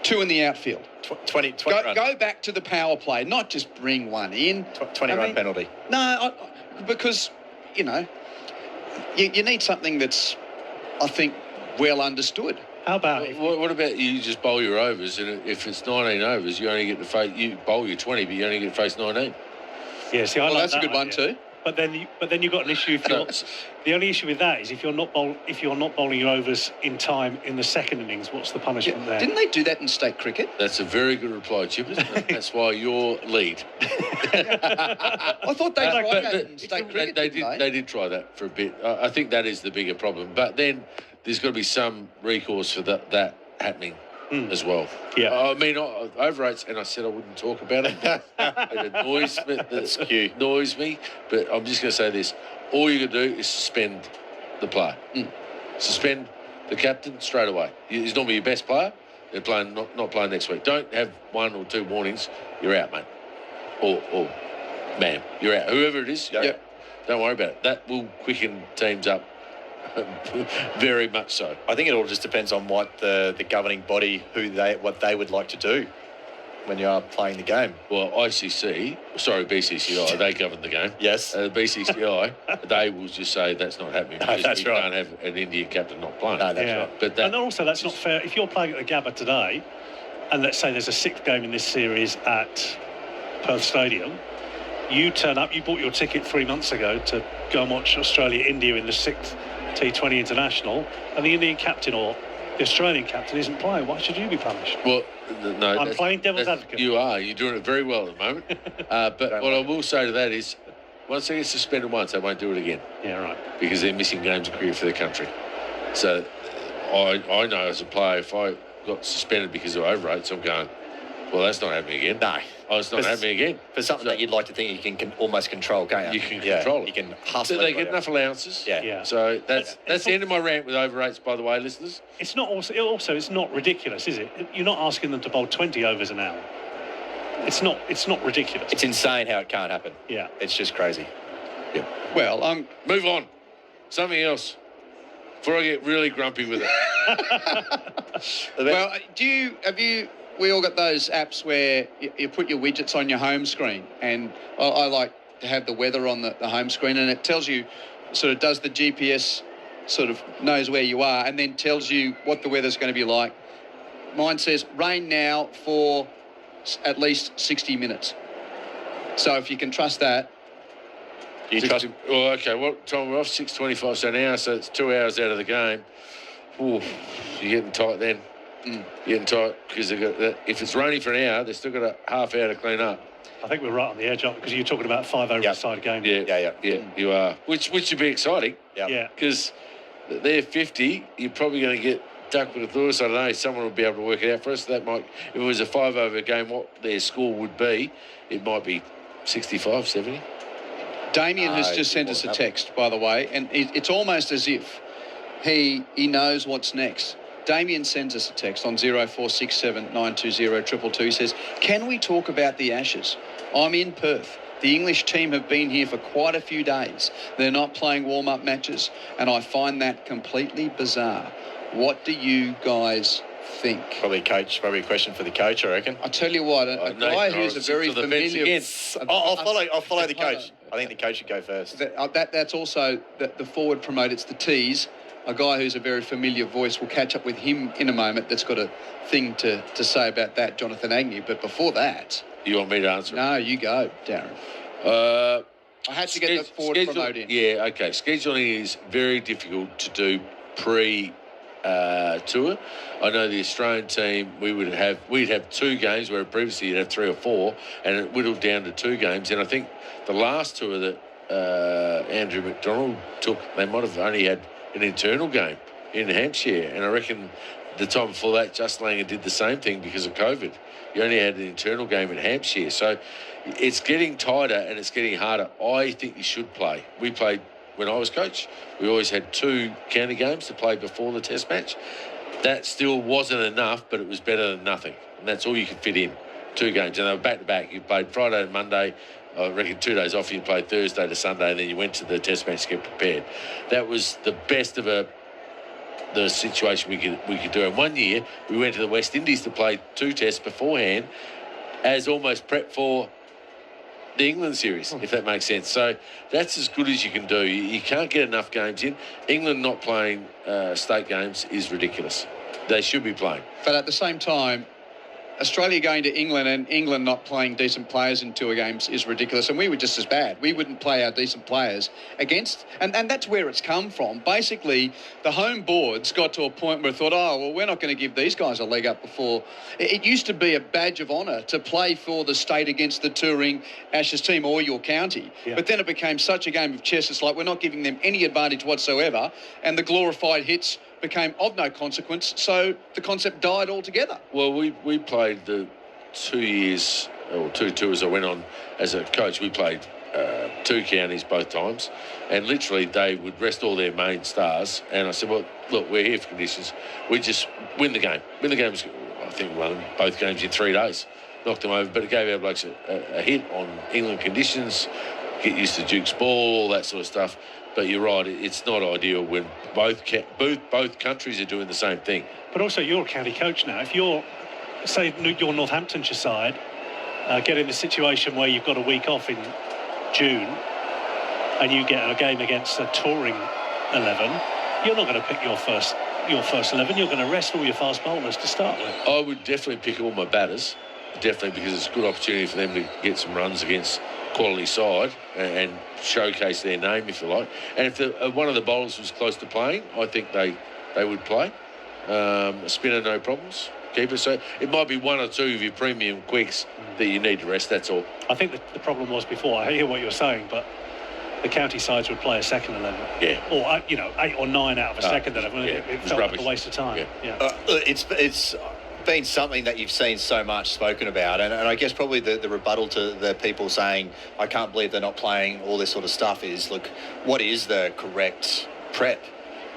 2 in the outfield. 20 go back to the power play, not just bring 1 in. 20-run penalty. No, because, you need something that's, I think, well understood. How about what about you just bowl your overs, and if it's 19 overs, you only get to face, you bowl your 20, but you only get to face 19. Yeah, see, I like that's that a good one idea. too. But then you've got an issue. The only issue with that is if you're not bowling your overs in time in the second innings, what's the punishment there? Didn't they do that in state cricket? That's a very good reply, Chip, isn't it? That's why you're lead. I thought they tried that in state cricket. They did try that for a bit. I think that is the bigger problem. But then there's got to be some recourse for that happening as well. Yeah. I mean, over rates, and I said I wouldn't talk about it. It annoys me. But I'm just going to say this. All you can do is suspend the player. Suspend the captain straight away. He's normally your best player. They're playing, not playing next week. Don't have 1 or 2 warnings. You're out, mate. Or ma'am, you're out. Whoever it is, Yep. Don't worry about it. That will quicken teams up very much so. I think it all just depends on what the governing body, what they would like to do when you are playing the game. Well, BCCI, they govern the game. Yes. BCCI, they will just say that's not happening. No, that's you right. can't have an Indian captain not playing. No, that's right. But and also, that's not fair. If you're playing at the Gabba today, and let's say there's a 6th game in this series at Perth Stadium, you turn up, you bought your ticket 3 months ago to go and watch Australia-India in the 6th T20 International, and the Indian captain or the Australian captain isn't playing. Why should you be punished? Well, no. I'm playing devil's advocate. You are. You're doing it very well at the moment. But what I will say to that is, once they get suspended once, they won't do it again. Yeah, right. Because they're missing games of cricket for their country. So I know as a player, if I got suspended because of over rates, I'm going, well, that's not happening again. No. Oh, it's not happening again. For something that you'd like to think you can almost control, can't you? You can control it. You can hustle Do it. they get enough allowances? Yeah. So that's the end of my rant with over rates, by the way, listeners. It's not also it's not ridiculous, is it? You're not asking them to bowl 20 overs an hour. It's not ridiculous. It's insane how it can't happen. Yeah. It's just crazy. Yeah. Well, move on. Something else. Before I get really grumpy with it. Well, we all got those apps where you put your widgets on your home screen, and I like to have the weather on the home screen, and it tells you, sort of does the GPS sort of knows where you are, and then tells you what the weather's going to be like. Mine says rain now for at least 60 minutes. So if you can trust that. Do you trust? Well, okay, what time we're off? 6:25, so now, so it's 2 hours out of the game. Ooh, you're getting tight then. Getting tight because if it's raining for an hour, they've still got a half hour to clean up. I think we're right on the edge, aren't we? Because you're talking about 5 over a side game. Yeah, you are. Which would be exciting. Yeah. Because they're 50, you're probably going to get duck with a thought. So I don't know, someone will be able to work it out for us. That might, if it was a 5 over game, what their score would be, it might be 65, 70. Damien has just sent us a text, by the way, and it's almost as if he knows what's next. Damien sends us a text on 0467 920 222. He says, can we talk about the Ashes? I'm in Perth. The English team have been here for quite a few days. They're not playing warm-up matches, and I find that completely bizarre. What do you guys think? Probably a question for the coach, I reckon. I tell you what, a guy who's a very familiar... I'll follow the coach. I think the coach should go first. That's also the forward promote. It's the tease. A guy who's a very familiar voice. Will catch up with him in a moment. That's got a thing to say about that, Jonathan Agnew. But before that... You want me to answer? No, you go, Darren. I had to get the forward promote in. Yeah, okay. Scheduling is very difficult to do pre-tour. I know the Australian team, we'd have 2 games, where previously you'd have 3 or 4, and it whittled down to 2 games. And I think the last tour that Andrew McDonald took, they might have only had an internal game in Hampshire, and I reckon the time before that, Just Langer did the same thing because of COVID. You only had an internal game in Hampshire, so it's getting tighter and it's getting harder. I think you should play. We played when I was coach. We always had 2 county games to play before the Test match. That still wasn't enough, but it was better than nothing, and that's all you could fit in. 2 games, and they were back to back. You played Friday to Monday. I reckon 2 days off. You played Thursday to Sunday, and then you went to the Test match to get prepared. That was the best of the situation we could do. And 1 year we went to the West Indies to play 2 tests beforehand, as almost prep for the England series, if that makes sense. So that's as good as you can do. You can't get enough games in. England not playing state games is ridiculous. They should be playing. But at the same time, Australia going to England and England not playing decent players in tour games is ridiculous. And we were just as bad. We wouldn't play our decent players against... And that's where it's come from. Basically, the home boards got to a point where they thought, oh, well, we're not going to give these guys a leg up before. It used to be a badge of honour to play for the state against the touring Ashes team or your county. Yeah. But then it became such a game of chess. It's like we're not giving them any advantage whatsoever. And the glorified hits became of no consequence, so the concept died altogether. Well, we played the 2 years, or 2 tours I went on as a coach. We played 2 counties both times, and literally they would rest all their main stars, and I said, well, look, we're here for conditions. We just win the game. Win the games, I think we won both games in 3 days. Knocked them over, but it gave our blokes a hit on England conditions, get used to Duke's ball, all that sort of stuff. But you're right, it's not ideal when both countries are doing the same thing. But also, you're a county coach now. If you're, say, your Northamptonshire side, get in the situation where you've got a week off in June and you get a game against a touring 11, you're not going to pick your first 11. You're going to rest all your fast bowlers to start with. I would definitely pick all my batters, definitely, because it's a good opportunity for them to get some runs against quality side and showcase their name, if you like. And if one of the bowlers was close to playing, I think they would play. A spinner, no problems. Keeper. So it might be 1 or 2 of your premium quicks that you need to rest, that's all. I think the problem was before, I hear what you're saying, but the county sides would play a second 11. Yeah. Or, 8 or 9 out of a second 11. Yeah. It felt like a waste of time. Yeah. It's been something that you've seen so much spoken about, and I guess probably the rebuttal to the people saying, I can't believe they're not playing all this sort of stuff is, look, what is the correct prep?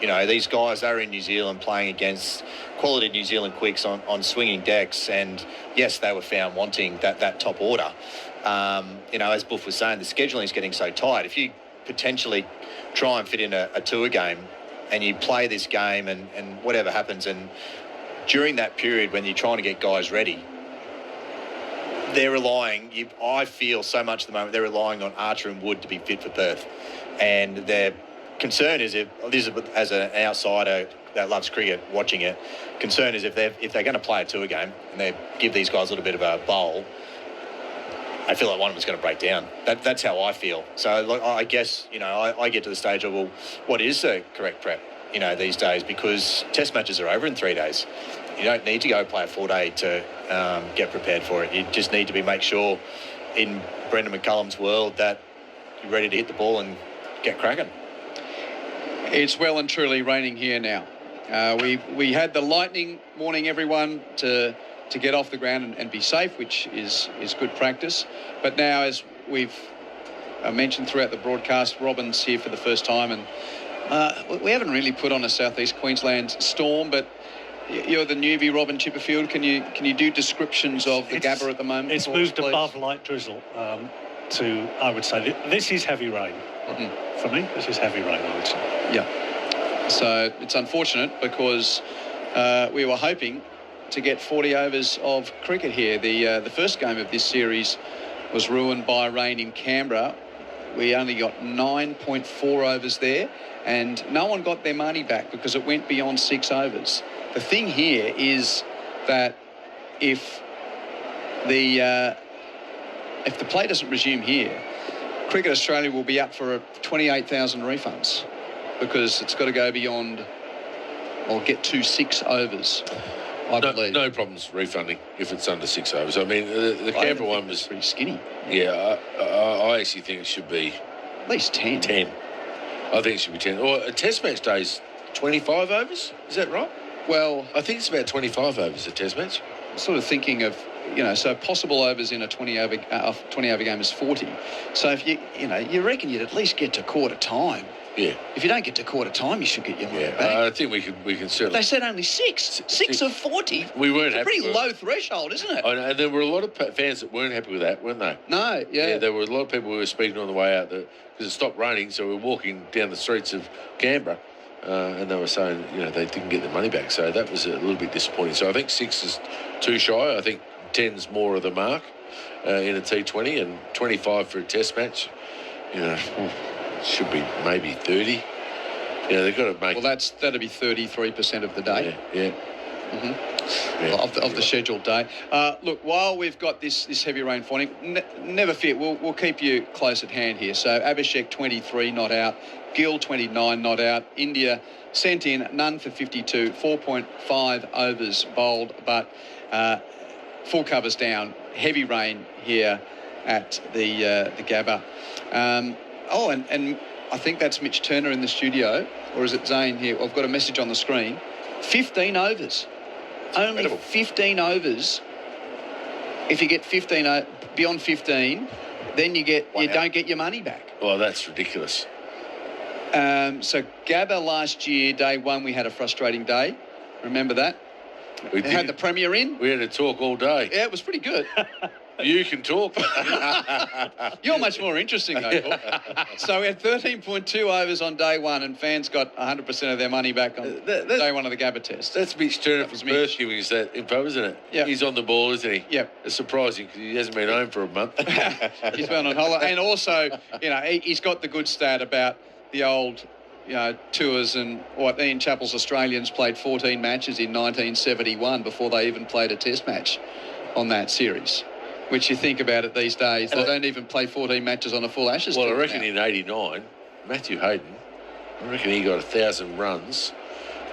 You know, these guys are in New Zealand playing against quality New Zealand quicks on swinging decks, and yes, they were found wanting that top order. As Buff was saying, the scheduling is getting so tight. If you potentially try and fit in a tour game and you play this game and whatever happens, and during that period when you're trying to get guys ready, they're relying, I feel so much at the moment, they're relying on Archer and Wood to be fit for Perth. And their concern is, if Elizabeth, as an outsider that loves cricket, watching it, concern is if they're going to play a tour game and they give these guys a little bit of a bowl, I feel like one of them's going to break down. That's how I feel. So I guess, I get to the stage of, well, what is the correct prep, these days? Because test matches are over in 3 days. You don't need to go play a 4-day to get prepared for it. You just need to make sure, in Brendan McCullum's world, that you're ready to hit the ball and get cracking. It's well and truly raining here now. We had the lightning warning everyone to get off the ground and be safe, which is good practice. But now, as we've mentioned throughout the broadcast, Robin's here for the first time, and we haven't really put on a southeast Queensland storm, but you're the newbie, Robin Chipperfield. Can you do descriptions of the Gabba at the moment? It's moved above light drizzle to, I would say, this is heavy rain. Mm-hmm. For me, this is heavy rain, I would say. Yeah. So it's unfortunate because we were hoping to get 40 overs of cricket here. The first game of this series was ruined by rain in Canberra. We only got 9.4 overs there, and no one got their money back because it went beyond 6 overs. The thing here is that if the play doesn't resume here, Cricket Australia will be up for 28,000 refunds because it's got to go beyond or get to 6 overs. I believe. No problems refunding if it's under 6 overs. I mean, the Canberra one was pretty skinny. Yeah, I actually think it should be at least 10. 10. I think it should be 10. Or a Test match day's 25 overs. Is that right? Well, I think it's about 25 overs a Test match. I'm sort of thinking of, so possible overs in a 20 over game is 40. So if you reckon you'd at least get to quarter time. Yeah. If you don't get to quarter time, you should get your money back. I think we can certainly. They said only 6. 6 of 40. We weren't happy. Pretty low threshold, isn't it? I know, and there were a lot of fans that weren't happy with that, weren't they? No, yeah. There were a lot of people who were speaking on the way out because it stopped raining, so we were walking down the streets of Canberra, and they were saying, they didn't get their money back. So that was a little bit disappointing. So I think 6 is too shy. I think 10's more of the mark in a T20, and 25 for a Test match. Should be maybe 30. They've got to make. Well, that'd be 33% of the day. Yeah. of the scheduled day. Look, while we've got this heavy rain falling, never fear, we'll keep you close at hand here. So Abhishek 23 not out, Gill 29 not out, India sent in none for 52, 4.5 overs bowled, but full covers down, heavy rain here at the Gabba. And I think that's Mitch Turner in the studio, or is it Zane here? I've got a message on the screen. 15 overs. Only incredible. 15 overs. If you get 15 beyond 15, then you don't get your money back. Oh, that's ridiculous. So Gabba last year, day one, we had a frustrating day. Remember that? We had the Premier in. We had to talk all day. Yeah, it was pretty good. You can talk. You're much more interesting, though, Paul. So we had 13.2 overs on day one, and fans got 100% of their money back on day one of the Gabba test. That's Mitch Turner from Perth giving us that info, isn't it? Yeah. He's on the ball, isn't he? Yeah. It's surprising because he hasn't been home for a month. He's been on holiday. And also, he's got the good stat about the old tours, and what Ian Chappell's Australians played 14 matches in 1971 before they even played a test match on that series. Which you think about it these days, they don't even play 14 matches on a full Ashes. Well, I reckon in '89, Matthew Hayden, I reckon he got 1,000 runs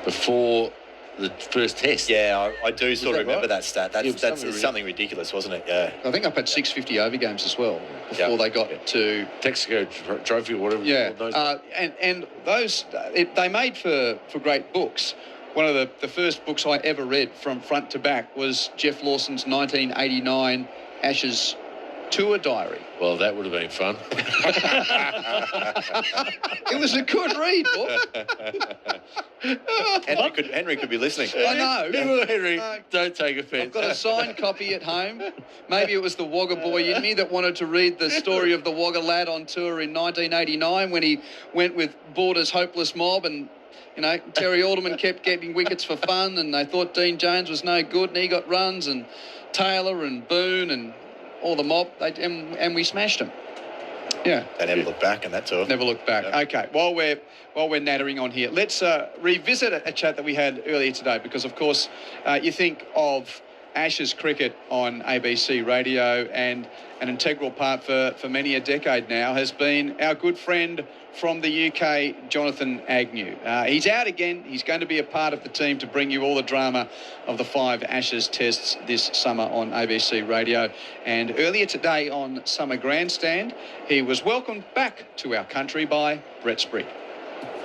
before the first test. Yeah, I do sort of remember that stat. That's something ridiculous, wasn't it? Yeah. I think I played 650 over games as well before they got to Texaco Trophy or whatever. Yeah, and those they made for great books. One of the first books I ever read from front to back was Jeff Lawson's 1989 Ashes tour diary. Well, that would have been fun. It was a good read, boy. Henry could be listening. I know. Henry, don't take offence. I've got a signed copy at home. Maybe it was the Wagga boy in me that wanted to read the story of the Wagga lad on tour in 1989 when he went with Border's Hopeless Mob, and Terry Alderman kept getting wickets for fun, and they thought Dean Jones was no good, and he got runs, and Taylor and Boone and all the mob, and we smashed them. Yeah. They never looked back on that tour. Never looked back. Yep. Okay. While we're nattering on here, let's revisit a chat that we had earlier today, because of course you think of Ashes cricket on ABC radio, and an integral part for many a decade now has been our good friend from the UK, Jonathan Agnew. He's out again. He's going to be a part of the team to bring you all the drama of the 5 Ashes tests this summer on ABC radio. And earlier today on Summer Grandstand, he was welcomed back to our country by Brett Sprigg.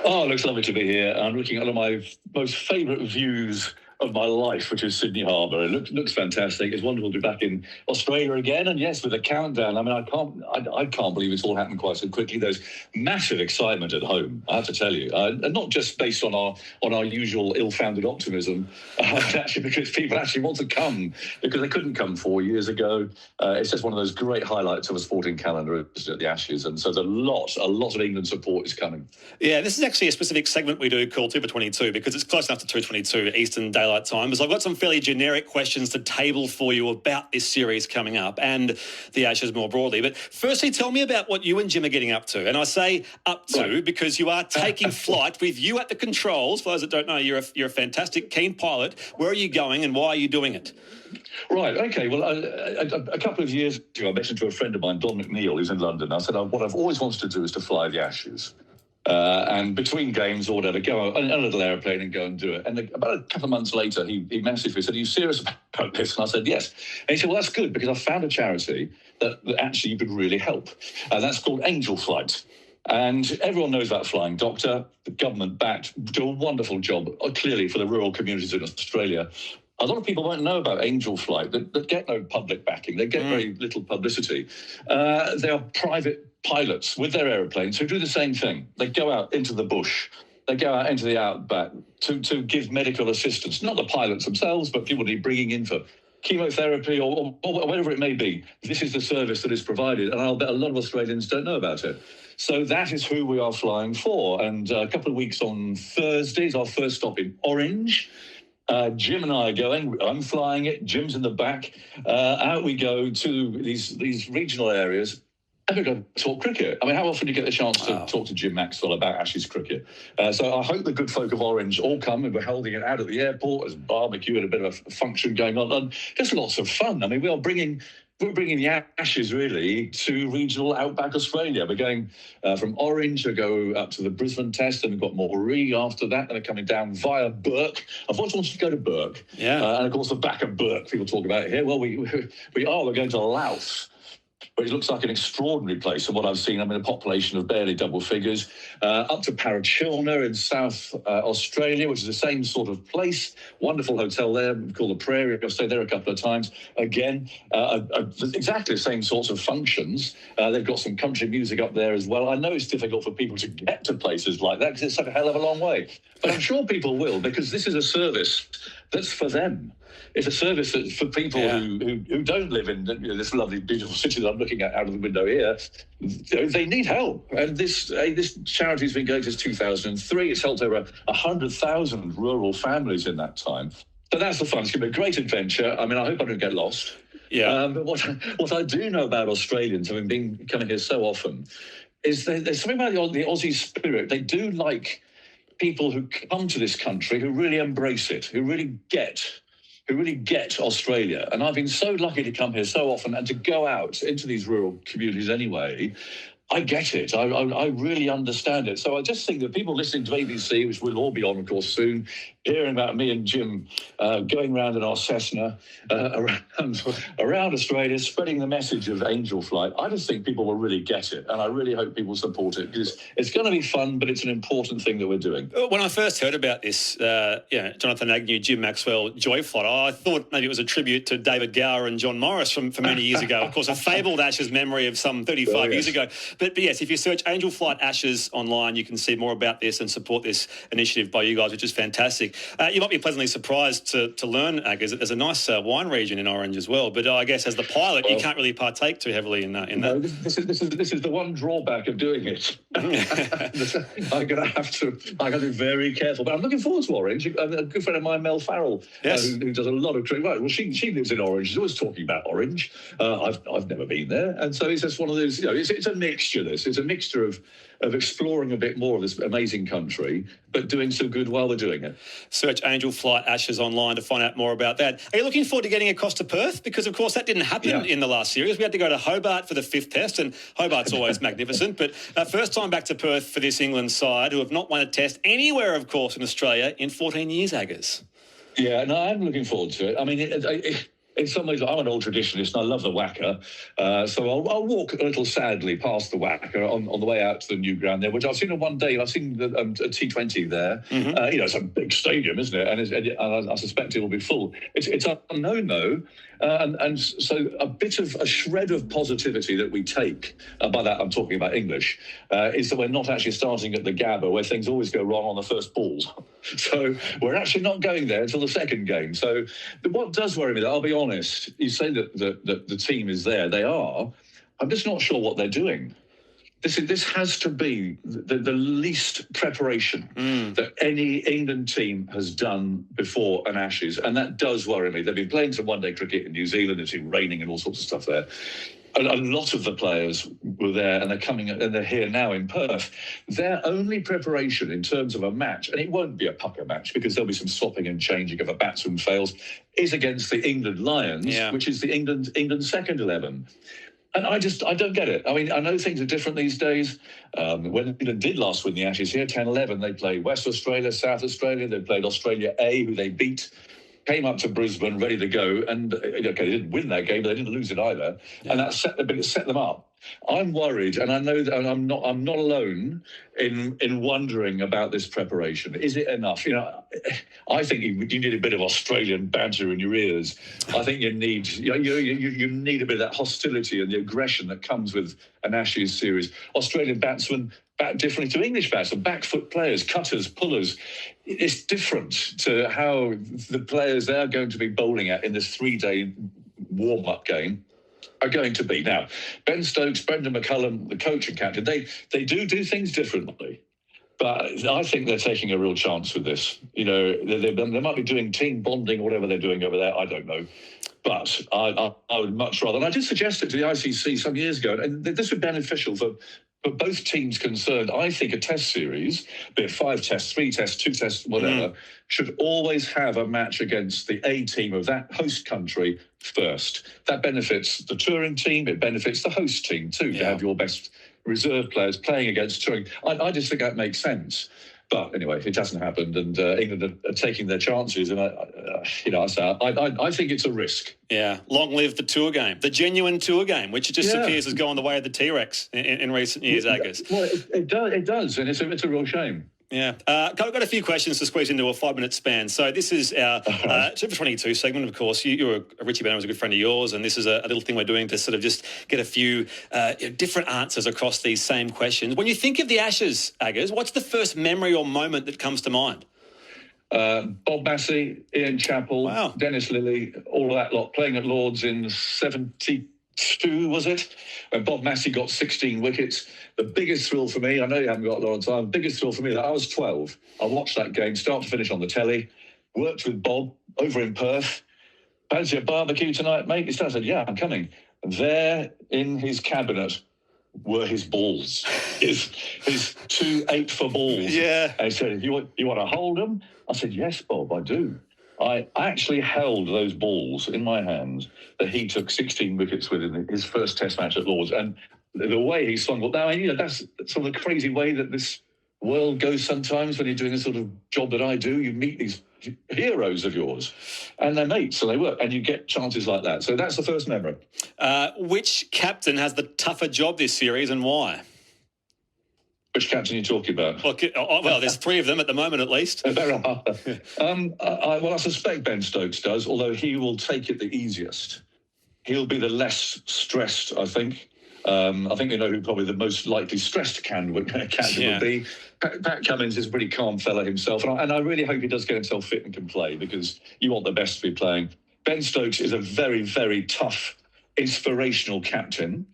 Oh, it looks lovely to be here. I'm looking at one of my most favourite views of my life, which is Sydney Harbour. It looks fantastic. It's wonderful to be back in Australia again, and yes, with a countdown. I mean, I can't believe it's all happened quite so quickly. There's massive excitement at home, I have to tell you, and not just based on our usual ill-founded optimism, actually because people actually want to come because they couldn't come 4 years ago. It's just one of those great highlights of a sporting calendar at the Ashes, and so there's a lot of England support is coming. Yeah, this is actually a specific segment we do called 2 for 22 because it's close enough to 2:22 Eastern Daylight Time. So I've got some fairly generic questions to table for you about this series coming up and the Ashes more broadly. But firstly, tell me about what you and Jim are getting up to. And I say up to because you are taking flight with you at the controls. For those that don't know, you're a fantastic, keen pilot. Where are you going and why are you doing it? Right, OK. Well, a couple of years ago, I mentioned to a friend of mine, Don McNeil, who's in London. I said, what I've always wanted to do is to fly the Ashes. And between games or whatever, go on a little aeroplane and go and do it. And about a couple of months later, he messaged me, said, are you serious about this? And I said, yes. And he said, well, that's good, because I found a charity that actually you could really help. And that's called Angel Flight. And everyone knows about Flying Doctor. The government backed, do a wonderful job, clearly, for the rural communities in Australia. A lot of people won't know about Angel Flight. That get no public backing. They get very little publicity. They are private pilots with their aeroplanes who do the same thing. They go out into the bush. They go out into the outback to give medical assistance. Not the pilots themselves, but people need bringing in for chemotherapy or whatever it may be. This is the service that is provided, and I'll bet a lot of Australians don't know about it. So that is who we are flying for. And a couple of weeks on Thursday is our first stop in Orange. Jim and I are going. I'm flying it. Jim's in the back. Out we go to these regional areas. ever going to talk cricket. I mean, how often do you get the chance to talk to Jim Maxwell about Ashes cricket? So I hope the good folk of Orange all come, and we're holding it out at the airport. There's barbecue and a bit of a function going on, and just lots of fun. I mean, we're bringing the Ashes, really, to regional outback Australia. We're going from Orange to go up to the Brisbane Test, and we've got Moree after that, and they're coming down via Burke. I've always wanted to go to Burke. Yeah. And, of course, the back of Burke, people talk about it here. Well, we're going to Laos. But it looks like an extraordinary place from what I've seen. I mean, a population of barely double figures. Up to Parachilna in South Australia, which is the same sort of place. Wonderful hotel there called the Prairie. I've stayed there a couple of times. Again, exactly the same sorts of functions. They've got some country music up there as well. I know it's difficult for people to get to places like that because it's such a hell of a long way. But I'm sure people will, because this is a service that's for them. It's a service that's for people who don't live in this lovely, beautiful city that I'm looking at out of the window here. They need help. And this charity's been going since 2003. It's helped over 100,000 rural families in that time. So that's the fun. It's going to be a great adventure. I mean, I hope I don't get lost. Yeah. But what I do know about Australians, having coming here so often, is there's something about the Aussie spirit. They do like people who come to this country who really embrace it, who really get Australia. And I've been so lucky to come here so often and to go out into these rural communities anyway. I get it. I really understand it. So I just think that people listening to ABC, which we'll all be on, of course, soon, hearing about me and Jim going around in our Cessna around Australia, spreading the message of Angel Flight, I just think people will really get it. And I really hope people support it, because it's going to be fun, but it's an important thing that we're doing. When I first heard about this, Jonathan Agnew, Jim Maxwell, Joy Flight, I thought maybe it was a tribute to David Gower and John Morris from many years ago. Of course, a fabled Ashes memory of some 35 years ago. But yes, if you search Angel Flight Ashes online, you can see more about this and support this initiative by you guys, which is fantastic. You might be pleasantly surprised to learn, Agaz, that there's a nice wine region in Orange as well. But I guess as the pilot, you can't really partake too heavily in that. No, this is the one drawback of doing it. I'm going to be very careful. But I'm looking forward to Orange. A good friend of mine, Mel Farrell, who does a lot of cricket. Right, well, she lives in Orange. She's always talking about Orange. I've never been there, and so it's just one of those. It's a mixture. It's a mixture of exploring a bit more of this amazing country, but doing some good while we're doing it. Search Angel Flight Ashes online to find out more about that. Are you looking forward to getting across to Perth? Because, of course, that didn't happen in the last series. We had to go to Hobart for the 5th Test, and Hobart's always magnificent. But first time back to Perth for this England side, who have not won a Test anywhere, of course, in Australia in 14 years, Agaz. Yeah, no, I'm looking forward to it. I mean, in some ways, I'm an old traditionalist and I love the Wacker. So I'll walk a little sadly past the Wacker on the way out to the new ground there, which I've seen in one day. I've seen a T20 there. Mm-hmm. It's a big stadium, isn't it? And I suspect it will be full. It's unknown, though. And so a shred of positivity that we take, by that I'm talking about English, is that we're not actually starting at the Gabba, where things always go wrong on the first ball. So we're actually not going there until the second game. So what does worry me, though, I'll be honest, you say that the team is there. They are. I'm just not sure what they're doing. This has to be the least preparation that any England team has done before an Ashes, and that does worry me. They've been playing some one-day cricket in New Zealand. It's been raining and all sorts of stuff there. A lot of the players were there, and they're coming, and they're here now in Perth. Their only preparation in terms of a match, and it won't be a pucker match because there'll be some swapping and changing if a batsman fails, is against the England Lions, which is the England second 11. And I don't get it. I mean, I know things are different these days. When England did last win the Ashes here, 10-11, they played West Australia, South Australia. They played Australia A, who they beat, came up to Brisbane ready to go. And, they didn't win that game, but they didn't lose it either. Yeah. And that set them up. I'm worried, and I know that I'm not alone in wondering about this preparation. Is it enough? I think you need a bit of Australian banter in your ears. I think you need you need a bit of that hostility and the aggression that comes with an Ashes series. Australian batsmen bat differently to English batsmen, back foot players, cutters, pullers. It's different to how the players they're going to be bowling at in this 3-day warm-up game are going to be. Now, Ben Stokes, Brendan McCullum, the coach and captain, they do things differently. But I think they're taking a real chance with this. They might be doing team bonding or whatever they're doing over there. I don't know. But I would much rather, and I did suggest it to the ICC some years ago, and this would be beneficial for both teams concerned. I think a test series, be it 5 tests, 3 tests, 2 tests, whatever, should always have a match against the A team of that host country first. That benefits the touring team. It benefits the host team too, to have your best reserve players playing against touring. I just think that makes sense. But anyway, it hasn't happened, and England are taking their chances. And I think it's a risk. Yeah, long live the tour game, the genuine tour game, which it just appears has gone the way of the T-Rex in recent years, Agus. Well, it does, and it's a real shame. Yeah. I've got a few questions to squeeze into a 5-minute span. So this is our Super 22 segment, of course. Richie Banner was a good friend of yours, and this is a little thing we're doing to sort of just get a few different answers across these same questions. When you think of the Ashes, Agus, what's the first memory or moment that comes to mind? Bob Massey, Ian Chappell, Dennis Lilly, all of that lot, playing at Lords in 72, was it? When Bob Massey got 16 wickets. The biggest thrill for me, I know you haven't got a lot of time, the biggest thrill for me, that I was 12. I watched that game start to finish on the telly, worked with Bob over in Perth. Fancy a barbecue tonight, mate? He said, yeah, I'm coming. And there in his cabinet were his balls, his 2 8-for balls. Yeah. And he said, you want to hold them? I said, yes, Bob, I do. I actually held those balls in my hands that he took 16 wickets with in his first Test match at Lords. And the way he swung, well, now, that's sort of the crazy way that this world goes sometimes when you're doing the sort of job that I do. You meet these heroes of yours, and they're mates, so they work, and you get chances like that. So that's the first memory. Which captain has the tougher job this series, and why? Which captain are you talking about? Well, there's 3 of them at the moment, at least. There are. I suspect Ben Stokes does, although he will take it the easiest. He'll be the less stressed, I think. I think we know who probably the most likely stressed captain would be. Pat Cummins is a pretty calm fella himself, and I really hope he does get himself fit and can play, because you want the best to be playing. Ben Stokes is a very, very tough, inspirational captain,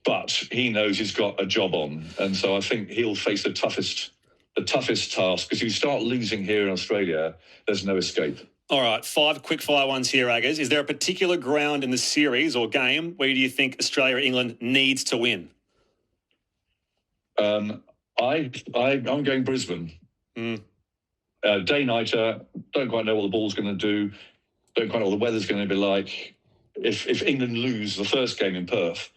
but he knows he's got a job on, and so I think he'll face the toughest task, because if you start losing here in Australia, there's no escape. All right, 5 quick-fire ones here, Agus. Is there a particular ground in the series or game where do you think Australia or England needs to win? I'm going Brisbane. Day-nighter, don't quite know what the ball's going to do, don't quite know what the weather's going to be like. If England lose the first game in Perth,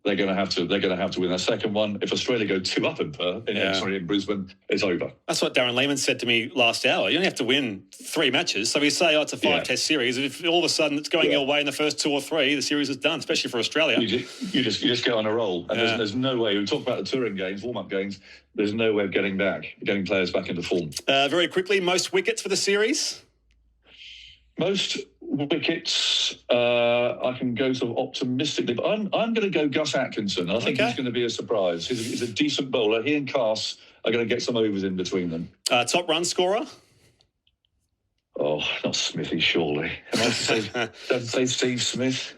they're going to have to win their second one. If Australia go 2 up in Perth, in Brisbane, it's over. That's what Darren Lehmann said to me last hour. You only have to win 3 matches. So we say, it's a 5-test series. If all of a sudden it's going your way in the first 2 or 3, the series is done, especially for Australia. You just get on a roll. And there's no way. We talk about the touring games, warm-up games. There's no way of getting players back into form. Very quickly, most wickets for the series? Most wickets, I can go sort of optimistically, but I'm going to go Gus Atkinson. I think he's going to be a surprise. He's a decent bowler. He and Cass are going to get some overs in between them. Top run scorer? Oh, not Smithy, surely. Don't say Steve Smith.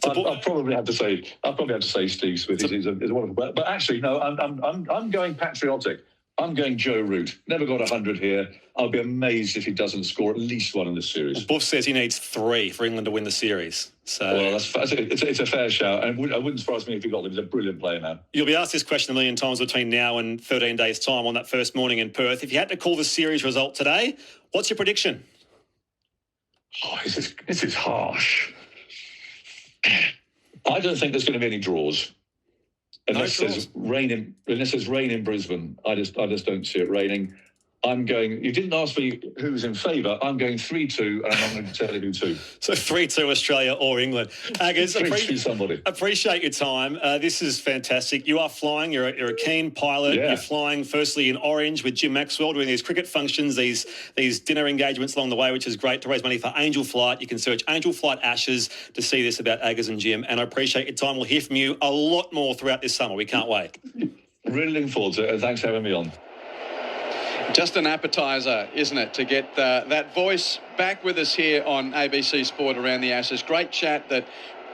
I'll probably have to say Steve Smith. He's a wonderful player. But actually, no, I'm going patriotic. I'm going Joe Root. Never got 100 here. I'll be amazed if he doesn't score at least 1 in this series. Buff says he needs 3 for England to win the series. So well, it's a fair shout, and it wouldn't surprise me if he got them. He's a brilliant player now. You'll be asked this question a million times between now and 13 days' time on that first morning in Perth. If you had to call the series result today, what's your prediction? Oh, this is harsh. I don't think there's going to be any draws. Unless there's rain in Brisbane, I just don't see it raining. I'm going. You didn't ask me who's in favour. I'm going 3-2, and I'm not going to tell you who to. So 3-2 Australia or England. Agus, 3-2 somebody. Appreciate your time. This is fantastic. You are flying. You're a keen pilot. Yeah. You're flying firstly in orange with Jim Maxwell, doing these cricket functions, these dinner engagements along the way, which is great to raise money for Angel Flight. You can search Angel Flight Ashes to see this about Agus and Jim. And I appreciate your time. We'll hear from you a lot more throughout this summer. We can't wait. Really looking forward to it, and thanks for having me on. Just an appetiser, isn't it, to get that voice back with us here on ABC Sport around the Ashes. Great chat that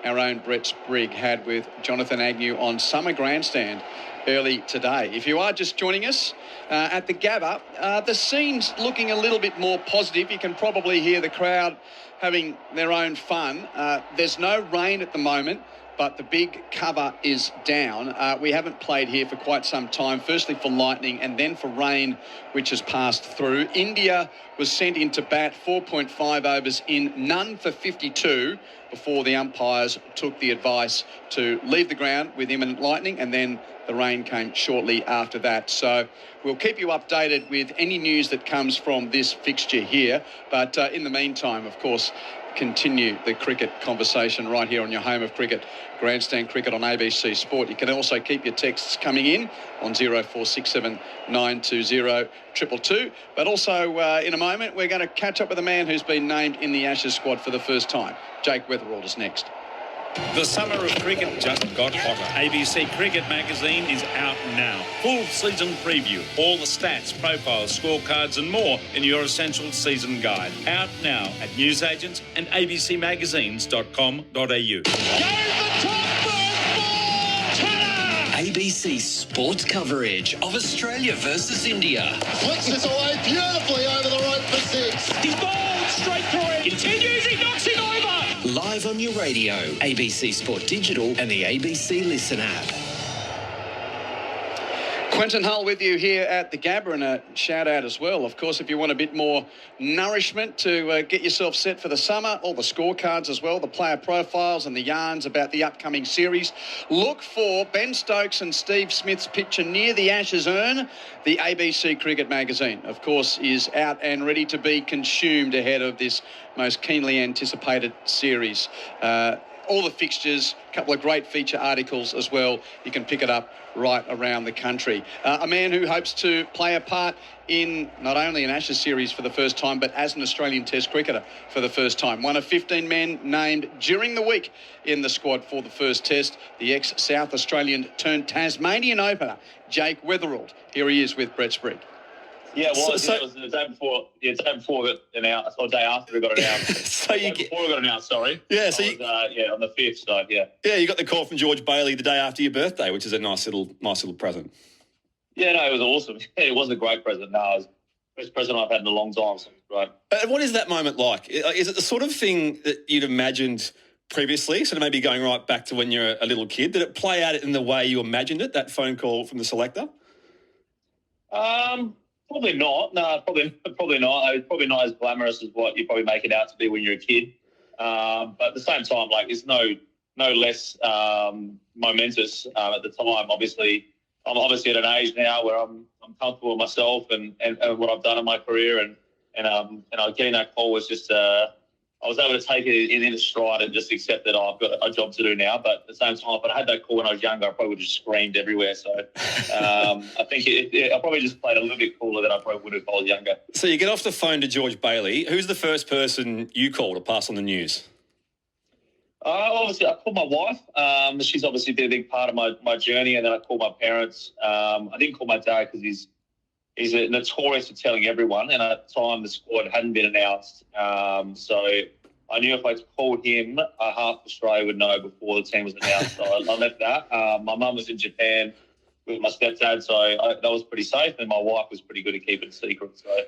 our own Brett Sprigg had with Jonathan Agnew on Summer Grandstand early today. If you are just joining us at the Gabba, the scene's looking a little bit more positive. You can probably hear the crowd having their own fun. There's no rain at the moment, but the big cover is down. We haven't played here for quite some time, firstly for lightning and then for rain, which has passed through. India was sent into bat, 4.5 overs in, none for 52, before the umpires took the advice to leave the ground with imminent lightning, and then the rain came shortly after that. So we'll keep you updated with any news that comes from this fixture here. But in the meantime, of course, continue the cricket conversation right here on your home of cricket, Grandstand Cricket on ABC Sport. You can also keep your texts coming in on 0467 920 222. But also in a moment, we're going to catch up with a man who's been named in the Ashes squad for the first time. Jake Weatherald is next. The summer of cricket just got hotter. ABC Cricket magazine is out now. Full season preview, all the stats, profiles, scorecards and more in your essential season guide. Out now at newsagents and abcmagazines.com.au. ABC Sport coverage of Australia versus India. Flicks this away beautifully over the right for 6. He's bowled straight through it. Continues, he knocks it over. Live on your radio, ABC Sport Digital and the ABC Listen app. Quentin Hull with you here at the Gabba, and a shout out as well. Of course, if you want a bit more nourishment to get yourself set for the summer, all the scorecards as well, the player profiles and the yarns about the upcoming series, look for Ben Stokes and Steve Smith's picture near the Ashes urn. The ABC Cricket magazine, of course, is out and ready to be consumed ahead of this most keenly anticipated series. All the fixtures, a couple of great feature articles as well. You can pick it up right around the country. A man who hopes to play a part in not only an Ashes series for the first time, but as an Australian Test cricketer for the first time. One of 15 men named during the week in the squad for the first Test, the ex-South Australian turned Tasmanian opener, Jake Weatherald. Here he is with Brett Sprigg. Yeah, it was the day before. Yeah, the day before it got announced, or day after it got announced. Before it got announced, sorry. Yeah, so on the 5th. So yeah. Yeah, you got the call from George Bailey the day after your birthday, which is a nice little present. Yeah, no, it was awesome. It wasn't a great present. No, it was the best present I've had in a long time. So it was great. What is that moment like? Is it the sort of thing that you'd imagined previously, sort of maybe going right back to when you're a little kid? Did it play out in the way you imagined it, that phone call from the selector? Probably not. No, probably not. It's probably not as glamorous as what you probably make it out to be when you're a kid. But at the same time, like, it's no less momentous at the time. Obviously, I'm obviously at an age now where I'm comfortable with myself and what I've done in my career, and getting that call was just I was able to take it in a stride and just accept that I've got a job to do now. But at the same time, if I had that call when I was younger, I probably would have just screamed everywhere. So I think I probably just played a little bit cooler than I probably would have if I was younger. So you get off the phone to George Bailey. Who's the first person you call to pass on the news? Obviously, I called my wife. She's obviously been a big part of my journey. And then I called my parents. I didn't call my dad because he's notorious for telling everyone, and at the time the squad hadn't been announced. So I knew if I called him, half Australia would know before the team was announced. So I left that. My mum was in Japan with my stepdad, so that was pretty safe, and my wife was pretty good at keeping it secret. So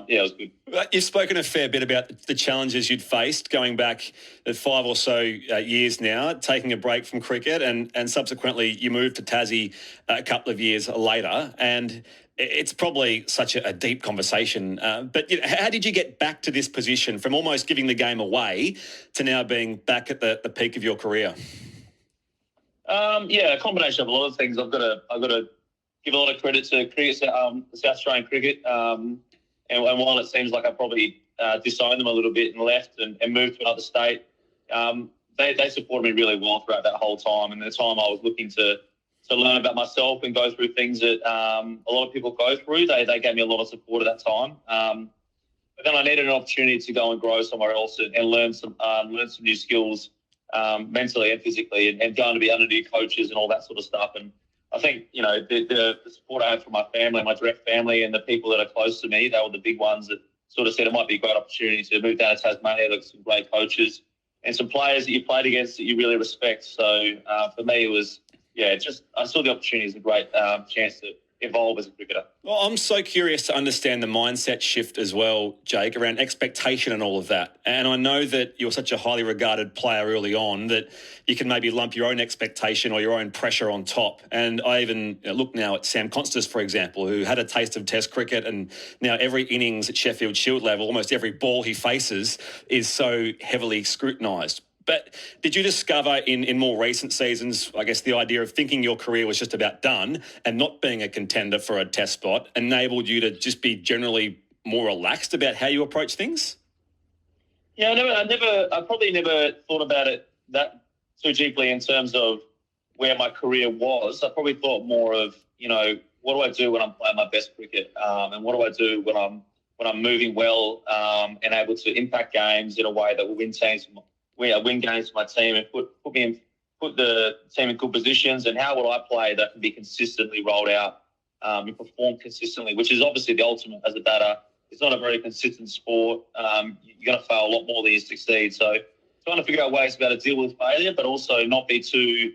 yeah, it was good. You've spoken a fair bit about the challenges you'd faced going back 5 or so years now, taking a break from cricket, and subsequently you moved to Tassie a couple of years later, and it's probably such a deep conversation. But how did you get back to this position from almost giving the game away to now being back at the peak of your career? Yeah, a combination of a lot of things. I've got to give a lot of credit to cricket, the South Australian cricket. And while it seems like I probably disowned them a little bit and left and moved to another state, they supported me really well throughout that whole time. And the time I was looking to learn about myself and go through things that a lot of people go through, they gave me a lot of support at that time. But then I needed an opportunity to go and grow somewhere else and learn some new skills mentally and physically, and going to be under new coaches and all that sort of stuff. And I think, the support I had from my family, my direct family, and the people that are close to me, they were the big ones that sort of said it might be a great opportunity to move down to Tasmania, look at some great coaches and some players that you played against that you really respect. So for me, it was I saw the opportunity as a great chance to evolve as a cricketer. Well, I'm so curious to understand the mindset shift as well, Jake, around expectation and all of that. And I know that you're such a highly regarded player early on that you can maybe lump your own expectation or your own pressure on top. And I even look now at Sam Constas, for example, who had a taste of Test cricket, and now every innings at Sheffield Shield level, almost every ball he faces is so heavily scrutinised. But did you discover in more recent seasons, I guess, the idea of thinking your career was just about done and not being a contender for a Test spot enabled you to just be generally more relaxed about how you approach things? Yeah, I probably never thought about it that too deeply in terms of where my career was. I probably thought more of, what do I do when I'm playing my best cricket, and what do I do when I'm moving well and able to impact games in a way that will win games for my team and put the team in good positions, and how will I play that can be consistently rolled out and perform consistently, which is obviously the ultimate as a batter. It's not a very consistent sport. You're going to fail a lot more than you succeed. So trying to figure out ways to be able to deal with failure, but also not be too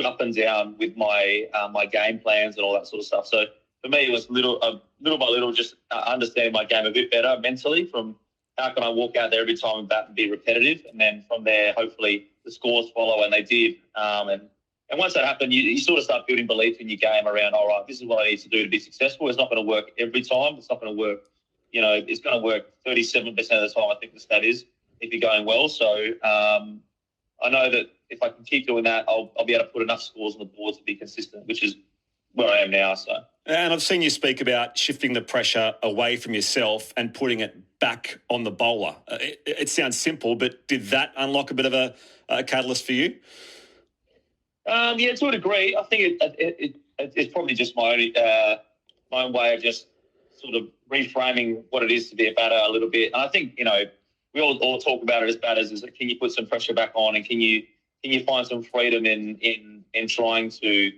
up and down with my my game plans and all that sort of stuff. So for me, it was little by little just understanding my game a bit better mentally, from how can I walk out there every time and bat and be repetitive, and then from there, hopefully the scores follow, and they did. And once that happened, you sort of start building belief in your game around, all right, this is what I need to do to be successful. It's not going to work every time. It's not going to work, it's going to work 37% of the time, I think the stat is, if you're going well. So I know that if I can keep doing that, I'll be able to put enough scores on the board to be consistent, which is where I am now. So. And I've seen you speak about shifting the pressure away from yourself and putting it back on the bowler. It sounds simple, but did that unlock a bit of a catalyst for you? Yeah, to a degree. I think it's probably just my own way of just sort of reframing what it is to be a batter a little bit. And I think, we all talk about it as batters, is that can you put some pressure back on, and can you find some freedom in trying to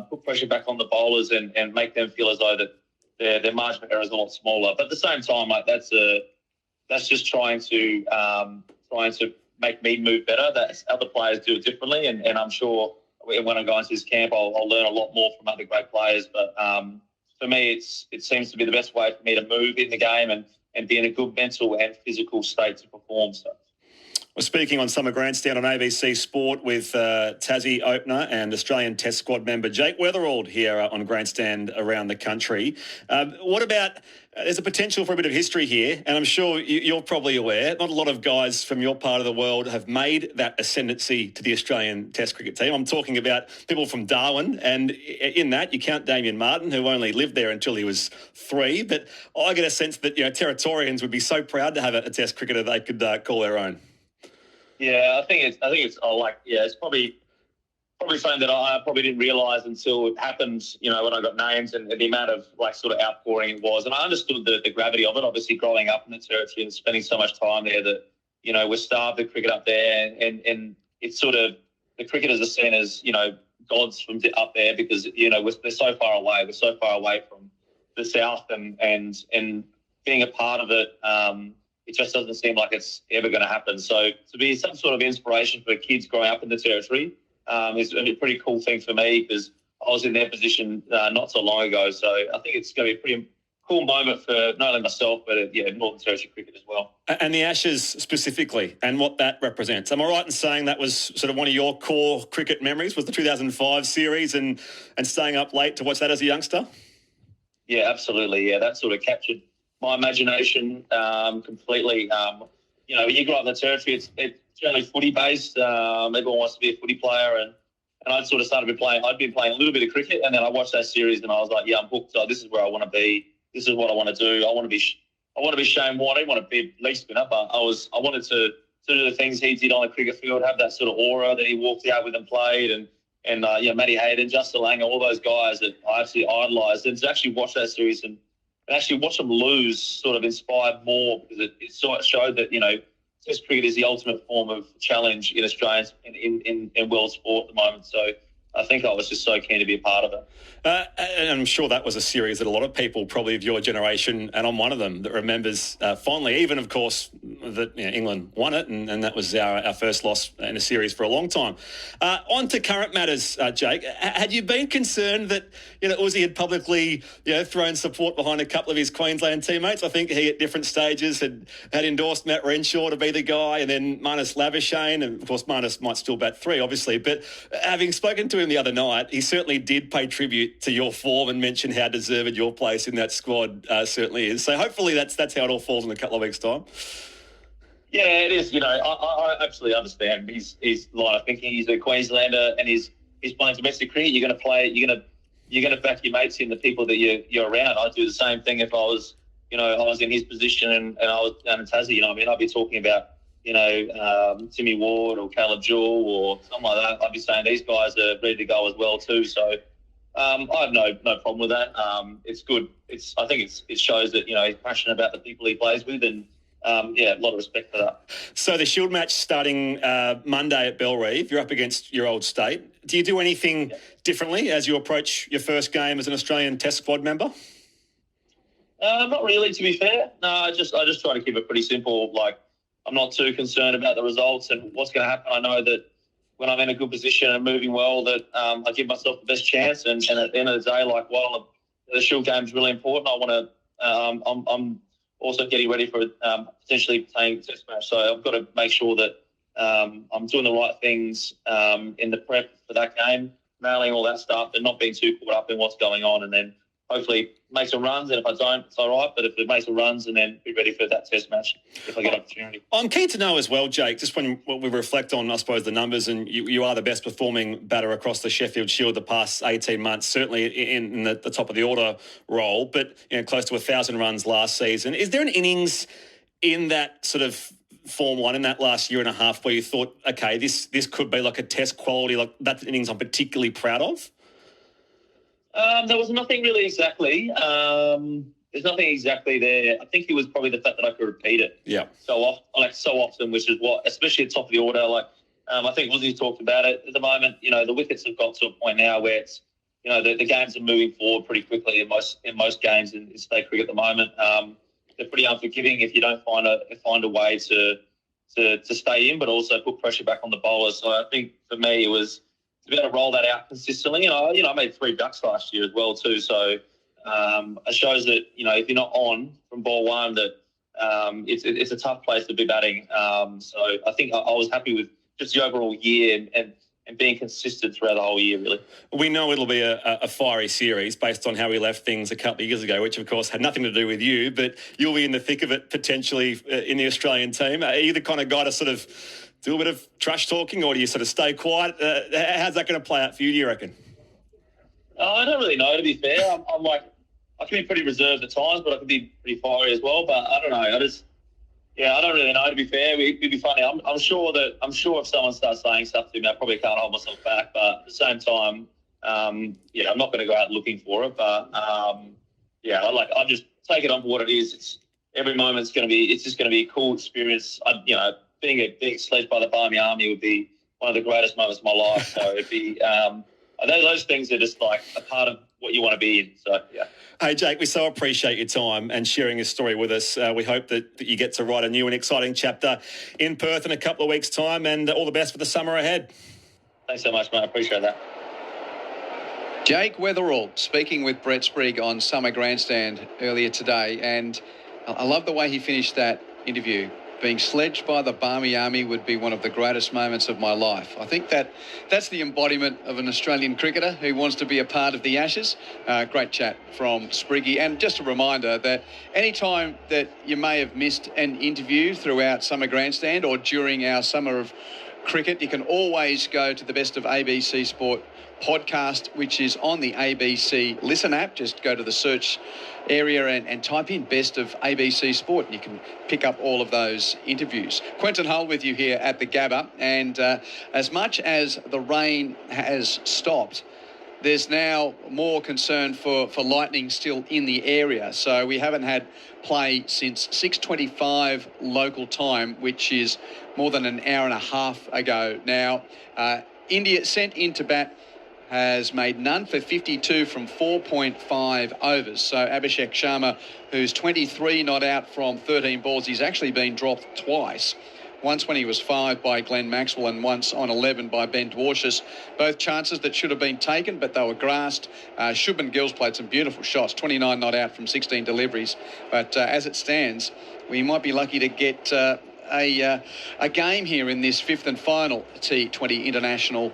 put pressure back on the bowlers and make them feel as though that their margin of error is a lot smaller. But at the same time, like that's just trying to make me move better. That other players do it differently, and I'm sure when I go into this camp, I'll learn a lot more from other great players. But for me, it seems to be the best way for me to move in the game and be in a good mental and physical state to perform. So. We're speaking on Summer Grandstand on ABC Sport with Tassie opener and Australian Test squad member Jake Weatherald here on Grandstand around the country. What about, there's a potential for a bit of history here, and I'm sure you're probably aware, not a lot of guys from your part of the world have made that ascendancy to the Australian Test cricket team. I'm talking about people from Darwin, and in that you count Damien Martin, who only lived there until he was 3. But I get a sense that Territorians would be so proud to have a Test cricketer they could call their own. Yeah, I think it's it's probably something that I probably didn't realise until it happened, when I got names and the amount of sort of outpouring it was. And I understood the gravity of it, obviously growing up in the Territory and spending so much time there that, we're starved of cricket up there, and it's sort of, the cricketers are seen as, gods from up there because, they're so far away. We're so far away from the South and being a part of it, it just doesn't seem like it's ever going to happen. So to be some sort of inspiration for kids growing up in the Territory is a pretty cool thing for me, because I was in their position not so long ago. So I think it's going to be a pretty cool moment for not only myself, but Northern Territory cricket as well. And the Ashes specifically, and what that represents. Am I right in saying that was sort of one of your core cricket memories, was the 2005 series and staying up late to watch that as a youngster? Yeah, absolutely. Yeah, that sort of captured my imagination completely. When you grow up in the Territory, it's generally footy-based. Everyone wants to be a footy player, and I'd sort of started playing. I'd been playing a little bit of cricket, and then I watched that series, and I was like, yeah, I'm hooked. So this is where I want to be. This is what I want to do. I want to be Shane Warne. I didn't want to be leg spinner, but I wanted to do the things he did on the cricket field, have that sort of aura that he walked out with and played, and Matty Hayden, Justin Langer, all those guys that I absolutely idolised, and to actually watch that series and actually watch them lose sort of inspired more, because it sort of showed that, Test cricket is the ultimate form of challenge in Australia in world sport at the moment. So I think I was just so keen to be a part of it. And I'm sure that was a series that a lot of people, probably of your generation, and I'm one of them, that remembers fondly, even, of course, that England won it, and that was our first loss in a series for a long time. On to current matters, Jake. Had you been concerned that, Uzi had publicly, thrown support behind a couple of his Queensland teammates? I think he, at different stages, had endorsed Matt Renshaw to be the guy, and then Marnus Labuschagne, and, of course, Marnus might still bat 3, obviously. But having spoken to him the other night, he certainly did pay tribute to your form and mention how deserved your place in that squad certainly is. So hopefully that's how it all falls in a couple of weeks' time. Yeah, it is. I absolutely understand his line of thinking. He's a Queenslander and he's playing domestic cricket. You're going to play. You're going to back your mates in, the people that you're around. I'd do the same thing if I was in his position and I was down in Tassie. I'd be talking about Timmy Ward or Caleb Jewell or something like that. I'd be saying these guys are ready to go as well too. So. I have no problem with that. It's good. I think it shows that he's passionate about the people he plays with, and a lot of respect for that. So the Shield match starting Monday at Bellerive. You're up against your old state. Do you do anything differently as you approach your first game as an Australian Test squad member? Not really, to be fair. No, I just try to keep it pretty simple. Like, I'm not too concerned about the results and what's going to happen. I know that when I'm in a good position and moving well, that I give myself the best chance. And at the end of the day, while the Shield game is really important, I want to. I'm also getting ready for potentially playing the Test match. So I've got to make sure that I'm doing the right things in the prep for that game, nailing all that stuff, and not being too caught up in what's going on, and then hopefully make some runs, and if I don't, it's all right. But if it makes some runs, and then be ready for that Test match if I get opportunity. I'm keen to know as well, Jake, just when we reflect on, I suppose, the numbers, and you are the best performing batter across the Sheffield Shield the past 18 months, certainly in the top of the order role, but close to 1,000 runs last season. Is there an innings in that sort of form line in that last year and a half where you thought, okay, this could be like a Test quality, like that innings I'm particularly proud of? There was nothing really exactly. There's nothing exactly there. I think it was probably the fact that I could repeat it. Yeah. So often, which is what, especially at top of the order. I think Lizzie talked about it at the moment. The wickets have got to a point now where it's, the games are moving forward pretty quickly in most games in state cricket at the moment. They're pretty unforgiving if you don't find a way to stay in, but also put pressure back on the bowlers. So I think for me it was to be able to roll that out consistently. I made 3 ducks last year as well too. So it shows that if you're not on from ball one, that it's a tough place to be batting. So I think I was happy with just the overall year and being consistent throughout the whole year, really. We know it'll be a fiery series based on how we left things a couple of years ago, which, of course, had nothing to do with you, but you'll be in the thick of it potentially in the Australian team. Are you the kind of guy to sort of do a bit of trash talking, or do you sort of stay quiet? How's that going to play out for you, do you reckon? I don't really know, to be fair. I'm like, I can be pretty reserved at times, but I can be pretty fiery as well. But I don't know. I don't really know, to be fair. It'd be funny. I'm sure if someone starts saying stuff to me, I probably can't hold myself back. But at the same time, I'm not going to go out looking for it. But I just take it on for what it is. It's every moment's it's just going to be a cool experience. Being sledged by the Barmy Army would be one of the greatest moments of my life. So it'd be those things are just like a part of what you want to be in. So yeah. Hey, Jake, we so appreciate your time and sharing your story with us. We hope that you get to write a new and exciting chapter in Perth in a couple of weeks' time, and all the best for the summer ahead. Thanks so much, mate. I appreciate that. Jake Weatherall speaking with Brett Sprigg on Summer Grandstand earlier today, and I love the way he finished that interview. Being sledged by the Barmy Army would be one of the greatest moments of my life. I think that's the embodiment of an Australian cricketer who wants to be a part of the Ashes. Great chat from Spriggy. And just a reminder that any time that you may have missed an interview throughout Summer Grandstand or during our Summer of Cricket, you can always go to the Best of ABC Sport podcast, which is on the ABC Listen app. Just go to the search area and type in Best of ABC Sport, and you can pick up all of those interviews. Quentin Hull with you here at the Gabba, and as much as the rain has stopped, there's now more concern for lightning still in the area. So we haven't had play since 6:25 local time, which is more than an hour and a half ago. Now, India sent into bat has made none for 52 from 4.5 overs. So Abhishek Sharma, who's 23 not out from 13 balls, he's actually been dropped twice. Once when he was 5 by Glenn Maxwell and once on 11 by Ben Dwarshuis. Both chances that should have been taken, but they were grassed. Shubman Gill's played some beautiful shots, 29 not out from 16 deliveries. But as it stands, we might be lucky to get a game here in this fifth and final T20 international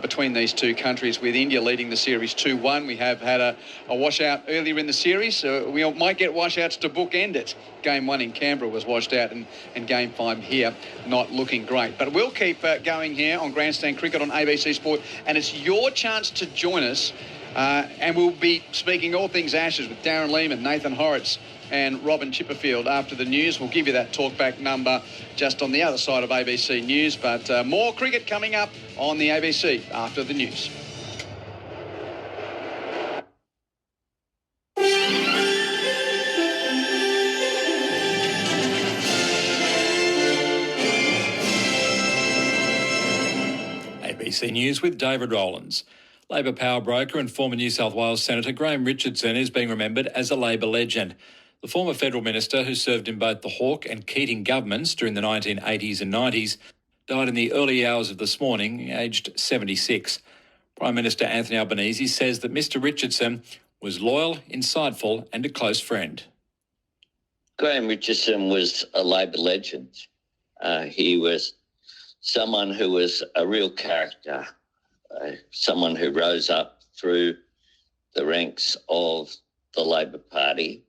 between these two countries, with India leading the series 2-1. We have had a washout earlier in the series. We might get washouts to bookend it. Game 1 in Canberra was washed out, and Game 5 here not looking great. But we'll keep going here on Grandstand Cricket on ABC Sport, and it's your chance to join us. And we'll be speaking all things Ashes with Darren Lehman, Nathan Horrocks and Robin Chipperfield after the news. We'll give you that talkback number just on the other side of ABC News. But more cricket coming up on the ABC after the news. ABC News with David Rowlands. Labor power broker and former New South Wales Senator Graham Richardson is being remembered as a Labor legend. The former federal minister, who served in both the Hawke and Keating governments during the 1980s and 90s, died in the early hours of this morning, aged 76. Prime Minister Anthony Albanese says that Mr Richardson was loyal, insightful and a close friend. Graham Richardson was a Labor legend. He was someone who was a real character, someone who rose up through the ranks of the Labor Party.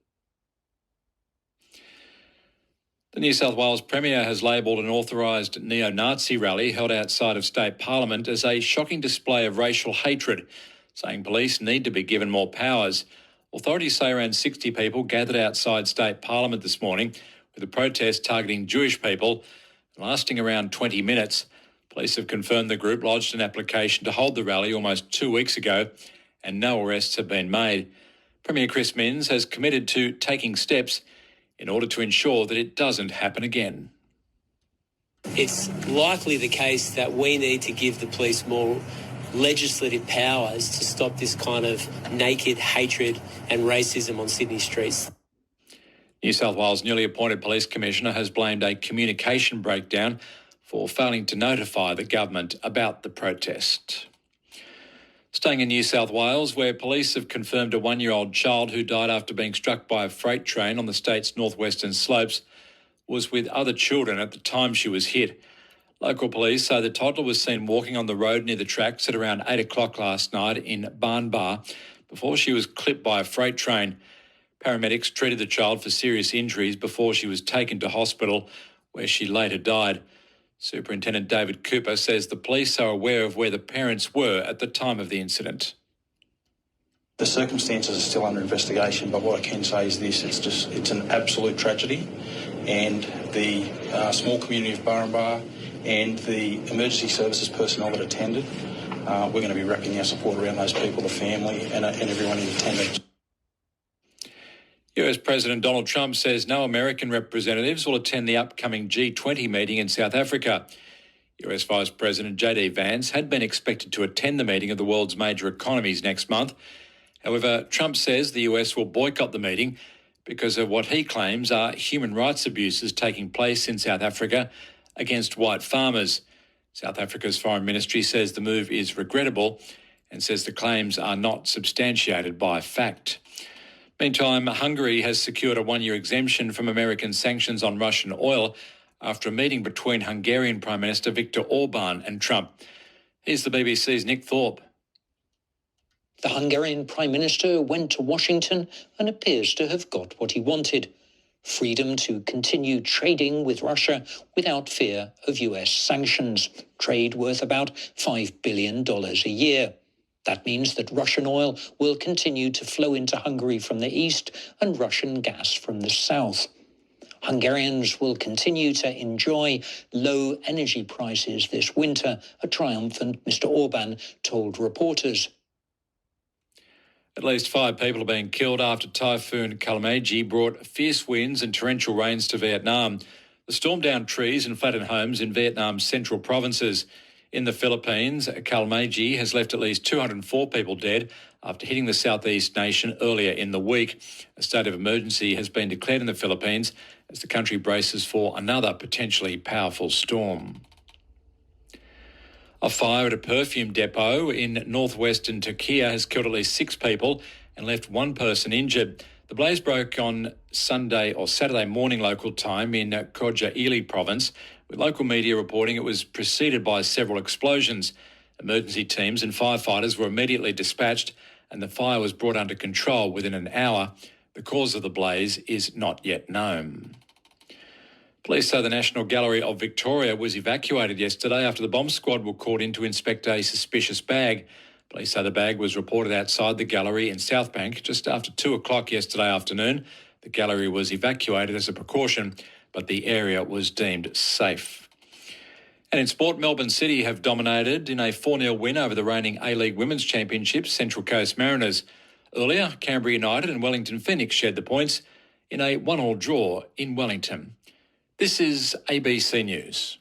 The New South Wales Premier has labelled an authorised neo-Nazi rally held outside of State Parliament as a shocking display of racial hatred, saying police need to be given more powers. Authorities say around 60 people gathered outside State Parliament this morning with a protest targeting Jewish people, lasting around 20 minutes. Police have confirmed the group lodged an application to hold the rally almost 2 weeks ago, and no arrests have been made. Premier Chris Minns has committed to taking steps in order to ensure that it doesn't happen again. It's likely the case that we need to give the police more legislative powers to stop this kind of naked hatred and racism on Sydney streets. New South Wales newly appointed Police Commissioner has blamed a communication breakdown for failing to notify the government about the protest. Staying in New South Wales, where police have confirmed a 1-year-old child who died after being struck by a freight train on the state's northwestern slopes was with other children at the time she was hit. Local police say the toddler was seen walking on the road near the tracks at around 8 o'clock last night in Barnbar before she was clipped by a freight train. Paramedics treated the child for serious injuries before she was taken to hospital, where she later died. Superintendent David Cooper says the police are aware of where the parents were at the time of the incident. The circumstances are still under investigation, but what I can say is this: it's an absolute tragedy, and the small community of Barnbar and the emergency services personnel that attended, we're going to be wrapping our support around those people, the family, and everyone in attendance. US President Donald Trump says no American representatives will attend the upcoming G20 meeting in South Africa. US Vice President J.D. Vance had been expected to attend the meeting of the world's major economies next month. However, Trump says the US will boycott the meeting because of what he claims are human rights abuses taking place in South Africa against white farmers. South Africa's Foreign Ministry says the move is regrettable and says the claims are not substantiated by fact. Meantime, Hungary has secured a 1-year exemption from American sanctions on Russian oil after a meeting between Hungarian Prime Minister Viktor Orban and Trump. Here's the BBC's Nick Thorpe. The Hungarian Prime Minister went to Washington and appears to have got what he wanted: freedom to continue trading with Russia without fear of US sanctions, trade worth about $5 billion a year. That means that Russian oil will continue to flow into Hungary from the east and Russian gas from the south. Hungarians will continue to enjoy low energy prices this winter, a triumphant Mr. Orban told reporters. At least 5 people are being killed after Typhoon Kalmaji brought fierce winds and torrential rains to Vietnam. The stormed down trees and flattened homes in Vietnam's central provinces. In the Philippines, Kalmaji has left at least 204 people dead after hitting the southeast nation earlier in the week. A state of emergency has been declared in the Philippines as the country braces for another potentially powerful storm. A fire at a perfume depot in northwestern Turkey has killed at least 6 people and left 1 person injured. The blaze broke on Saturday morning local time in Kocaeli province, with local media reporting it was preceded by several explosions. Emergency teams and firefighters were immediately dispatched and the fire was brought under control within an hour. The cause of the blaze is not yet known. Police say the National Gallery of Victoria was evacuated yesterday after the bomb squad were called in to inspect a suspicious bag. Police say the bag was reported outside the gallery in Southbank just after 2 o'clock yesterday afternoon. The gallery was evacuated as a precaution, but the area was deemed safe. And in sport, Melbourne City have dominated in a 4-0 win over the reigning A-League Women's Championship Central Coast Mariners. Earlier, Canberra United and Wellington Phoenix shared the points in a 1-1 draw in Wellington. This is ABC News.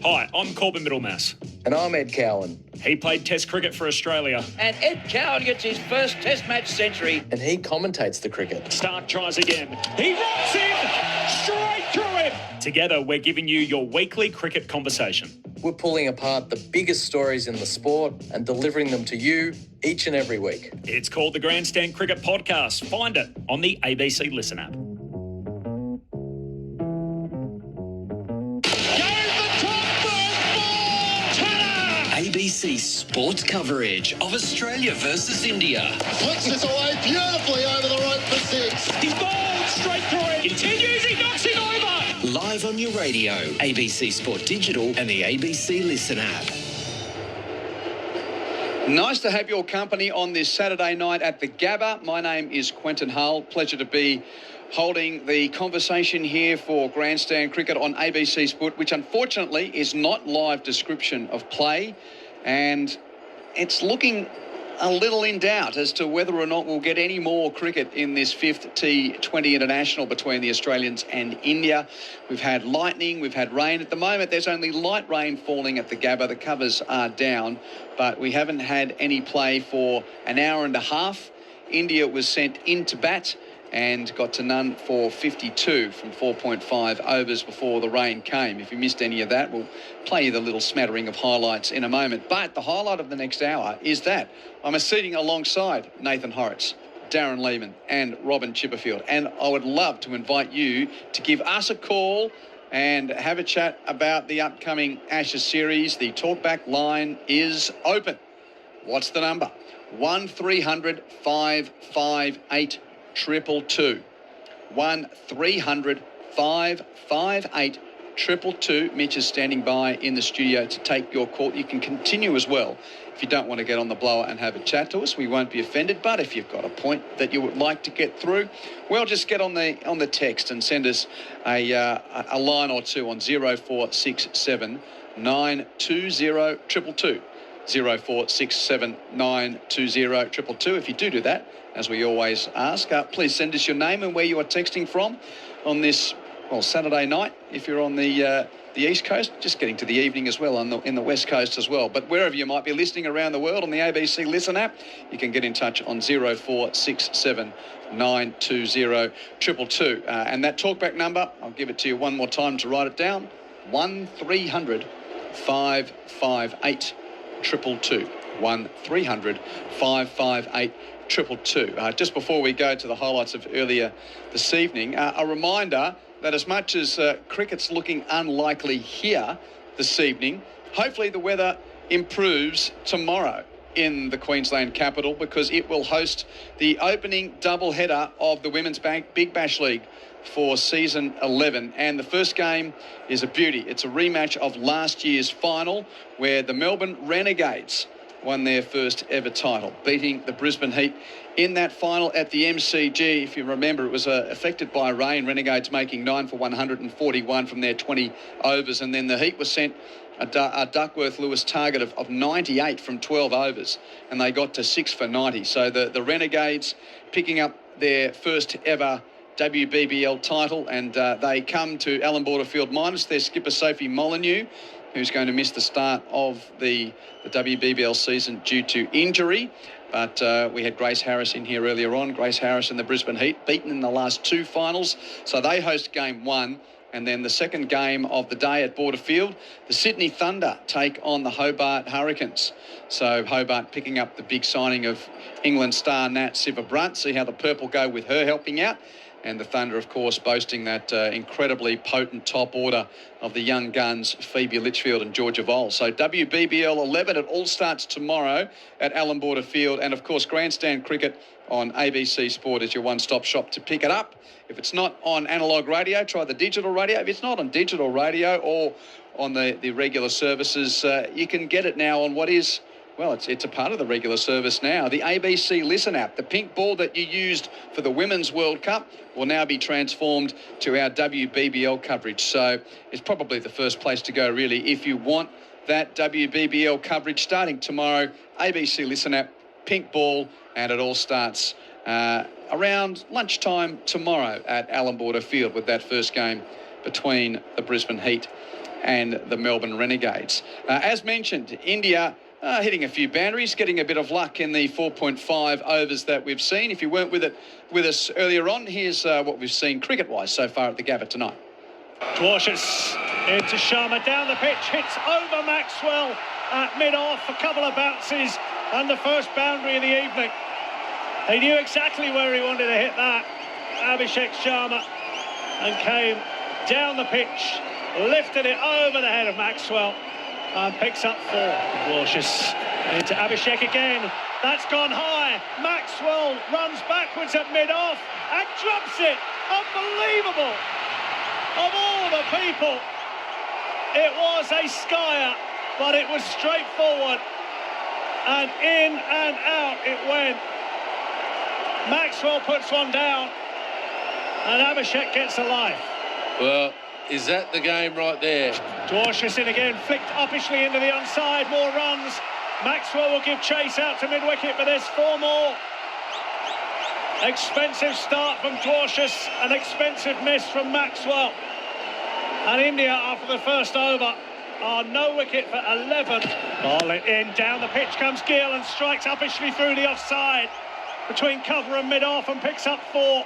Hi, I'm Corbin Middlemass. And I'm Ed Cowan. He played Test cricket for Australia. And Ed Cowan gets his first Test match century. And he commentates the cricket. Stark tries again. He rocks in straight through him. Together, we're giving you your weekly cricket conversation. We're pulling apart the biggest stories in the sport and delivering them to you each and every week. It's called the Grandstand Cricket Podcast. Find it on the ABC Listen app. ABC sports coverage of Australia versus India. Flicks this away beautifully over the right for 6. He's bowled straight through it. Continues, he knocks it over. Live on your radio, ABC Sport Digital and the ABC Listen app. Nice to have your company on this Saturday night at the Gabba. My name is Quentin Hull. Pleasure to be holding the conversation here for Grandstand Cricket on ABC Sport, which unfortunately is not live description of play. And it's looking a little in doubt as to whether or not we'll get any more cricket in this 5th T20 International between the Australians and India. We've had lightning, we've had rain. At the moment, there's only light rain falling at the Gabba. The covers are down, but we haven't had any play for an hour and a half. India was sent into bat and got to none for 52 from 4.5 overs before the rain came. If you missed any of that, we'll play you the little smattering of highlights in a moment. But the highlight of the next hour is that I'm sitting alongside Nathan Horrocks, Darren Lehman and Robin Chipperfield. And I would love to invite you to give us a call and have a chat about the upcoming Ashes series. The talkback line is open. What's the number? 1300 558 222. 1300 558 222. Mitch is standing by in the studio to take your call. You can continue as well if you don't want to get on the blower and have a chat to us. We won't be offended, but if you've got a point that you would like to get through, well, just get on the text and send us a line or two on 0467 920 222. 0467 920 222. If you do that, as we always ask, please send us your name and where you are texting from on this, well, Saturday night. If you're on the East Coast, just getting to the evening as well, in the West Coast as well. But wherever you might be listening around the world on the ABC Listen app, you can get in touch on 0467 920 222. And that talkback number, I'll give it to you one more time to write it down, 1300 558 222. 1300 558 222. Just before we go to the highlights of earlier this evening, a reminder that as much as cricket's looking unlikely here this evening, hopefully the weather improves tomorrow in the Queensland capital, because it will host the opening doubleheader of the Women's Big Bash League for season 11. And the first game is a beauty. It's a rematch of last year's final, where the Melbourne Renegades won their first ever title, beating the Brisbane Heat in that final at the MCG. If you remember, it was affected by rain, Renegades making 9 for 141 from their 20 overs, and then the Heat was sent a Duckworth-Lewis target of 98 from 12 overs, and they got to 6 for 90. So the Renegades picking up their first ever WBBL title, and they come to Allan Border Field minus their skipper Sophie Molyneux, who's going to miss the start of the WBBL season due to injury. But we had Grace Harris in here earlier on. Grace Harris and the Brisbane Heat beaten in the last 2 finals. So they host game 1. And then the second game of the day at Border Field, the Sydney Thunder take on the Hobart Hurricanes. So Hobart picking up the big signing of England star Nat Sciver-Brunt. See how the purple go with her helping out. And the Thunder, of course, boasting that incredibly potent top order of the young guns, Phoebe Litchfield and Georgia Voll. So WBBL 11, it all starts tomorrow at Allan Border Field. And, of course, grandstand cricket on ABC Sport is your one-stop shop to pick it up. If it's not on analogue radio, try the digital radio. If it's not on digital radio or on the regular services, you can get it now on what is... Well, it's a part of the regular service now. The ABC Listen app, the pink ball that you used for the Women's World Cup, will now be transformed to our WBBL coverage. So it's probably the first place to go, really, if you want that WBBL coverage starting tomorrow. ABC Listen app, pink ball, and it all starts around lunchtime tomorrow at Allan Border Field with that first game between the Brisbane Heat and the Melbourne Renegades. As mentioned, India... hitting a few boundaries, getting a bit of luck in the 4.5 overs that we've seen. If you weren't with us earlier on, here's what we've seen cricket-wise so far at the Gabba tonight. Dwarshuis into Sharma, down the pitch, hits over Maxwell at mid-off, a couple of bounces, and the first boundary of the evening. He knew exactly where he wanted to hit that, Abhishek Sharma, and came down the pitch, lifted it over the head of Maxwell, and picks up 4. Dwarshuis into Abhishek again. That's gone high. Maxwell runs backwards at mid-off and drops it. Unbelievable. Of all the people, it was a skyer, but it was straightforward. And in and out it went. Maxwell puts one down, and Abhishek gets a life. Well, is that the game right there? Dwarshuis in again, flicked uppishly into the onside, more runs. Maxwell will give chase out to mid-wicket, but there's 4 more. Expensive start from Dwarshuis, an expensive miss from Maxwell. And India, after the first over, are no wicket for 11. Ball it in, down the pitch comes Gill and strikes uppishly through the offside between cover and mid-off and picks up 4.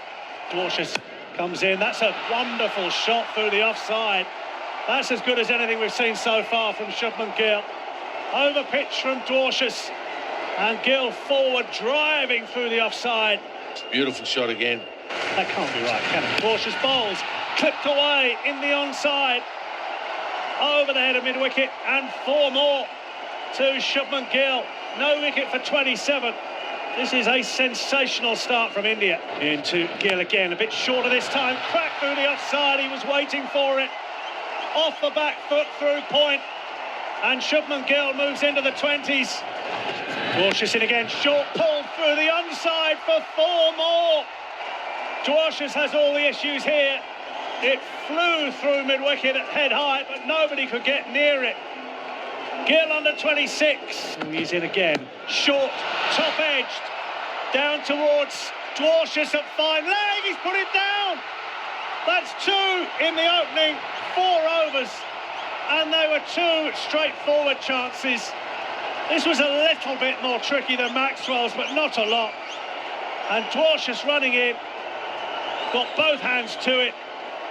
Dwarshuis comes in. That's a wonderful shot through the offside. That's as good as anything we've seen so far from Shubman Gill. Over pitch from Dwarshuis, and Gill forward driving through the offside. Beautiful shot again. That can't be right, can it? Dwarshuis bowls, clipped away in the onside, over the head of mid-wicket, and 4 more to Shubman Gill. No wicket for 27. This is a sensational start from India. Into Gill again, a bit shorter this time. Crack through the offside, he was waiting for it. Off the back foot through point. And Shubman Gill moves into the 20s. Dwarshuis in again, short pull through the onside for 4 more. Dwarshuis has all the issues here. It flew through mid-wicket at head height, but nobody could get near it. Gill under 26. He's in again. Short, top-edged. Down towards Dwarshuis at fine leg. He's put it down. That's 2 in the opening 4 overs. And they were 2 straightforward chances. This was a little bit more tricky than Maxwell's, but not a lot. And Dwarshuis running in, got both hands to it,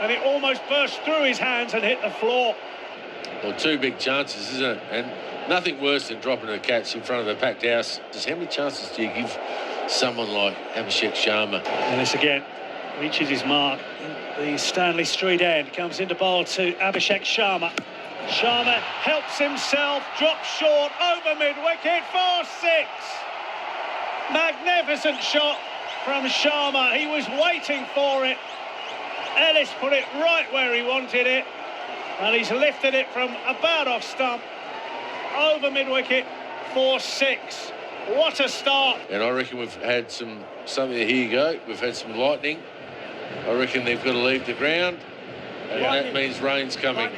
and it almost burst through his hands and hit the floor. Well, 2 big chances, isn't it? And nothing worse than dropping a catch in front of a packed house. Just how many chances do you give someone like Abhishek Sharma? And this again reaches his mark. The Stanley Street end comes into bowl to Abhishek Sharma. Sharma helps himself, drops short over mid-wicket for 6. Magnificent shot from Sharma. He was waiting for it. Ellis put it right where he wanted it. And he's lifted it from about off stump over mid-wicket for 6. What a start. And I reckon we've had something, here you go, we've had some lightning. I reckon they've got to leave the ground, and that means rain's coming.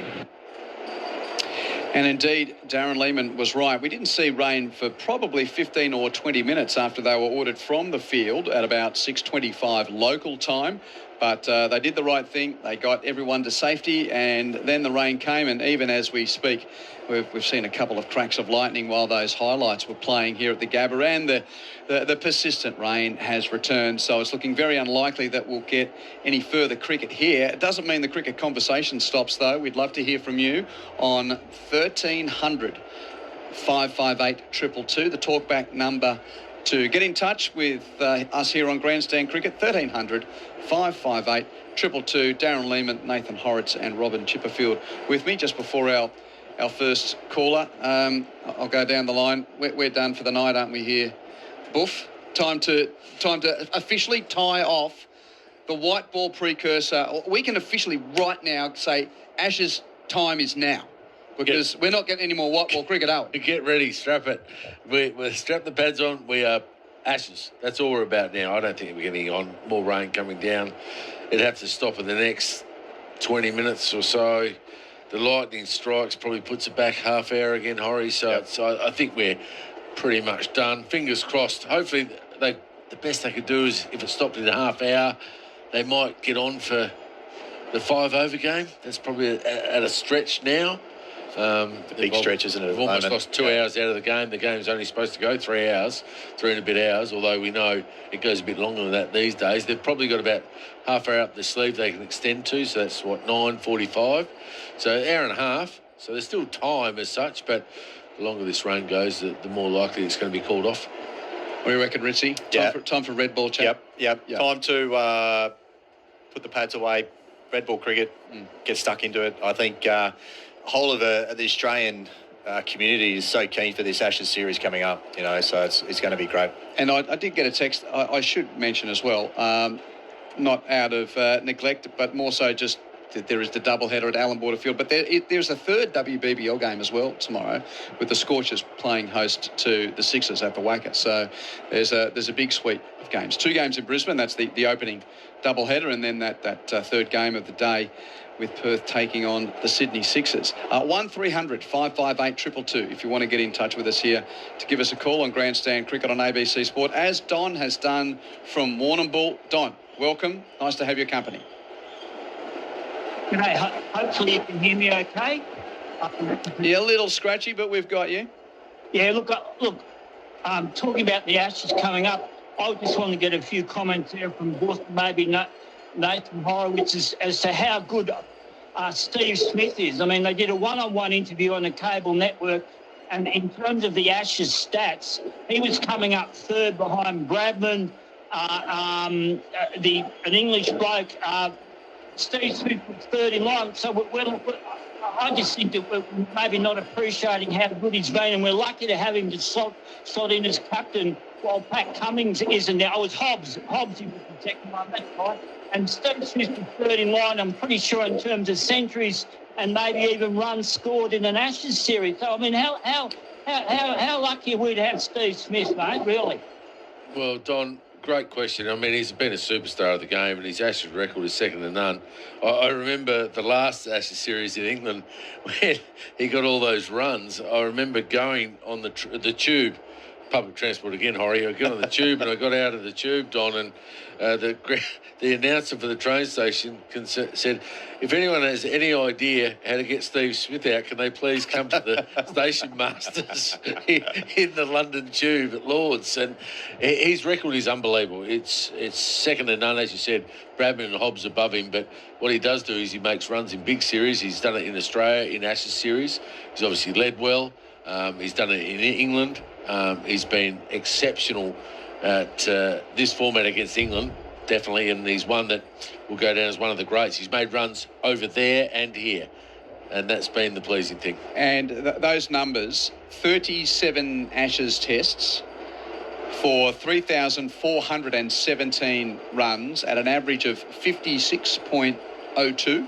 And indeed, Darren Lehman was right. We didn't see rain for probably 15 or 20 minutes after they were ordered from the field at about 6:25 local time. But they did the right thing. They got everyone to safety, and then the rain came. And even as we speak, we've seen a couple of cracks of lightning while those highlights were playing here at the Gabba. And the persistent rain has returned. So it's looking very unlikely that we'll get any further cricket here. It doesn't mean the cricket conversation stops, though. We'd love to hear from you on 1300 558 222, the talkback number to get in touch with us here on Grandstand Cricket. 1300 558 222. Darren Lehman, Nathan Horrocks and Robin Chipperfield with me just before our first caller. I'll go down the line. We're done for the night, aren't we here? Boof. Time to officially tie off the white ball precursor. We can officially right now say Ashes time is now. Because we're not getting any more white ball cricket, are we? Get ready, strap it. We're strap the pads on. We are Ashes. That's all we're about now. I don't think we're getting on more rain coming down. It'd have to stop in the next 20 minutes or so. The lightning strikes probably puts it back half hour again, Horry. So I think we're pretty much done. Fingers crossed. Hopefully, the best they could do is if it stopped in a half hour, they might get on for the 5 over game. That's probably at a stretch now. The big stretch, isn't it? We've almost lost 2 hours out of the game. The game's only supposed to go 3 hours, 3 and a bit hours, although we know it goes a bit longer than that these days. They've probably got about half hour up their sleeve they can extend to, so that's, 9:45. So an hour and a half. So there's still time as such, but the longer this rain goes, the more likely it's going to be called off. What do you reckon, Ritzy? Time for red ball chat? Yep. Time to put the pads away, red ball cricket, get stuck into it. I think... whole of the Australian community is so keen for this Ashes series coming up, so it's going to be great. And I did get a text, I should mention as well, not out of neglect, but more so just that there is the doubleheader at Allan Border Field. But there's a third WBBL game as well tomorrow with the Scorchers playing host to the Sixers at the Wacker. So there's a big suite of games. 2 games in Brisbane, that's the opening doubleheader, and then that third game of the day with Perth taking on the Sydney Sixers. 1300 558 222 if you want to get in touch with us here to give us a call on Grandstand Cricket on ABC Sport, as Don has done from Warrnambool. Don, welcome. Nice to have your company. G'day. Hopefully you can hear me okay. Yeah, a little scratchy, but we've got you. Yeah, look, talking about the Ashes coming up, I just want to get a few comments there from maybe Nathan Horowitz as to how good Steve Smith is. I mean, they did a one-on-one interview on the cable network, and in terms of the Ashes stats, he was coming up third behind Bradman, an English bloke. Steve Smith was third in line. So I just think that we're maybe not appreciating how good he's been, and we're lucky to have him to slot in as captain while Pat Cummins isn't there. Oh, it's Hobbs. Hobbs, he was the second one, that's right. And Steve Smith was third in line, I'm pretty sure, in terms of centuries and maybe even runs scored in an Ashes series. So, I mean, how lucky are we to have Steve Smith, mate, really? Well, Don, great question. I mean, he's been a superstar of the game, and his Ashes record is second to none. I remember the last Ashes series in England when he got all those runs. I remember going on the tube, public transport again, Horry. I got on the tube and I got out of the tube, Don, and the announcer for the train station said, if anyone has any idea how to get Steve Smith out, can they please come to the station masters in the London tube at Lord's? And his record is unbelievable. It's second to none, as you said. Bradman and Hobbs above him, but what he does do is he makes runs in big series. He's done it in Australia in Ashes series. He's obviously led well. He's done it in England. He's been exceptional at this format against England, definitely, and he's one that will go down as one of the greats. He's made runs over there and here, and that's been the pleasing thing. And those numbers, 37 Ashes tests for 3,417 runs at an average of 56.02.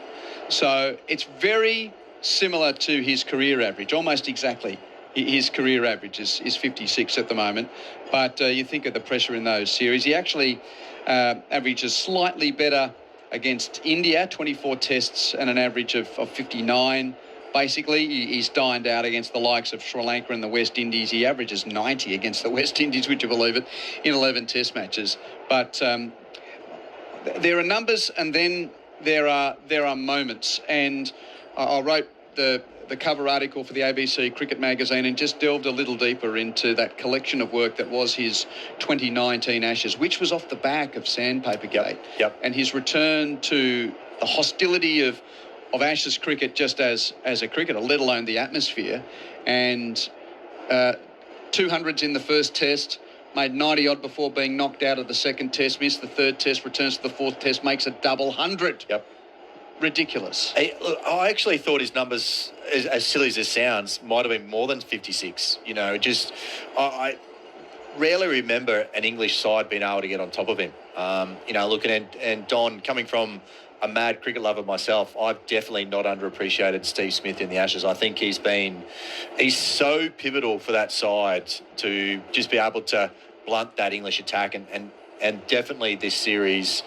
So it's very similar to his career average, almost exactly. His career average is 56 at the moment. But you think of the pressure in those series. He actually averages slightly better against India, 24 tests and an average of 59. Basically, he's dined out against the likes of Sri Lanka and the West Indies. He averages 90 against the West Indies, would you believe it, in 11 test matches. But there are numbers, and then there are moments. And I wrote the cover article for the ABC Cricket magazine and just delved a little deeper into that collection of work that was his 2019 Ashes, which was off the back of Sandpaper Gate. Yep. And his return to the hostility of Ashes cricket just as a cricketer, let alone the atmosphere. And 200s in the first test, made 90-odd before being knocked out of the second test, missed the third test, returns to the fourth test, makes a double 100. Yep. Ridiculous. Hey, look, I actually thought his numbers, as silly as this sounds, might have been more than 56. You know, I rarely remember an English side being able to get on top of him. You know, looking at, and Don, coming from a mad cricket lover myself, I've definitely not underappreciated Steve Smith in the Ashes. I think he's so pivotal for that side to just be able to blunt that English attack, and definitely this series.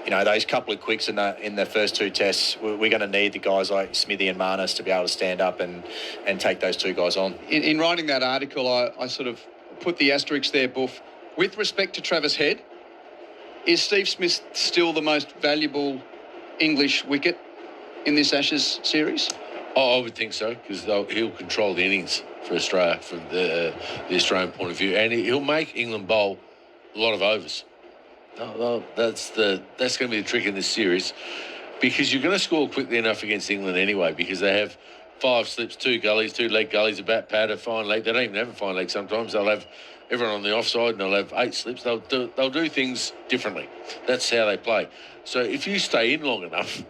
You know, those couple of quicks in the first two tests, we're going to need the guys like Smithy and Marnus to be able to stand up and take those two guys on. In writing that article, I sort of put the asterisk there, Buff. With respect to Travis Head, is Steve Smith still the most valuable English wicket in this Ashes series? Oh, I would think so, because he'll control the innings for Australia from the Australian point of view, and he'll make England bowl a lot of overs. Well, that's going to be the trick in this series, because you're going to score quickly enough against England anyway, because they have 5 slips, 2 gullies, 2 leg gullies, a bat pad, a fine leg. They don't even have a fine leg sometimes. They'll have everyone on the offside and they'll have 8 slips. They'll do things differently. That's how they play. So if you stay in long enough,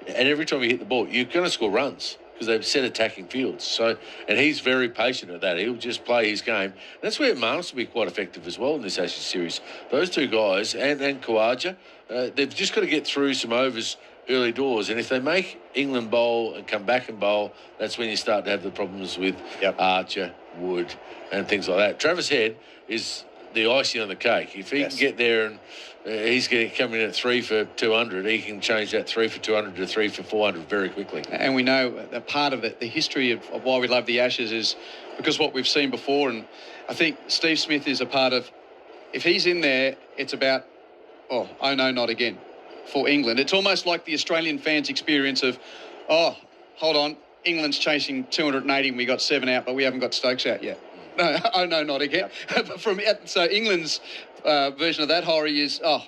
and every time you hit the ball, you're going to score runs, because they've set attacking fields. So, and he's very patient at that. He'll just play his game. That's where Marnus will be quite effective as well in this Ashes series. Those two guys and Khawaja, they've just got to get through some overs early doors. And if they make England bowl and come back and bowl, that's when you start to have the problems with Archer, Wood, and things like that. Travis Head is the icing on the cake. If he can get there and he's coming in at 3 for 200, he can change that 3 for 200 to 3 for 400 very quickly. And we know that part of it, the history of why we love the Ashes, is because what we've seen before. And I think Steve Smith is a part of, if he's in there, it's about, oh no, not again, for England. It's almost like the Australian fans' experience of, oh, hold on, England's chasing 280 and we got 7 out, but we haven't got Stokes out yet. No, oh no, not again. So England's version of that horror is, oh,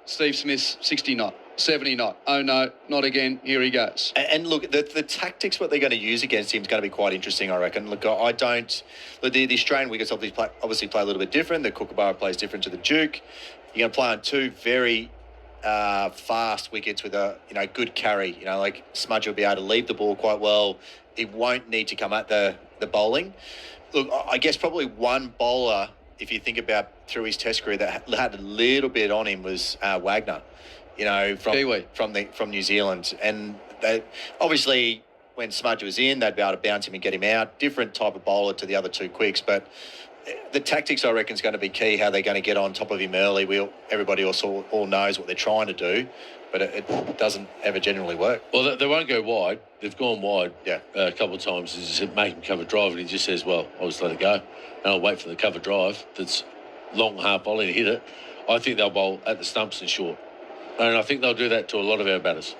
Steve Smith's 60 not, 70 not. Oh no, not again. Here he goes. And look, the tactics what they're going to use against him is going to be quite interesting, I reckon. Look, I don't. Look, the Australian wickets obviously play a little bit different. The Kookaburra plays different to the Duke. You're going to play on 2 very fast wickets with a good carry. Like Smudge will be able to leave the ball quite well. He won't need to come at the bowling. Look, I guess probably one bowler, if you think about through his Test career, that had a little bit on him was Wagner, from New Zealand. And they, obviously, when Smudge was in, they'd be able to bounce him and get him out. Different type of bowler to the other 2 quicks, but the tactics, I reckon, is going to be key, how they're going to get on top of him early. Everybody also all knows what they're trying to do, but it doesn't ever generally work. Well, they won't go wide. They've gone wide a couple of times. They just make him cover drive, and he just says, well, I'll just let it go. And I'll wait for the cover drive that's long half volley to hit it. I think they'll bowl at the stumps and short. And I think they'll do that to a lot of our batters.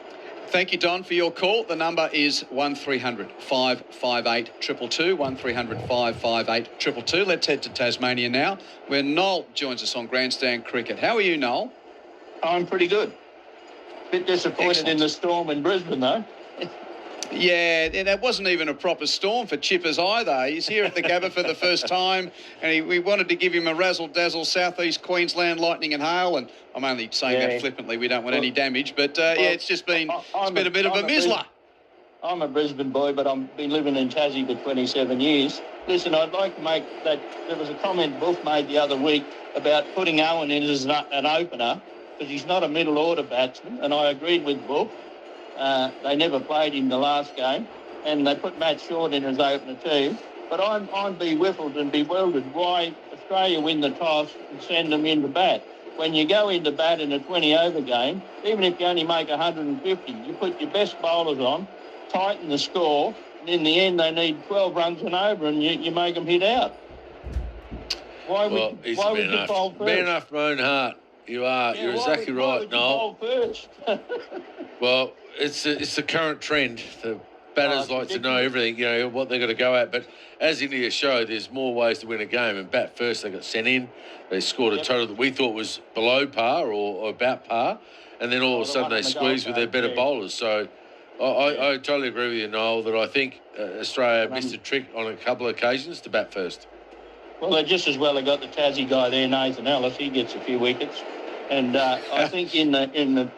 Thank you, Don, for your call. The number is 1300 558 222, 1300 558 222. Let's head to Tasmania now, where Noel joins us on Grandstand Cricket. How are you, Noel? I'm pretty good. Bit disappointed in the storm in Brisbane, though. Yeah, that wasn't even a proper storm for Chippers either. He's here at the Gabba for the first time, and we wanted to give him a razzle-dazzle southeast Queensland lightning and hail, and I'm only saying that flippantly. We don't want any damage, but it's just been a bit of a mizzler. I'm a Brisbane boy, but I've been living in Tassie for 27 years. Listen, I'd like to make that, there was a comment Buff made the other week about putting Owen in as an opener, because he's not a middle order batsman, and I agreed with Buff. They never played him the last game, and they put Matt Short in as opener too. But I'm bewiffled and bewildered why Australia win the toss and send them into bat. When you go into bat in a 20-over game, even if you only make 150, you put your best bowlers on, tighten the score, and in the end they need 12 runs and over, and you make them hit out. Why would you bowl first? Man after my own heart. You are. Yeah, You're why exactly would- why right, would you Noel. bowl first? Well, it's the current trend. The batters it's like to know ridiculous. everything, what they're going to go at. But as India showed, there's more ways to win a game. And bat first, they got sent in. They scored a total that we thought was below par or about par. And then all of a the sudden one they on the squeezed Gold with their Coast, better yeah. bowlers. So I totally agree with you, Noel, that I think Australia missed a trick on a couple of occasions to bat first. Well, they just as well have got the Tassie guy there, Nathan Ellis. He gets a few wickets, and I think in the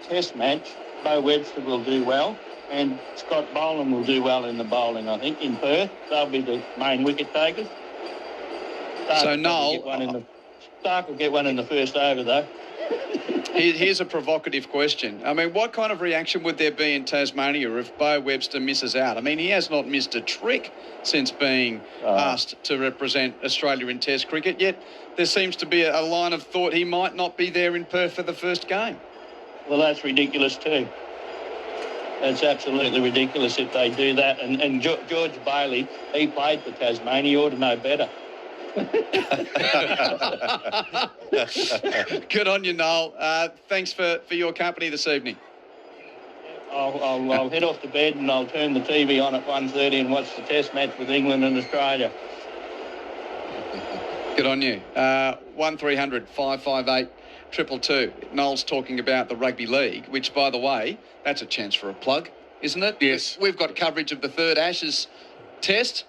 Test match, Bo Webster will do well, and Scott Boland will do well in the bowling. I think in Perth they'll be the main wicket takers. Stark will get one in the first over though. Here's a provocative question. I mean, what kind of reaction would there be in Tasmania if Bo Webster misses out? I mean, he has not missed a trick since being asked to represent Australia in Test cricket, yet there seems to be a line of thought he might not be there in Perth for the first game. Well, that's ridiculous too. That's absolutely ridiculous if they do that. And George Bailey, he played for Tasmania. He ought to know better. Good on you, Noel. Thanks for your company this evening. I'll head off to bed and I'll turn the TV on at 1:30 and watch the Test match with England and Australia. Good on you. 1300 558 222. Noel's talking about the rugby league, which, by the way, that's a chance for a plug, isn't it? Yes. We've got coverage of the third Ashes Test.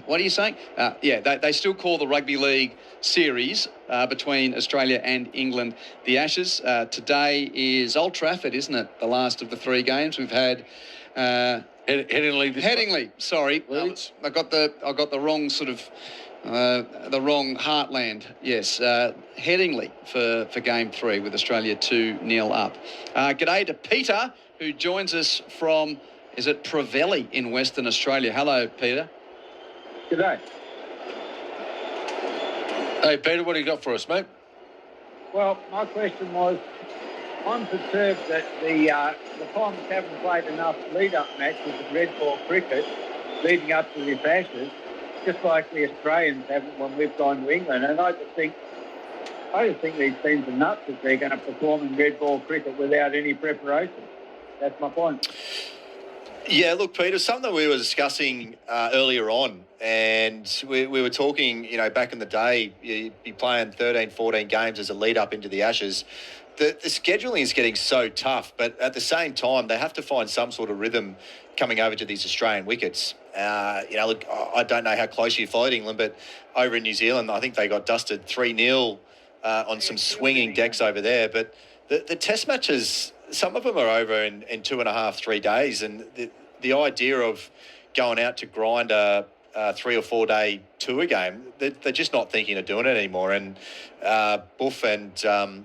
What are you saying? They still call the rugby league series between Australia and England the Ashes. Today is Old Trafford, isn't it? The last of the three games we've had. Headingley. Headingley. Sorry, I got the wrong sort of the wrong heartland. Yes, Headingley for game 3 with Australia 2-0 up. G'day to Peter, who joins us from, is it Prevelli in Western Australia? Hello, Peter. G'day. Hey, Peter, what do you got for us, mate? Well, my question was, I'm perturbed that the Palmers haven't played enough lead-up matches of red ball cricket leading up to this Ashes, just like the Australians haven't when we've gone to England. And I just think these teams are nuts if they're going to perform in red ball cricket without any preparation. That's my point. Yeah, look, Peter, something we were discussing earlier on, and we were talking, back in the day, you'd be playing 13, 14 games as a lead-up into the Ashes. The scheduling is getting so tough, but at the same time, they have to find some sort of rhythm coming over to these Australian wickets. Look, I don't know how close you followed England, but over in New Zealand, I think they got dusted 3-0 on some swinging decks over there. But the Test matches, some of them are over in 2.5, 3 days, and the idea of going out to grind a 3 or 4 day tour game, they're just not thinking of doing it anymore. And Buff and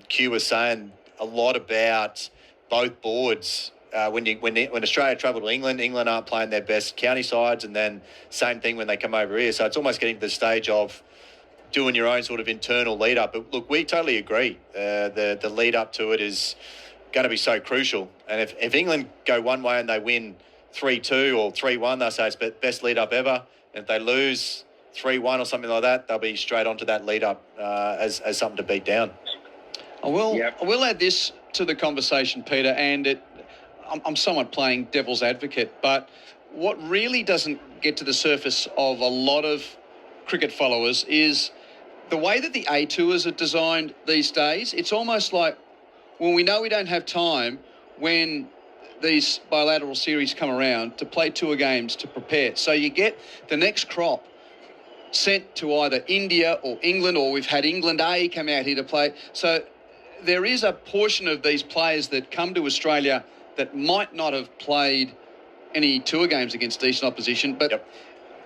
Q were saying a lot about both boards. When Australia travel to England aren't playing their best county sides, and then same thing when they come over here. So it's almost getting to the stage of doing your own sort of internal lead up. But look, we totally agree. The lead up to it is going to be so crucial. And if England go one way and they win 3-2 or 3-1, they'll say it's best lead up ever. And if they lose 3-1 or something like that, they'll be straight onto that lead up as something to beat down. I will add this to the conversation, Peter, and I'm somewhat playing devil's advocate, but what really doesn't get to the surface of a lot of cricket followers is the way that the A tours are designed these days. It's almost like when we know we don't have time when these bilateral series come around to play tour games to prepare. So you get the next crop sent to either India or England, or we've had England A come out here to play. So there is a portion of these players that come to Australia that might not have played any tour games against decent opposition. But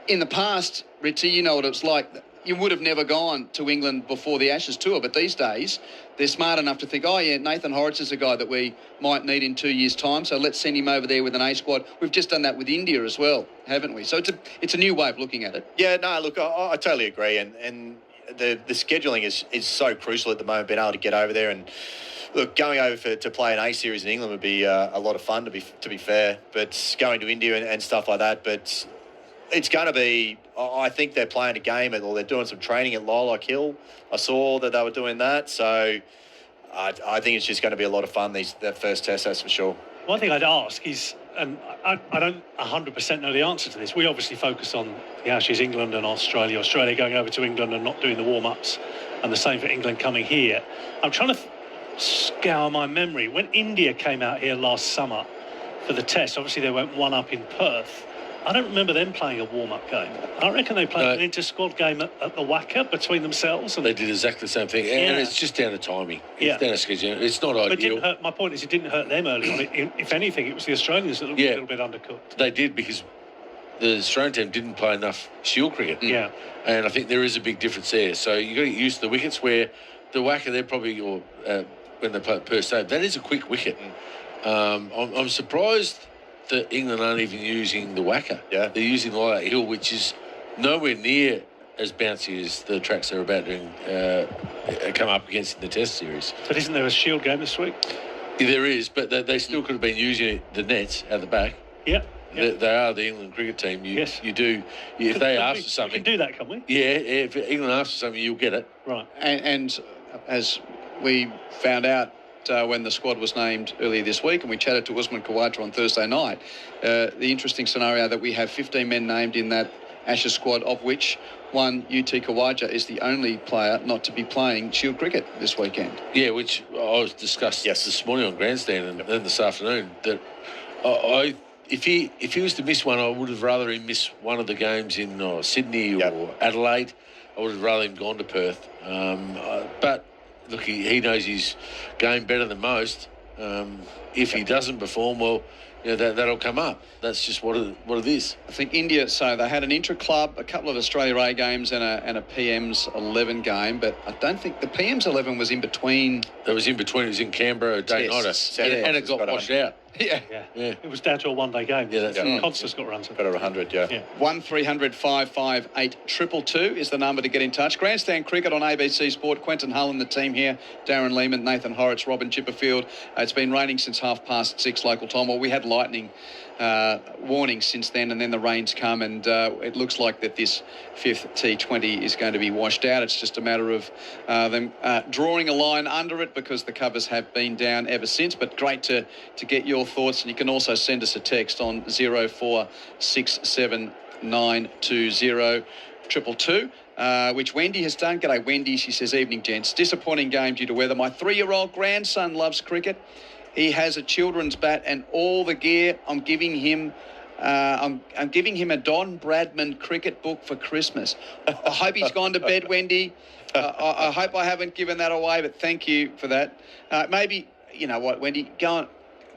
in the past, Richie, you know what it's like. You would have never gone to England before the Ashes tour. But these days, they're smart enough to think, Nathan Horrocks is a guy that we might need in 2 years' time, so let's send him over there with an A squad. We've just done that with India as well, haven't we? So it's a new way of looking at it. Yeah, no, look, I totally agree. And the scheduling is so crucial at the moment, being able to get over there. And look, going over to play an A series in England would be a lot of fun, to be fair. But going to India and stuff like that. But it's going to be. I think they're playing a game or they're doing some training at Lilac Hill. I saw that they were doing that, so I think it's just going to be a lot of fun. That first test, that's for sure. One thing I'd ask is, and I don't 100% know the answer to this. We obviously focus on the Ashes, England and Australia. Australia going over to England and not doing the warm-ups, and the same for England coming here. I'm trying to scour my memory. When India came out here last summer for the test, obviously they went one up in Perth. I don't remember them playing a warm-up game. I reckon they played an inter-squad game at the WACA between themselves. And they did exactly the same thing. And it's just down to timing. It's down to schedule. It's not but ideal. It didn't hurt, my point is it didn't hurt them early on. If anything, it was the Australians that looked a little bit undercooked. They did, because the Australian team didn't play enough Shield cricket. Yeah. And I think there is a big difference there. So you've got to get used to the wickets, where the WACA, they're probably, when they play per se, that is a quick wicket. I'm surprised that England aren't even using the WACA. Yeah. They're using Lilac Hill, which is nowhere near as bouncy as the tracks they're about to come up against in the Test series. But isn't there a Shield game this week? Yeah, there is, but they still could have been using the nets at the back. Yeah. They are the England cricket team. You do. If they ask for something, we can do that, can we? Yeah. If England asks for something, you'll get it. Right. And as we found out when the squad was named earlier this week, and we chatted to Usman Khawaja on Thursday night, the interesting scenario that we have 15 men named in that Ashes squad, of which one, UT Khawaja, is the only player not to be playing Shield cricket this weekend. Yeah, which I was discussed this morning on Grandstand and then this afternoon, that if he was to miss one, I would have rather him miss one of the games in Sydney or Adelaide. I would have rather him gone to Perth. But look, he knows his game better than most. If he doesn't perform, well, that'll come up. That's just what it is. I think India, so they had an intra-club, a couple of Australia A games and a PM's 11 game, but I don't think the PM's 11 was in between. That was in between. It was in Canberra a day nighter, and it got washed out. Yeah. It was down to a one-day game. Yeah, that's right. Constance got runs. Better 100, yeah. 1300 558 222 is the number to get in touch. Grandstand Cricket on ABC Sport. Quentin Hull and the team here. Darren Lehman, Nathan Horrocks, Robin Chipperfield. It's been raining since 6:30 local time. Well, we had lightning warnings since then, and then the rains come, and it looks like that this 5th T20 is going to be washed out. It's just a matter of them drawing a line under it, because the covers have been down ever since. But great to get your thoughts, and you can also send us a text on 0467920222, which Wendy has done. G'day, Wendy. She says, evening, gents. Disappointing game due to weather. My 3-year-old grandson loves cricket. He has a children's bat and all the gear. I'm giving him I'm giving him a Don Bradman cricket book for Christmas. I hope he's gone to bed, Wendy. I hope I haven't given that away, but thank you for that. Maybe, you know what, Wendy, go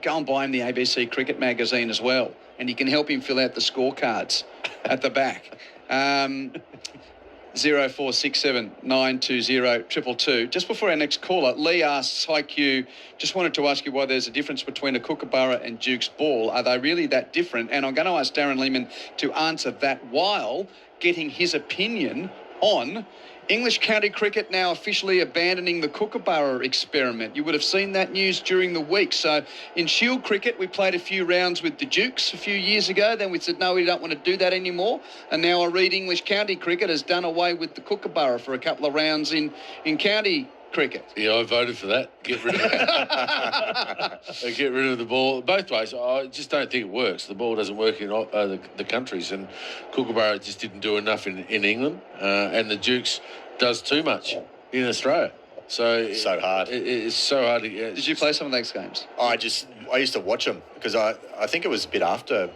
and buy him the ABC Cricket magazine as well, and you can help him fill out the scorecards at the back. 0467920222. Just before our next caller, Lee asks, hi Q, just wanted to ask you why there's a difference between a Kookaburra and Duke's ball. Are they really that different? And I'm going to ask Darren Lehman to answer that while getting his opinion on English county cricket now officially abandoning the Kookaburra experiment. You would have seen that news during the week. So in Shield cricket, we played a few rounds with the Dukes a few years ago. Then we said, no, we don't want to do that anymore. And now I read English county cricket has done away with the Kookaburra for a couple of rounds in county cricket. Yeah, I voted for that. Get rid of that. Get rid of the ball. Both ways, I just don't think it works. The ball doesn't work in the countries, and Kookaburra just didn't do enough in England, and the Dukes does too much in Australia. So hard. It's so hard to get. Did you play some of those games? I used to watch them because I think it was a bit after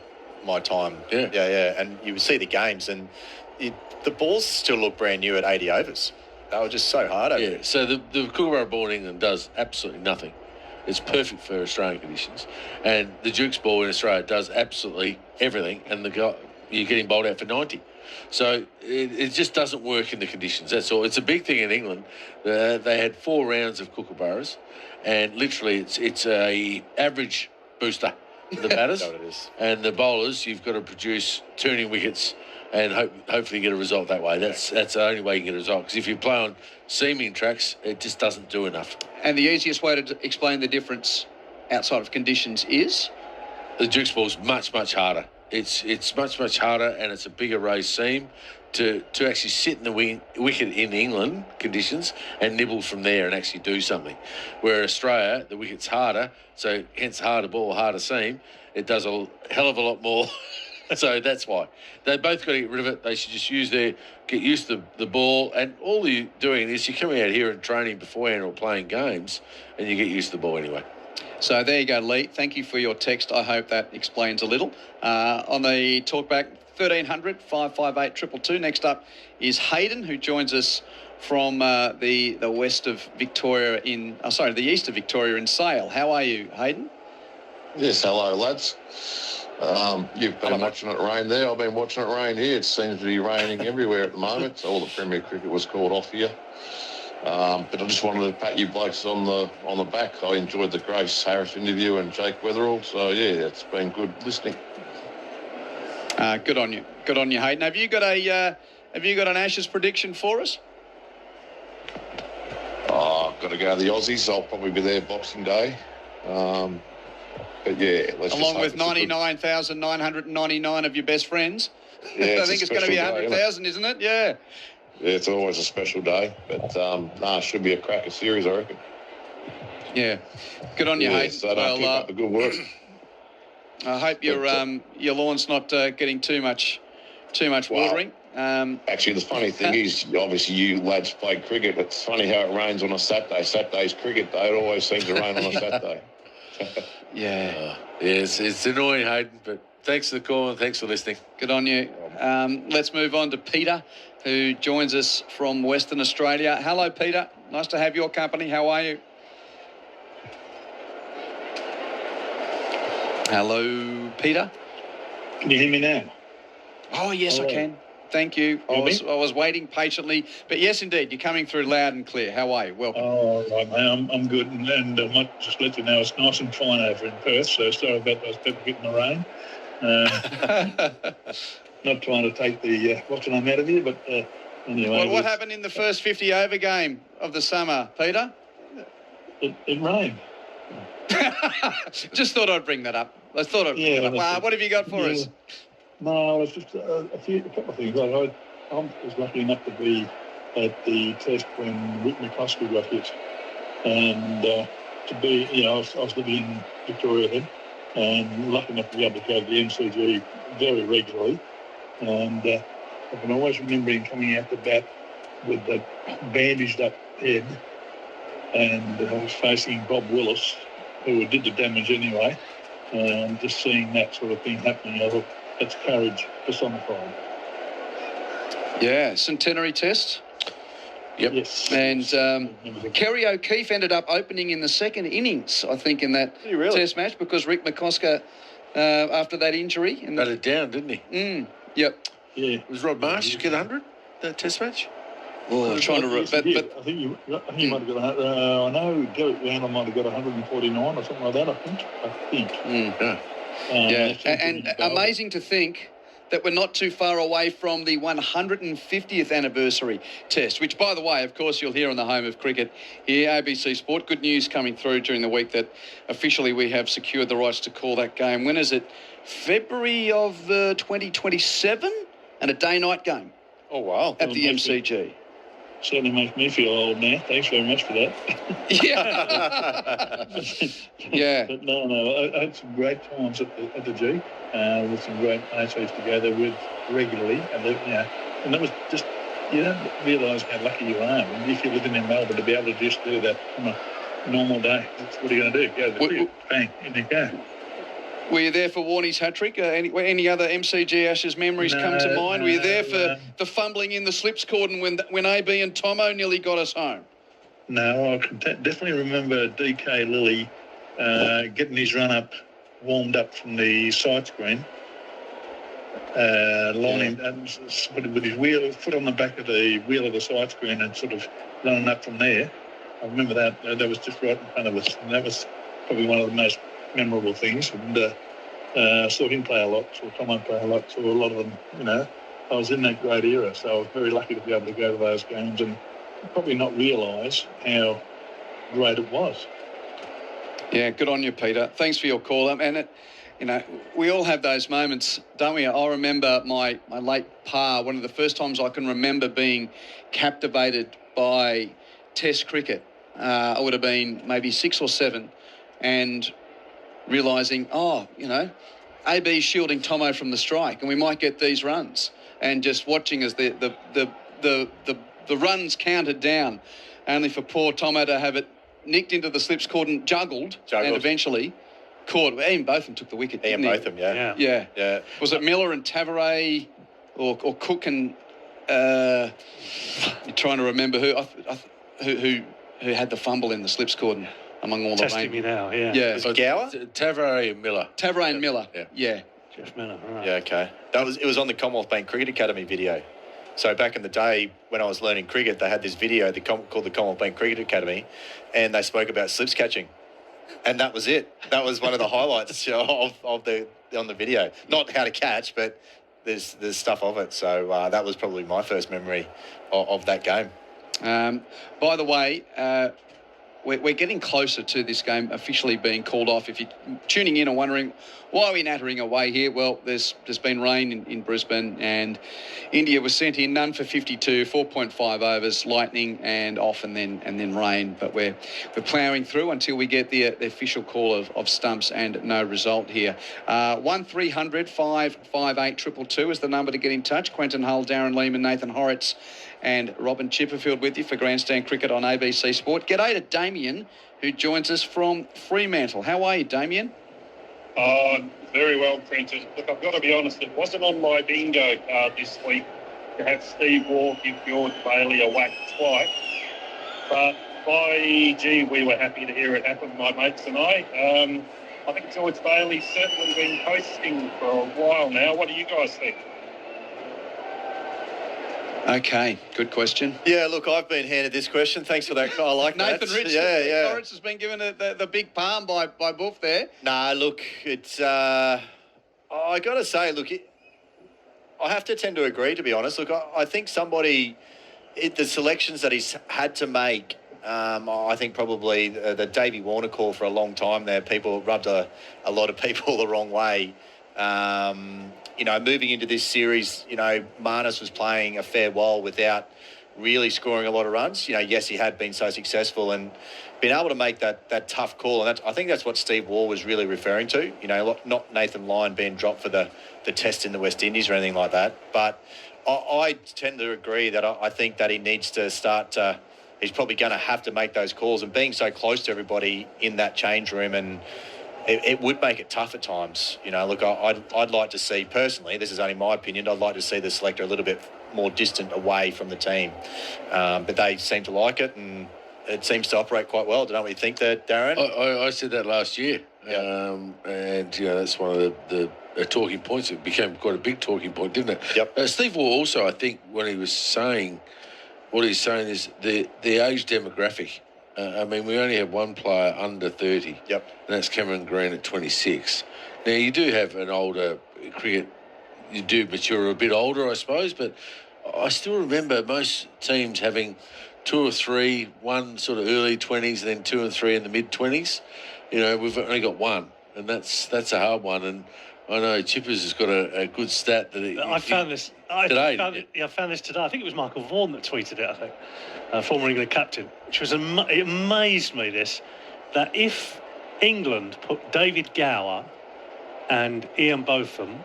my time. Yeah. And you would see the games, and the balls still look brand new at 80 overs. They were just so hard over there. So the Kookaburra ball in England does absolutely nothing. It's perfect for Australian conditions. And the Duke's ball in Australia does absolutely everything, and you're getting bowled out for 90. So it just doesn't work in the conditions, that's all. It's a big thing in England. They had 4 rounds of Kookaburras, and literally it's a average booster for the batters. That's what it is. And the bowlers, you've got to produce turning wickets and hopefully get a result that way. That's the only way you can get a result. Because if you play on seaming tracks, it just doesn't do enough. And the easiest way to explain the difference outside of conditions is? The Duke's ball's much, much harder. it's much harder, and it's a bigger raised seam to actually sit in the wicket in England conditions and nibble from there and actually do something. Where Australia, the wicket's harder, so hence harder ball, harder seam. It does a hell of a lot more. So that's why they both got to get rid of it. They should just get used to the ball, and all you're doing is you're coming out here and training beforehand or playing games, and you get used to the ball anyway. So there you go, Lee. Thank you for your text. I hope that explains a little. On the talkback, 1300 558 222. Next up is Hayden, who joins us from the west of Victoria the east of Victoria in Sale. How are you, Hayden? Yes, hello, lads. You've been watching it rain there. I've been watching it rain here. It seems to be raining everywhere at the moment. So all the Premier Cricket was called off here. But I just wanted to pat you blokes on the back. I enjoyed the Grace Harris interview and Jake Weatherall. So yeah, it's been good listening. Good on you. Good on you, Hayden. Have you got an Ashes prediction for us? I've got to go to the Aussies. I'll probably be there Boxing Day. But yeah, along with 99,999 of your best friends. Yeah, I think it's going to be 100,000, isn't it? Yeah. Yeah, it's always a special day. But it should be a cracker series, I reckon. Yeah. Good on you, Hayden. So keep up the good work. I hope your lawn's not getting too much watering. Actually, the funny thing is, obviously you lads play cricket. It's funny how it rains on a Saturday. Saturday's cricket day. It always seems to rain on a Saturday. Yeah. It's annoying, Hayden, but thanks for the call and thanks for listening. Good on you. Let's move on to Peter, who joins us from Western Australia. Hello, Peter. Nice to have your company. How are you? Hello, Peter. Can you hear me now? Oh, yes, I can. Thank you. I was waiting patiently. But yes, indeed, you're coming through loud and clear. How are you? Welcome. Oh, right, mate. I'm good. And I might just let you know it's nice and fine over in Perth, so sorry about those people getting the rain. Not trying to take the what's the name out of you, but anyway. What happened in the first 50 over game of the summer, Peter? It rained. Just thought I'd bring that up. I thought I'd bring it up. What have you got for us? No, it's just a couple of things. I was lucky enough to be at the test when Rick McCluskey got hit, and to be, I was living in Victoria then, and lucky enough to be able to go to the MCG very regularly, and I can always remember him coming out the bat with the bandaged up head, and I was facing Bob Willis, who did the damage anyway, and just seeing that sort of thing happening, I thought, that's courage personified. Yeah, centenary test. Yep. Yes. And Kerry O'Keefe ended up opening in the second innings, I think, in that test match because Rick McCluskey, after that injury... Got it down, didn't he? Yep. Yeah. Was Rod Marsh to get 100 that test match? Oh, I'm trying to... I think you might have got 100. I know Derek Randall might have got 149 or something like that, I think. And amazing to think that we're not too far away from the 150th anniversary test, which, by the way, of course, you'll hear on the home of cricket here, ABC Sport. Good news coming through during the week that officially we have secured the rights to call that game. When is it? February of 2027 and a day-night game. Oh, wow. At the MCG. Certainly makes me feel old now. Thanks very much for that. Yeah. But no, I had some great times at the G with some great mates I used to go there with regularly. And that was just, you don't realise how lucky you are. And if you're living in Melbourne to be able to just do that on a normal day, what are you going to do? Go to the cricket, bang, in you go. Were you there for Warnie's hat-trick? Any other MCG Ashes memories come to mind? Were you there for the fumbling in the slips cordon when AB and Tomo nearly got us home? No, I can definitely remember DK Lilly getting his run-up warmed up from the side screen, lining with his foot on the back of the wheel of the side screen and sort of running up from there. I remember that. That was just right in front of us, and that was probably one of the most memorable things, and saw him play a lot, saw Tomo play a lot, saw a lot of them, I was in that great era, so I was very lucky to be able to go to those games and probably not realise how great it was. Yeah, good on you, Peter. Thanks for your call. And you know, we all have those moments, don't we? I remember my late pa, one of the first times I can remember being captivated by Test cricket. I would have been maybe 6 or 7 and realising, AB's shielding Tomo from the strike and we might get these runs. And just watching as the runs counted down, only for poor Tomo to have it nicked into the slips cord and juggled. And eventually caught. Ian Botham took the wicket. Ian Botham, yeah. Was it Miller and Tavares or Cook and you're trying to remember who had the fumble in the slips cord among all Testing the rain. me now, yeah. Yeah. Was it Gower? Tavares and Miller. Tavares and Miller. Yeah. Jeff Miller. All right. Yeah, okay. It was on the Commonwealth Bank Cricket Academy video. So back in the day when I was learning cricket, they had this video called the Commonwealth Bank Cricket Academy, and they spoke about slips catching, and that was it. That was one of the highlights on the video. Not how to catch, but there's stuff of it. So that was probably my first memory of that game. By the way, we're getting closer to this game officially being called off. If you're tuning in and wondering why are we nattering away here, well, there's been rain in Brisbane, and India was sent in, none for 52, 4.5 overs, lightning and off, and then rain. But we're ploughing through until we get the official call of stumps and no result here. 1300 558 222 is the number to get in touch. Quentin Hull, Darren Lehman, Nathan Horrocks and Robin Chipperfield with you for Grandstand Cricket on ABC Sport. G'day to Damien, who joins us from Fremantle. How are you, Damien? Very well, Prentice. Look, I've got to be honest, it wasn't on my bingo card this week to have Steve Waugh give George Bailey a whack twice. But we were happy to hear it happen, my mates and I. I think George Bailey's certainly been coasting for a while now. What do you guys think? Okay, good question. Yeah, look, I've been handed this question. Thanks for that. I like that. Nathan Rich. Yeah. Lawrence has been given the big palm by Boof there. Nah, look, it's... I got to say, look, I have to tend to agree, to be honest. Look, I think the selections that he's had to make, I think probably the Davey Warner call for a long time there, people rubbed a lot of people the wrong way. Moving into this series, Marnus was playing a fair while without really scoring a lot of runs. Yes, he had been so successful and been able to make that tough call. And I think that's what Steve Waugh was really referring to. Not Nathan Lyon being dropped for the test in the West Indies or anything like that. But I tend to agree that I think that he needs to start to... He's probably going to have to make those calls, and being so close to everybody in that change room, and it would make it tough at times. Look, I'd like to see, personally, this is only my opinion, I'd like to see the selector a little bit more distant away from the team. But they seem to like it, and it seems to operate quite well. Don't know what you think there, Darren? I said that last year. Yeah. And, that's one of the talking points. It became quite a big talking point, didn't it? Yep. Steve Waugh also, I think, when he was saying... What he's saying is the age demographic. We only have one player under 30. Yep. And that's Cameron Green at 26. Now, you do have an older cricket. You do mature a bit older, I suppose, but I still remember most teams having 2 or 3, one sort of early 20s, and then 2 and 3 in the mid-20s. We've only got one, and that's a hard one. And I know Chippers has got a good stat that I found this today. I found this today. I think it was Michael Vaughan that tweeted it. I think, former England captain, which was it amazed me that if England put David Gower and Ian Botham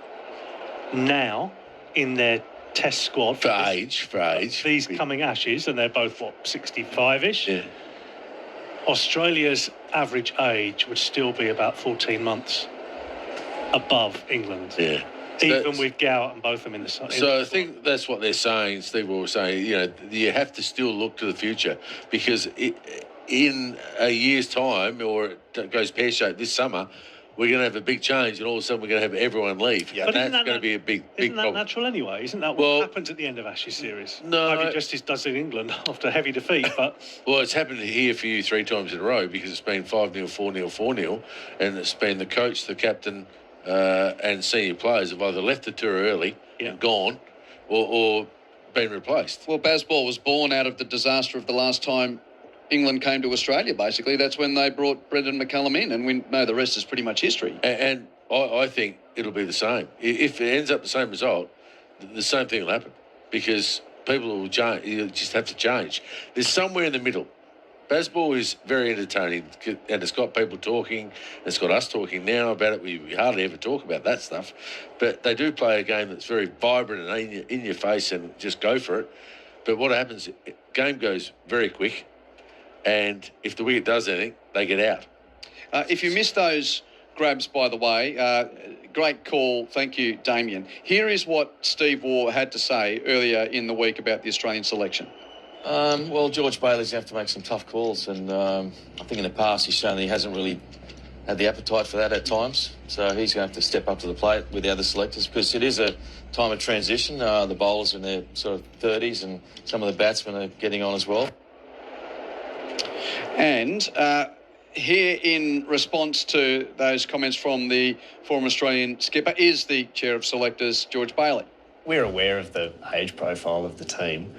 now in their Test squad for age these coming Ashes, and they're both 65-ish. Yeah. Australia's average age would still be about 14 months above England. Yeah. Even with Gower and Botham in the side. So I think that's what they're saying. Steve was saying, you have to still look to the future, because in a year's time, or it goes pear-shaped this summer, we're going to have a big change, and all of a sudden we're going to have everyone leave. Yeah. But that's going to be a big problem. Isn't that natural anyway? Isn't that what happens at the end of Ashes series? No. Maybe just as does in England after a heavy defeat, but... Well, it's happened here for you 3 times in a row, because it's been 5-0, 4-0, 4-0, and it's been the coach, the captain, and senior players have either left the tour early and gone, or been replaced. Well, Bazball was born out of the disaster of the last time England came to Australia, basically. That's when they brought Brendan McCullum in, and we know the rest is pretty much history. And I think it'll be the same. If it ends up the same result, the same thing will happen because people will change. You just have to change. There's somewhere in the middle. Baseball is very entertaining and it's got people talking. It's got us talking now about it. We hardly ever talk about that stuff. But they do play a game that's very vibrant and in your face and just go for it. But what happens, game goes very quick. And if the wicket does anything, they get out. If you missed those grabs, by the way, great call. Thank you, Damien. Here is what Steve Waugh had to say earlier in the week about the Australian selection. Well, George Bailey's going to have to make some tough calls, and I think in the past he's shown that he hasn't really had the appetite for that at times. So he's going to have to step up to the plate with the other selectors because it is a time of transition. The bowlers are in their sort of 30s and some of the batsmen are getting on as well. And here in response to those comments from the former Australian skipper is the chair of selectors, George Bailey. We're aware of the age profile of the team.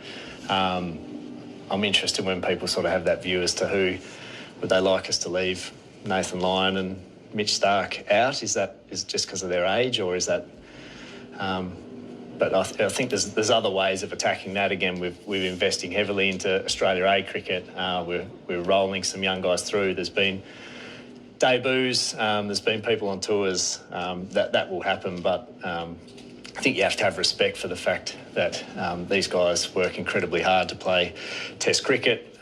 I'm interested when people sort of have that view as to who would they like us to leave Nathan Lyon and Mitch Starc out. Is just because of their age, or is that? But I think there's other ways of attacking that. Again, we're investing heavily into Australia A cricket. We're rolling some young guys through. There's been debuts. There's been people on tours. That will happen, but. I think you have to have respect for the fact that these guys work incredibly hard to play Test cricket.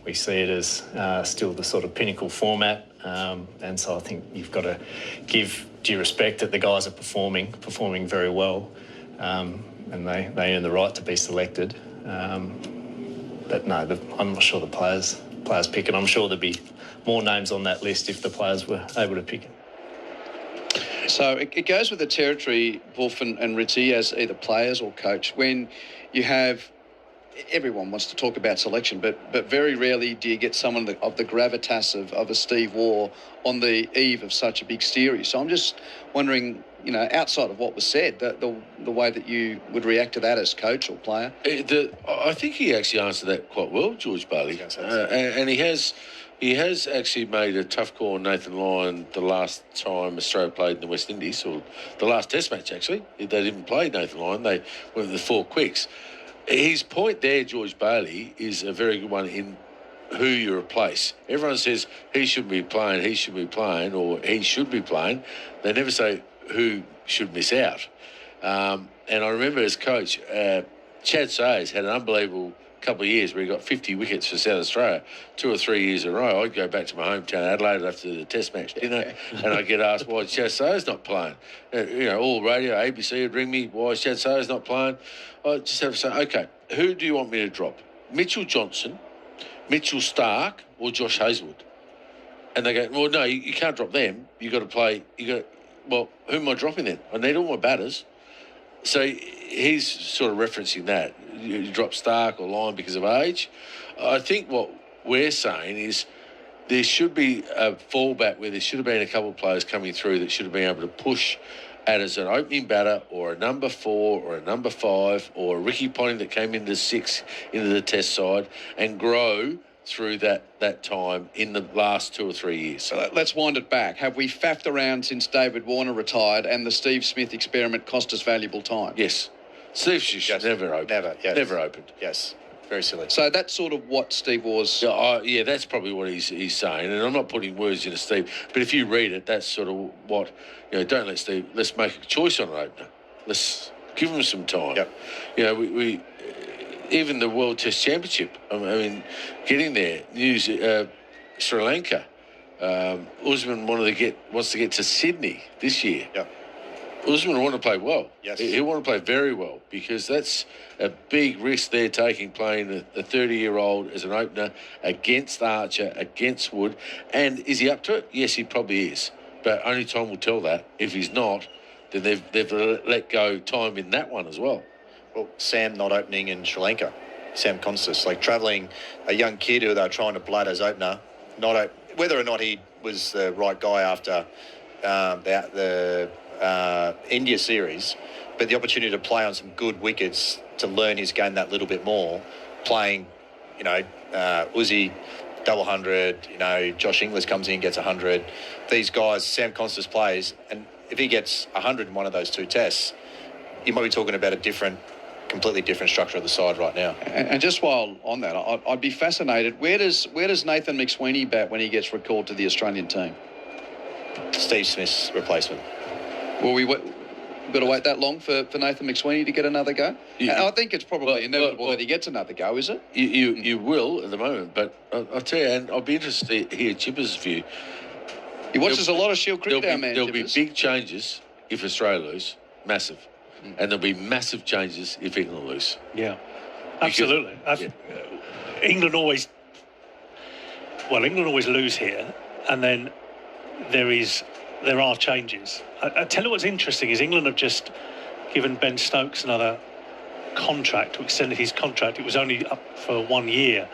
We see it as still the sort of pinnacle format, and so I think you've got to give due respect that the guys are performing very well, and they earn the right to be selected. But no, I'm not sure the players pick it. I'm sure there'd be more names on that list if the players were able to pick it. So it goes with the territory, Wolf and Ritzy, as either players or coach. When you have, everyone wants to talk about selection, but very rarely do you get someone of the gravitas of a Steve Waugh on the eve of such a big series. So I'm just wondering, outside of what was said, the way that you would react to that as coach or player. I think he actually answered that quite well, George Bailey, and he has actually made a tough call on Nathan Lyon the last time Australia played in the West Indies, or the last Test match, actually. They didn't play Nathan Lyon. They went with the 4 quicks. His point there, George Bailey, is a very good one in who you replace. Everyone says he should be playing, or he should be playing. They never say who should miss out. And I remember as coach, Chad Sayers had an unbelievable couple of years where he got 50 wickets for South Australia 2 or 3 years in a row. I'd go back to my hometown Adelaide after the Test match dinner and I'd get asked why Chad Sayers not playing. All radio, ABC would ring me, why is Chad Sayers not playing? I'd just have to say, okay, who do you want me to drop? Mitchell Johnson, Mitchell Starc or Josh Hazlewood? And they go, well, no, you can't drop them. You've got to play, well, who am I dropping then? I need all my batters. So he's sort of referencing that. You drop Starc or Lyon because of age. I think what we're saying is there should be a fallback where there should have been a couple of players coming through that should have been able to push at as an opening batter or a number 4 or a number 5 or a Ricky Ponting that came into 6 into the Test side and grow through that time in the last 2 or 3 years. So let's wind it back. Have we faffed around since David Warner retired and the Steve Smith experiment cost us valuable time? Yes. Steve Smith never opened. Never opened. Yes. Very silly. So that's sort of what Steve was... Yeah, that's probably what he's saying. And I'm not putting words into Steve, but if you read it, that's sort of what... don't let Steve... Let's make a choice on an opener. Let's give him some time. Yep. We even the World Test Championship, I mean, getting there, Sri Lanka, Usman wants to get to Sydney this year. Yep. Usman want to play well. Yes. He want to play very well because that's a big risk they're taking, playing a 30-year-old as an opener against Archer, against Wood. And is he up to it? Yes, he probably is. But only time will tell that. If he's not, then they've let go time in that one as well. Well, Sam not opening in Sri Lanka, Sam Constas, travelling a young kid who they were trying to blood as opener, whether or not he was the right guy after the India series, but the opportunity to play on some good wickets to learn his game that little bit more, playing, Uzi double 100. You know, Josh Inglis comes in, gets 100. These guys, Sam Constas plays, and if he gets 100 in one of those two tests, you might be talking about a completely different structure of the side right now. And just while on that, I'd be fascinated. Where does Nathan McSweeney bat when he gets recalled to the Australian team? Steve Smith's replacement. Well, we've got to wait that long for Nathan McSweeney to get another go? I think it's probably inevitable that he gets another go, is it? You will at the moment, but I'll tell you, and I'll be interested to hear Chipper's view. He watches a lot of Shield cricket, our man. There'll be big changes if Australia lose, massive. And there'll be massive changes if England lose. Yeah, absolutely. England always lose here, and then there are changes. I tell you what's interesting is England have just given Ben Stokes another contract, to extend his contract. It was only up for 1 year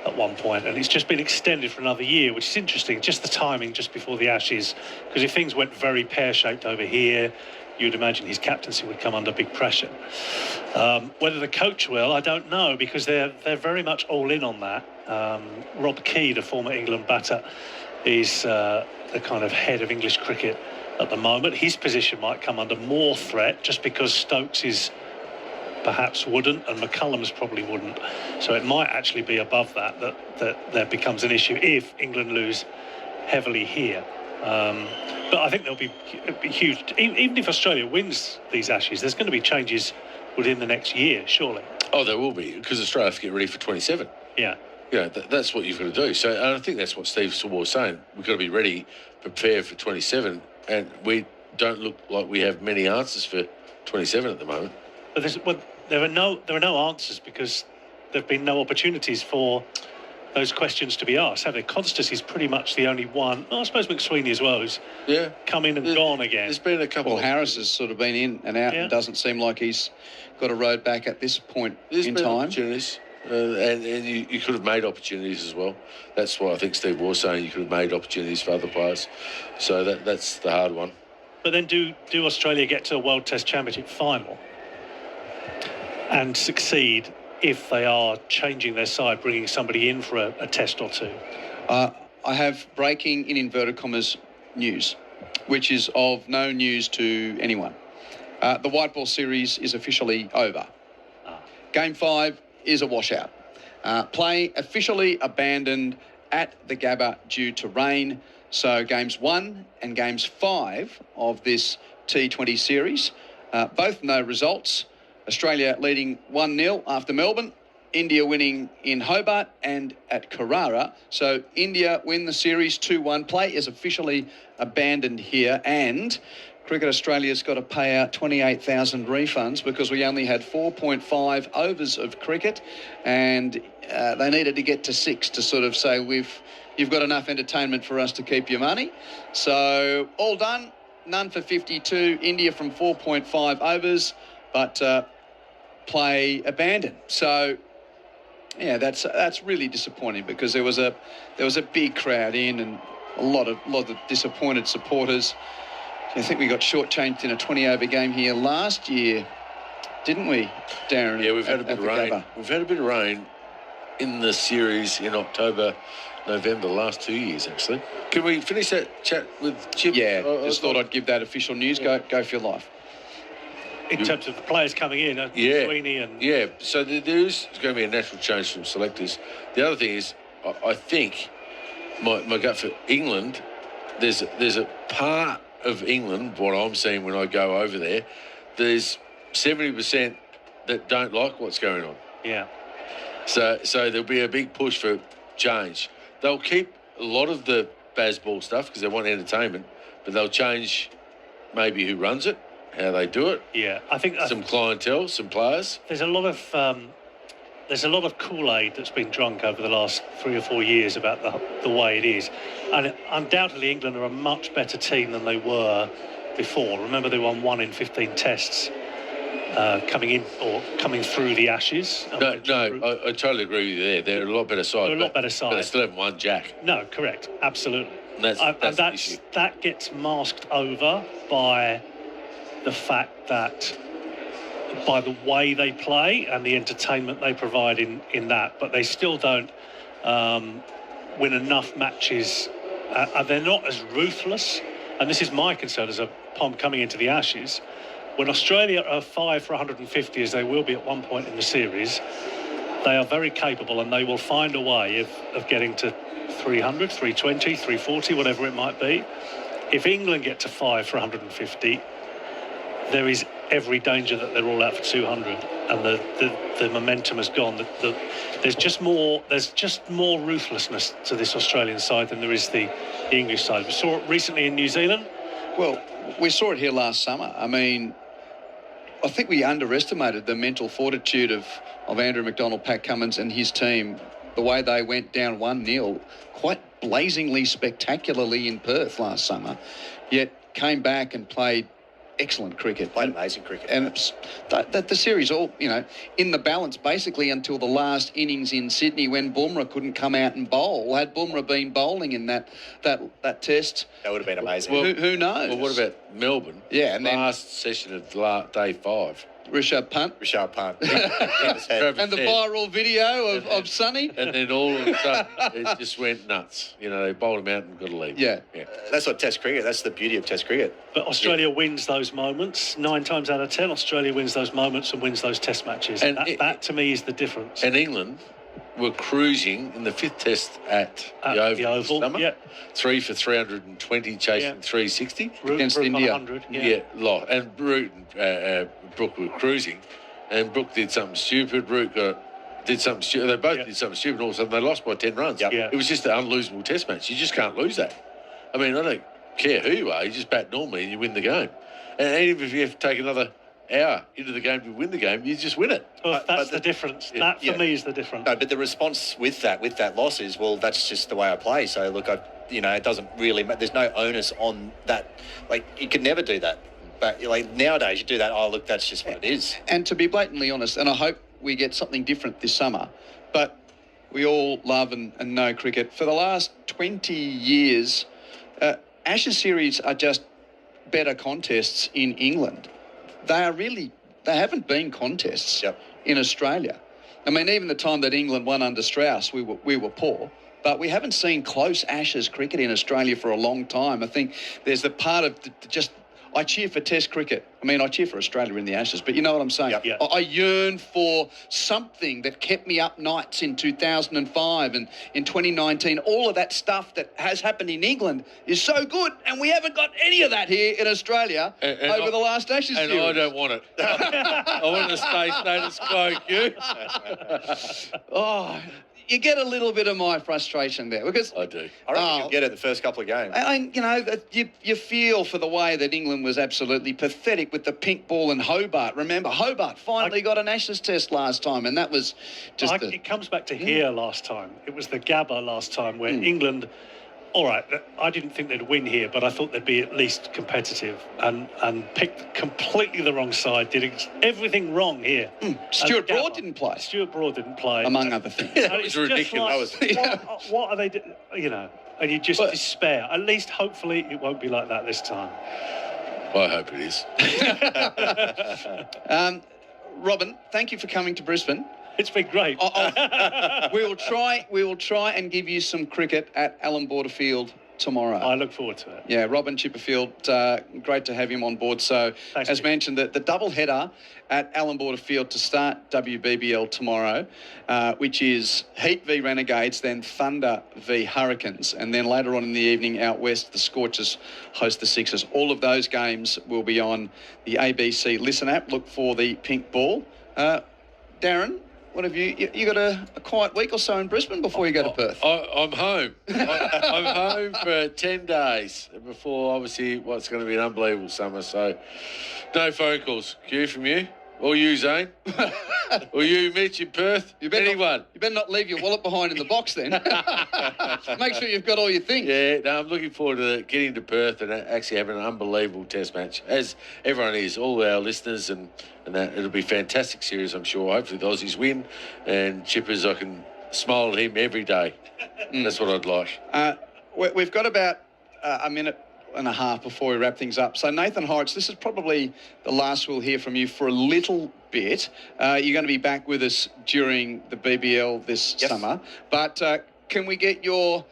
at one point, and it's just been extended for another year, which is interesting. Just the timing just before the Ashes, because if things went very pear-shaped over here, you'd imagine his captaincy would come under big pressure. Whether the coach will, I don't know, because they're very much all in on that. Rob Key, the former England batter, is the kind of head of English cricket at the moment. His position might come under more threat just because Stokes is perhaps wouldn't, and McCullum's probably wouldn't. So it might actually be above that becomes an issue if England lose heavily here. But I think there'll be huge. Even if Australia wins these Ashes, there's going to be changes within the next year, surely. Oh, there will be, because Australia have to get ready for 27. Yeah. Yeah, that's what you've got to do. So and I think that's what Steve Sawar was saying. We've got to be ready, prepare for 27, and we don't look like we have many answers for 27 at the moment. But there are no answers because there have been no opportunities for those questions to be asked, have they? Constas is pretty much the only one. I suppose McSweeney as well, who's come in and gone again. There's been a couple. Well, Harris has sort of been in and out, and doesn't seem like he's got a road back at this point in time. Opportunities, and you could have made opportunities as well. That's why I think Steve was saying you could have made opportunities for other players. So that's the hard one. But then do Australia get to a World Test Championship final and succeed if they are changing their side, bringing somebody in for a test or two? I have breaking, in inverted commas, news, which is of no news to anyone. The white ball series is officially over. Game 5 is a washout. Play officially abandoned at the Gabba due to rain. So games 1 and games 5 of this T20 series, both no results. Australia leading 1-0 after Melbourne, India winning in Hobart and at Carrara. So India win the series 2-1. Play is officially abandoned here, and Cricket Australia's got to pay out 28,000 refunds because we only had 4.5 overs of cricket, and they needed to get to 6 to sort of say you've got enough entertainment for us to keep your money. So all done, none for 52. India from 4.5 overs, but play abandoned. So yeah, that's really disappointing because there was a big crowd in and a lot of disappointed supporters. I think we got shortchanged in a 20-over game here last year, didn't we, Darren? Yeah, we've had a bit of rain. Gabba. We've had a bit of rain in the series in October, November, the last 2 years, actually. Can we finish that chat with Chip? Yeah, just thought I'd give that official news. Go for your life. In terms of the players coming in, Sweeney and... Yeah, so there is going to be a natural change from selectors. The other thing is, I think, my gut for England, there's a part of England, what I'm seeing when I go over there, there's 70% that don't like what's going on. Yeah. So there'll be a big push for change. They'll keep a lot of the baseball stuff because they want entertainment, but they'll change maybe who runs it, how they do it. Yeah, I think some clientele, some players. There's a lot of Kool-Aid that's been drunk over the last 3 or 4 years about the way it is, and undoubtedly England are a much better team than they were before. Remember, they won 1 in 15 tests coming through the Ashes. No, I totally agree with you there. They're a lot better side. They're a lot better side. But they still haven't won jack. No, correct, absolutely. And that gets masked over by the fact that by the way they play and the entertainment they provide in that, but they still don't win enough matches, and they're not as ruthless. And this is my concern as a Pom coming into the Ashes. When Australia are 5 for 150, as they will be at one point in the series, they are very capable, and they will find a way of getting to 300, 320, 340, whatever it might be. If England get to 5 for 150, there is every danger that they're all out for 200, and the momentum has gone. There's just more ruthlessness to this Australian side than there is the English side. We saw it recently in New Zealand. Well, we saw it here last summer. I mean, I think we underestimated the mental fortitude of Andrew McDonald, Pat Cummins and his team, the way they went down 1-0 quite blazingly, spectacularly in Perth last summer, yet came back and played excellent cricket. Played amazing cricket. And it's the series all, in the balance basically until the last innings in Sydney when Bumrah couldn't come out and bowl. Had Bumrah been bowling in that test, that would have been amazing. Well, who knows? Well, what about Melbourne? Yeah, and last session of day 5. Rishabh Pant. And the viral video of Sonny. And then all of a sudden, it just went nuts. They bowled him out and got to leave. Yeah. That's what Test cricket, that's the beauty of Test cricket. But Australia wins those moments. 9 times out of 10, Australia wins those moments and wins those test matches. And that to me, is the difference. And England were cruising in the 5th test at the Oval. Summer. Yeah. 3 for 320, chasing 360. Against India. 100, and Root and Brooke were cruising, and Brooke did something stupid. Root did something stupid. They both did something stupid, and all of a sudden they lost by 10 runs. It was just an unlosable test match. You just can't lose that. I mean, I don't care who you are. You just bat normally and you win the game. And even if you have to take another hour into the game to win the game, you just win it. Well, that's the difference. That for me is the difference. No, but the response with that loss is, well, that's just the way I play. So look, it doesn't really matter. There's no onus on that. Like, you could never do that. But like nowadays, you do that. Oh, look, that's just what it is. And to be blatantly honest, and I hope we get something different this summer, but we all love and know cricket. For the last 20 years, Ashes series are just better contests in England. They haven't been contests in Australia. I mean, even the time that England won under Strauss, we were poor. But we haven't seen close Ashes cricket in Australia for a long time. I think there's the part of I cheer for Test cricket. I mean, I cheer for Australia in the Ashes, but you know what I'm saying? I yearn for something that kept me up nights in 2005 and in 2019. All of that stuff that has happened in England is so good, and we haven't got any of that here in Australia over the last Ashes series. And I don't want it. I want to stay status quo, you get a little bit of my frustration there because I do. I reckon you'll get it the first couple of games. You feel for the way that England was absolutely pathetic with the pink ball in Hobart. Remember, Hobart finally got an Ashes test last time, and that was just. It comes back to here last time. It was the Gabba last time where England. All right, I didn't think they'd win here, but I thought they'd be at least competitive and picked completely the wrong side, did everything wrong here. Stuart Broad didn't play. Stuart Broad didn't play. Among other things. That was ridiculous. What are they doing? And you just despair. At least, hopefully, it won't be like that this time. I hope it is. Robin, thank you for coming to Brisbane. It's been great. We will try and give you some cricket at Alan Border Field tomorrow. I look forward to it. Yeah, Robin Chipperfield, great to have him on board. So, Thanks, as mentioned, the double header at Alan Border Field to start WBBL tomorrow, which is Heat v Renegades, then Thunder v Hurricanes, and then later on in the evening out west, the Scorchers host the Sixers. All of those games will be on the ABC Listen app. Look for the pink ball. Darren, what have you got a quiet week or so in Brisbane before you go to Perth? I'm home. I'm home for 10 days before, obviously, what's going to be an unbelievable summer. So, no phone calls. Q from you? Or you, Zane? Or you, Mitch, in Perth? Anyone? You better not leave your wallet behind in the box then. Make sure you've got all your things. Yeah, no, I'm looking forward to getting to Perth and actually having an unbelievable test match, as everyone is, all our listeners, and that. It'll be a fantastic series, I'm sure. Hopefully the Aussies win, and Chippers, I can smile at him every day. That's what I'd like. We've got about a minute and a half before we wrap things up. So, Nathan Horrocks, this is probably the last we'll hear from you for a little bit. You're going to be back with us during the BBL this summer. But can we get your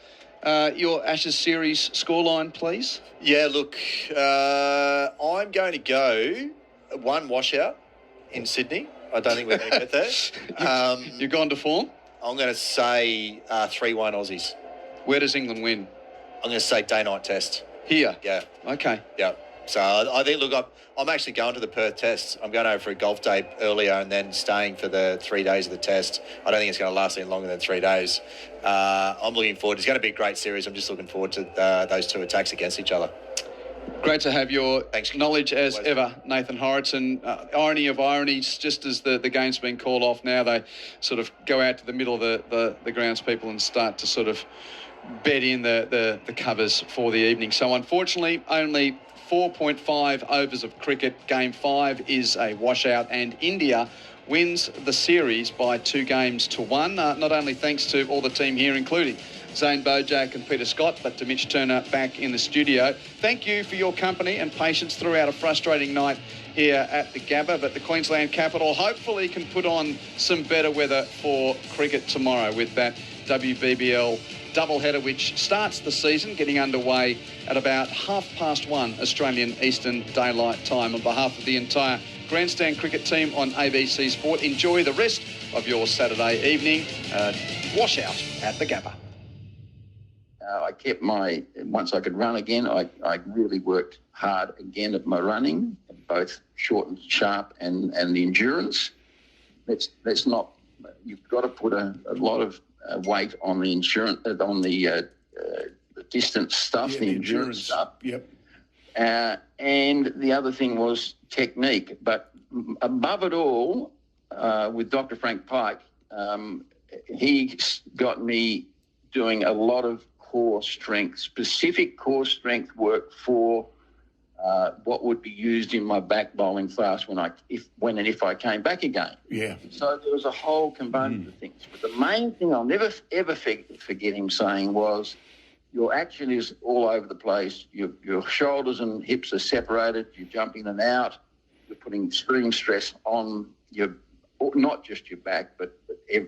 Ashes series scoreline, please? Yeah, look, I'm going to go 1 washout in Sydney. I don't think we're going to get there. You've gone to form? I'm going to say 3-1 Aussies. Where does England win? I'm going to say day-night test. Here? Yeah. Okay. Yeah. So I think, look, I'm actually going to the Perth test. I'm going over for a golf day earlier and then staying for the 3 days of the test. I don't think it's going to last any longer than 3 days. I'm looking forward. It's going to be a great series. I'm just looking forward to those two attacks against each other. Great to have your knowledge as ever, Nathan Horrocks. And irony of ironies, just as the game's been called off now, they sort of go out to the middle of the grounds people and start to sort of bed in the covers for the evening. So unfortunately, only 4.5 overs of cricket. Game 5 is a washout, and India wins the series by 2-1. Not only thanks to all the team here, including Zane Bojack and Peter Scott, but to Mitch Turner back in the studio. Thank you for your company and patience throughout a frustrating night here at the Gabba, but the Queensland capital hopefully can put on some better weather for cricket tomorrow with that WBBL doubleheader, which starts the season getting underway at about 1:30 Australian Eastern Daylight Time. On behalf of the entire Grandstand cricket team on ABC Sport, enjoy the rest of your Saturday evening. Washout at the Gabba. I kept once I could run again, I really worked hard again at my running, both short and sharp and the endurance. Let's not, you've got to put a lot of weight on the the distance stuff, the endurance stuff. Yep. And the other thing was technique. But above it all, with Dr. Frank Pike, he got me doing a lot of specific core strength work for what would be used in my back bowling fast when and if I came back again. Yeah. So there was a whole component of things. But the main thing I'll never, ever forget him saying was, your action is all over the place. Your shoulders and hips are separated. You're jumping in and out. You're putting extreme stress on not just your back, but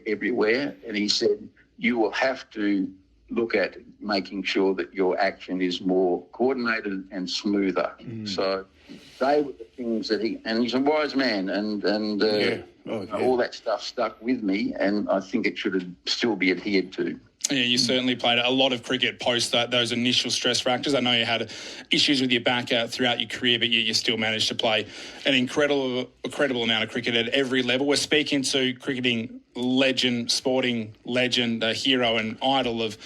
everywhere. And he said, you will have to look at making sure that your action is more coordinated and smoother. So they were the things that and he's a wise man, and all that stuff stuck with me, and I think it should still be adhered to. Yeah, you certainly played a lot of cricket post those initial stress fractures. I know you had issues with your back throughout your career, but you still managed to play an incredible amount of cricket at every level. We're speaking to cricketing legend, sporting legend, a hero and idol of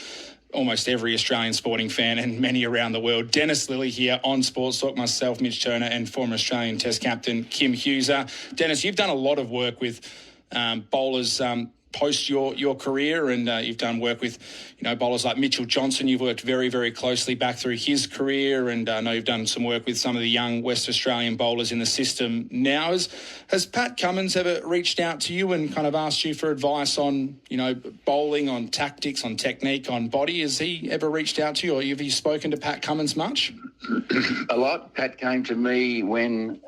almost every Australian sporting fan and many around the world. Dennis Lilly here on Sports Talk, myself, Mitch Turner, and former Australian Test captain Kim Hughes. Dennis, you've done a lot of work with bowlers post your career, and you've done work with bowlers like Mitchell Johnson. You've worked very, very closely back through his career, and I know you've done some work with some of the young West Australian bowlers in the system now. Has Pat Cummins ever reached out to you and kind of asked you for advice on bowling, on tactics, on technique, on body? Has he ever reached out to you, or have you spoken to Pat Cummins much? A lot. Pat came to me when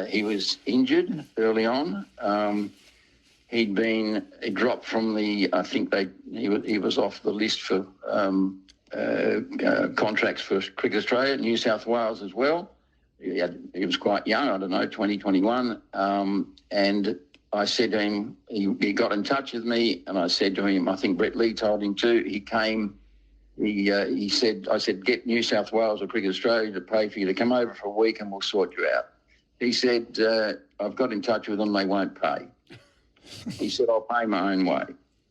he was injured early on. He'd been dropped from he was off the list for contracts for Cricket Australia, New South Wales as well. He was quite young, I don't know, 20, 21. And I said to him, he got in touch with me, and I said to him, I think Brett Lee told him too, he came, I said, get New South Wales or Cricket Australia to pay for you to come over for a week and we'll sort you out. He said, I've got in touch with them, they won't pay. He said, I'll pay my own way.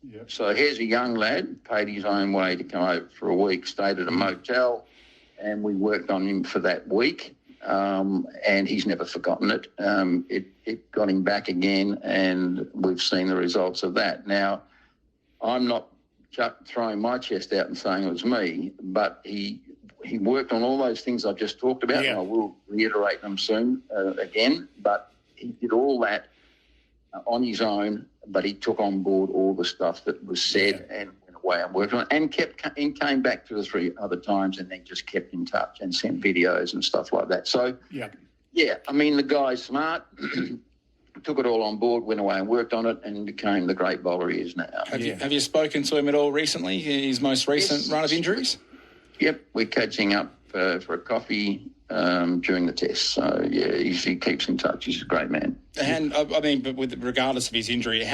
Yep. So here's a young lad, paid his own way to come over for a week, stayed at a motel, and we worked on him for that week, and he's never forgotten it. It got him back again, and we've seen the results of that. Now, I'm not throwing my chest out and saying it was me, but he worked on all those things I just talked about, and I will reiterate them soon again, but he did all that on his own, but he took on board all the stuff that was said and went away and worked on it, and came back 2 or 3 other times, and then just kept in touch and sent videos and stuff like that. So, I mean, the guy's smart, took it all on board, went away and worked on it, and became the great bowler he is now. Have you spoken to him at all recently, his most recent run of injuries? Yep, we're catching up for a coffee during the test. So, yeah, he keeps in touch. He's a great man. And, I mean, but regardless of his injury,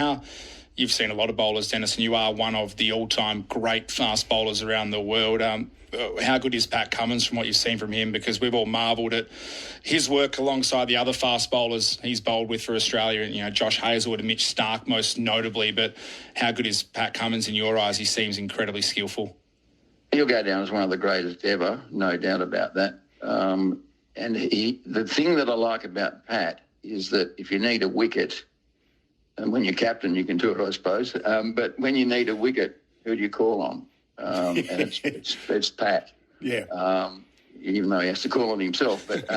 you've seen a lot of bowlers, Dennis, and you are one of the all-time great fast bowlers around the world. How good is Pat Cummins from what you've seen from him? Because we've all marvelled at his work alongside the other fast bowlers he's bowled with for Australia, and, Josh Hazlewood and Mitch Starc most notably. But how good is Pat Cummins in your eyes? He seems incredibly skillful. He'll go down as one of the greatest ever, no doubt about that. And the thing that I like about Pat is that if you need a wicket, and when you're captain, you can do it, I suppose. But when you need a wicket, who do you call on? And it's Pat. Yeah. Even though he has to call on himself. But,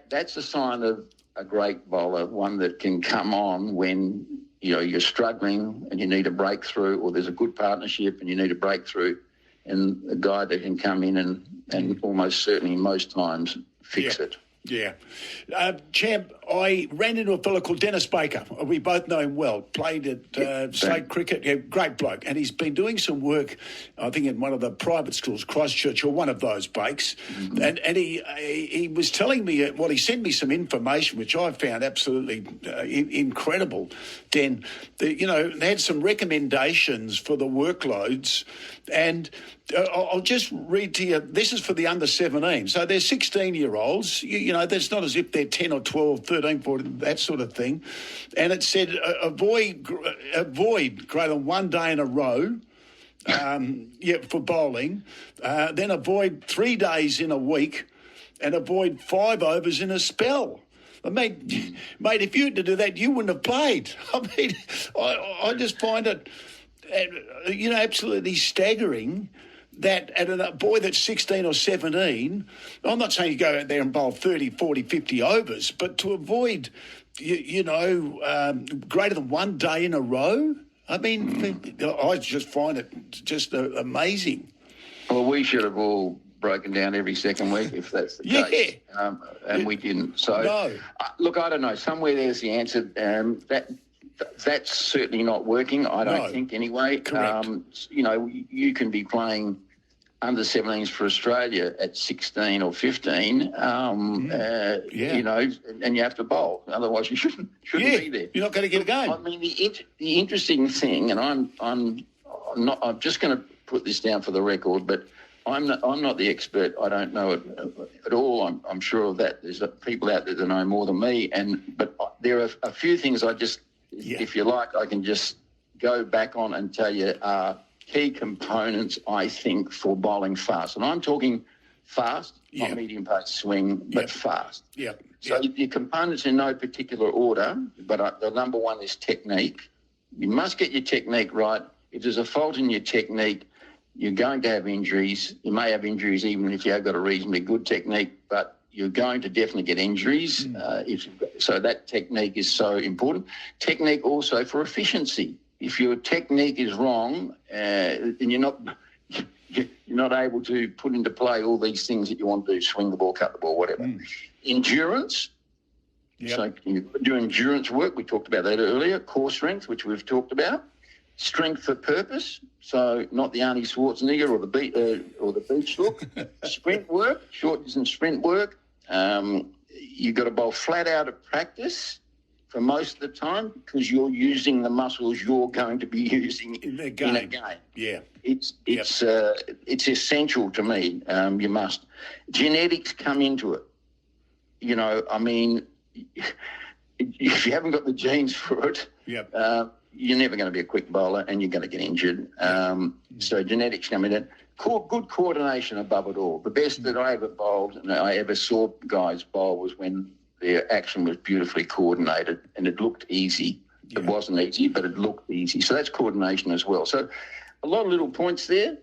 that's a sign of a great bowler, one that can come on when, you're struggling and you need a breakthrough, or there's a good partnership and you need a breakthrough, and a guy that can come in and almost certainly most times fix it. Yeah. Champ, I ran into a fellow called Dennis Baker. We both know him well. Played at state cricket. Yeah, great bloke. And he's been doing some work, I think, in one of the private schools, Christchurch, or one of those, Bakes. Mm-hmm. And he was telling me, he sent me some information, which I found absolutely incredible, Den. They had some recommendations for the workloads. And I'll just read to you. This is for the under 17. So they're 16-year-olds. That's not as if they're 10 or 12, 13, 14, that sort of thing. And it said avoid greater than 1 day in a row for bowling. Then avoid 3 days in a week, and avoid 5 overs in a spell. Mate, if you had to do that, you wouldn't have played. I just find it, absolutely staggering that at a boy that's 16 or 17, I'm not saying you go out there and bowl 30, 40, 50 overs, but to avoid, greater than 1 day in a row, I just find it just amazing. Well, we should have all broken down every second week if that's the case. And we didn't. So, no. Look, I don't know. Somewhere there's the answer. That's certainly not working, I don't think, anyway. Correct. You can be playing under 17s for Australia at 16 or 15, and you have to bowl. Otherwise, you shouldn't be there. You're not going to get a game. I mean, the interesting thing, and I'm just going to put this down for the record, but I'm not the expert. I don't know it at all. I'm sure of that. There's people out there that know more than me, but there are a few things if you like, I can just go back on and tell you are key components, I think, for bowling fast. And I'm talking fast, not medium pace swing, but fast. Yeah. So your components in no particular order, but the number one is technique. You must get your technique right. If there's a fault in your technique, you're going to have injuries. You may have injuries even if you have got a reasonably good technique, but you're going to definitely get injuries. So that technique is so important. Technique also for efficiency. If your technique is wrong and you're not able to put into play all these things that you want to do, swing the ball, cut the ball, whatever. Endurance. So you do endurance work. We talked about that earlier. Core strength, which we've talked about. Strength for purpose. So not the Arnie Schwarzenegger or the beach look. Sprint work, short distance sprint work. You've got to bowl flat out at practice for most of the time because you're using the muscles you're going to be using in a game. Yeah. It's essential to me. You must. Genetics come into it. If you haven't got the genes for it, you're never going to be a quick bowler and you're going to get injured. So genetics come in. Good coordination above it all. The best that I ever bowled and I ever saw guys bowl was when their action was beautifully coordinated and it looked easy. It wasn't easy, but it looked easy. So that's coordination as well. So a lot of little points there.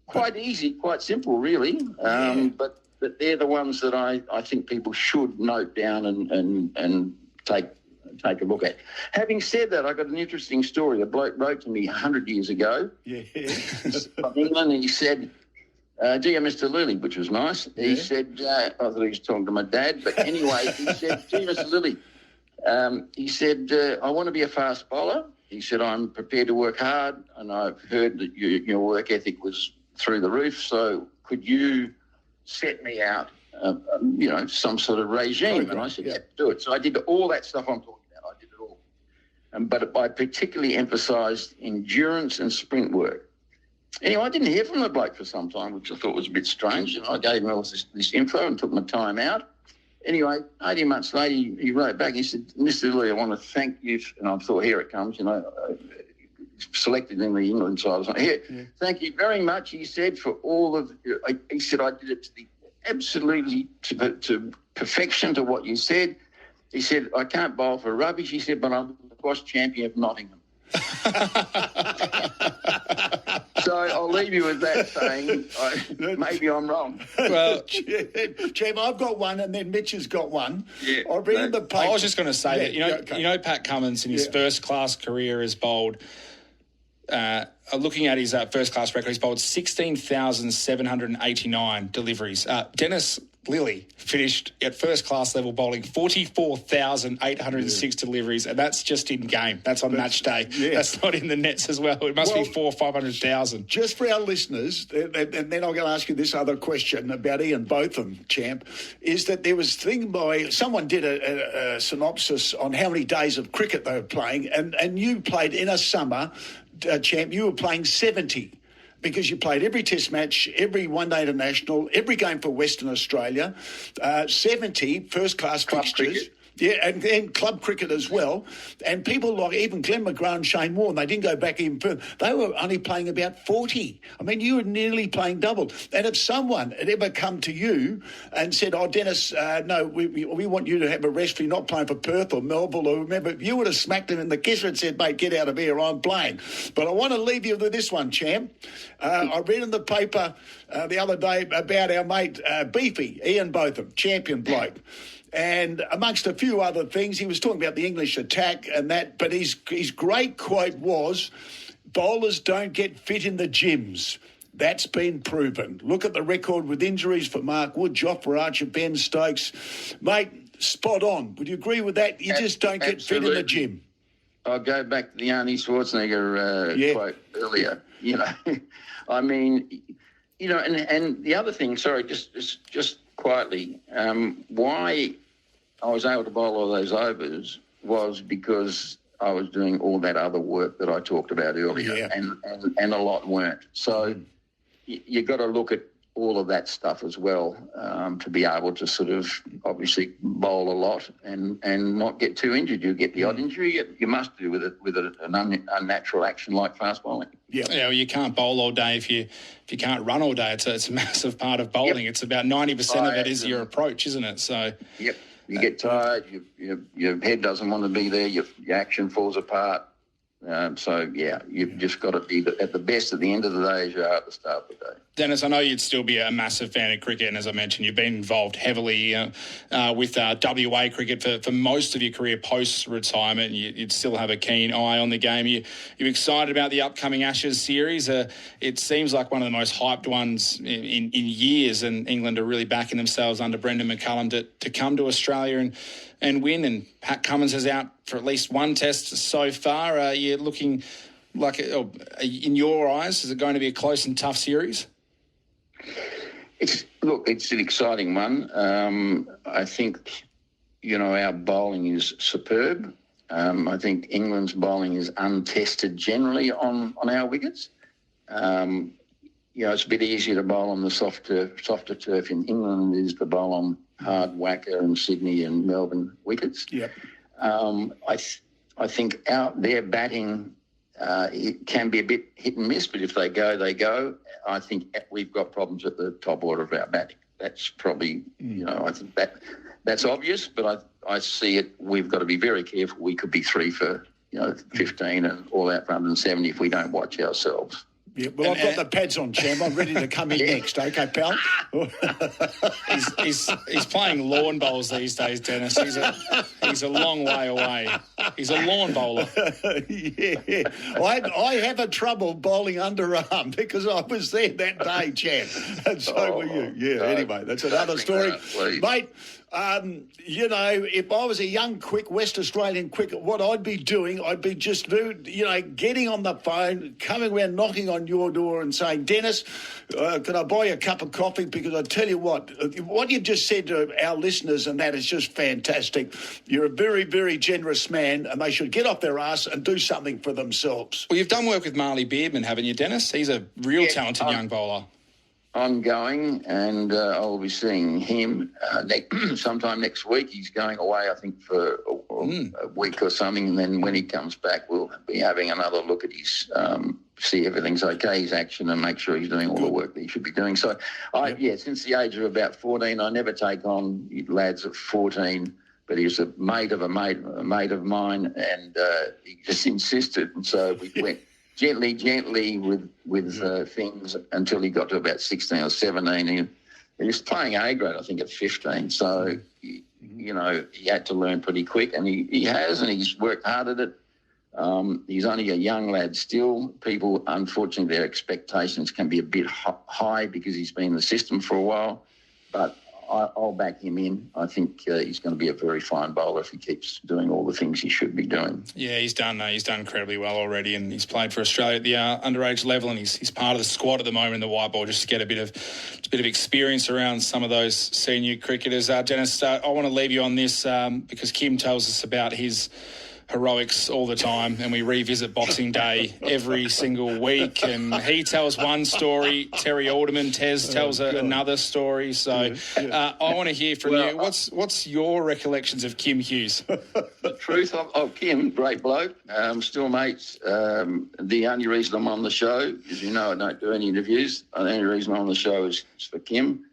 Quite easy, quite simple, really. But they're the ones that I think people should note down and take a look at. Having said that, I got an interesting story. A bloke wrote to me 100 years ago from England, and he said, Dear Mr. Lilly, which was nice. He said, I thought he was talking to my dad, but anyway, he said, Dear Mr. Lilly, he said, I want to be a fast bowler. He said, I'm prepared to work hard, and I've heard that your work ethic was through the roof, so could you set me out, some sort of regime? And I said, yeah, do it. So I did all that stuff I'm talking about. I did it all. But I particularly emphasised endurance and sprint work. Anyway, I didn't hear from the bloke for some time, which I thought was a bit strange, and I gave him all this info and took my time out. Anyway, 18 months later, he wrote back. He said, Mr. Lee, I want to thank you. And I thought, here it comes, selected in the England side. Here, thank you very much, he said, for all of... He said, I did it to the absolutely to perfection to what you said. He said, I can't bowl for rubbish, he said, but I'm the squash champion of Nottingham. So I'll leave you with that saying, maybe I'm wrong. Well, Jim, I've got one, and then Mitch has got one. Yeah, I've read in the paper. I was just going to say that, Pat Cummins in his first-class career has bowled, looking at his first-class record, he's bowled 16,789 deliveries. Dennis Lilly finished at first-class level bowling 44,806 deliveries, and that's just in game. That's on match day. Yeah. That's not in the nets as well. It must be 400,000 or 500,000. Just for our listeners, and then I'm going to ask you this other question about Ian Botham, champ, is that there was someone did a synopsis on how many days of cricket they were playing, and you played in a summer, champ, you were playing 70. Because you played every test match, every one-day international, every game for Western Australia, 70 first-class fixtures. Cricket. Yeah, and club cricket as well. And people like even Glenn McGrath and Shane Warne, they didn't go back even further. They were only playing about 40. I mean, you were nearly playing double. And if someone had ever come to you and said, oh, Dennis, no, we want you to have a rest. You're not playing for Perth or Melbourne or remember, you would have smacked him in the kisser and said, mate, get out of here, I'm playing. But I want to leave you with this one, champ. I read in the paper the other day about our mate Beefy, Ian Botham, champion bloke. And amongst a few other things, he was talking about the English attack and that, but his great quote was, bowlers don't get fit in the gyms. That's been proven. Look at the record with injuries for Mark Wood, Jofra Archer, Ben Stokes. Mate, spot on. Would you agree with that? You just don't get fit in the gym. I'll go back to the Arnie Schwarzenegger quote earlier. I mean, and the other thing, sorry, just quietly, why I was able to bowl all those overs was because I was doing all that other work that I talked about earlier, and a lot weren't. So you've got to look at all of that stuff as well to be able to sort of obviously bowl a lot and not get too injured. You get the odd injury, you must do with an unnatural action like fast bowling. Yeah, well, you can't bowl all day if you can't run all day. It's a massive part of bowling. Yep. It's about 90% of it is your approach, isn't it? So yep, you get tired, your head doesn't want to be there, your action falls apart. You've just got to be at the best at the end of the day as you are at the start of the day. Dennis, I know you'd still be a massive fan of cricket, and as I mentioned, you've been involved heavily with WA cricket for most of your career post-retirement. You'd still have a keen eye on the game. You're excited about the upcoming Ashes series. It seems like one of the most hyped ones in years, and England are really backing themselves under Brendan McCullum to come to Australia and win. And Pat Cummins is out for at least one test so far. Are you looking like, in your eyes, is it going to be a close and tough series? It's an exciting one. I think, our bowling is superb. I think England's bowling is untested generally on our wickets. It's a bit easier to bowl on the softer turf in England than it is to bowl on hard Wacker and Sydney and Melbourne wickets. Yep. I think their batting it can be a bit hit and miss, but if they go, they go. I think we've got problems at the top order of our batting. That's probably, I think that's obvious, but I see it. We've got to be very careful. We could be 3 for 15 and all out for 170 if we don't watch ourselves. Yeah, well, I've got the pads on, champ. I'm ready to come in next. Okay, pal. He's playing lawn bowls these days, Dennis. He's a long way away. He's a lawn bowler. Yeah. I have a trouble bowling underarm because I was there that day, champ. And so were you. Yeah, anyway, that's another story. Mate, if I was a young, quick West Australian cricket, what I'd be doing, I'd be just, getting on the phone, coming around, knocking on your door and saying, Dennis, can I buy you a cup of coffee? Because I tell you what you've just said to our listeners and that is just fantastic. You're a very, very generous man and they should get off their ass and do something for themselves. Well, you've done work with Marley Beardman, haven't you, Dennis? He's a real talented young bowler. I'm going, and I'll be seeing him sometime next week. He's going away, I think, for a week or something, and then when he comes back, we'll be having another look at his, see everything's okay, his action, and make sure he's doing all the work that he should be doing. So, since the age of about 14, I never take on lads at 14, but he was a mate of mine, and he just insisted, and so we went gently with things until he got to about 16 or 17. He was playing A grade, I think, at 15. So, he had to learn pretty quick, and he has, and he's worked hard at it. He's only a young lad still. People, unfortunately, their expectations can be a bit high because he's been in the system for a while, but I'll back him in. I think he's going to be a very fine bowler if he keeps doing all the things he should be doing. Yeah, he's done incredibly well already, and he's played for Australia at the underage level, and he's part of the squad at the moment in the white ball just to get a bit of experience around some of those senior cricketers. Dennis, I want to leave you on this because Kim tells us about his heroics all the time, and we revisit Boxing Day every single week, and he tells one story, Terry Alderman, Tez tells another story, so I want to hear from you. What's your recollections of Kim Hughes? The truth of Kim, great bloke, still mates. The only reason I'm on the show is, I don't do any interviews. The only reason I'm on the show is for Kim.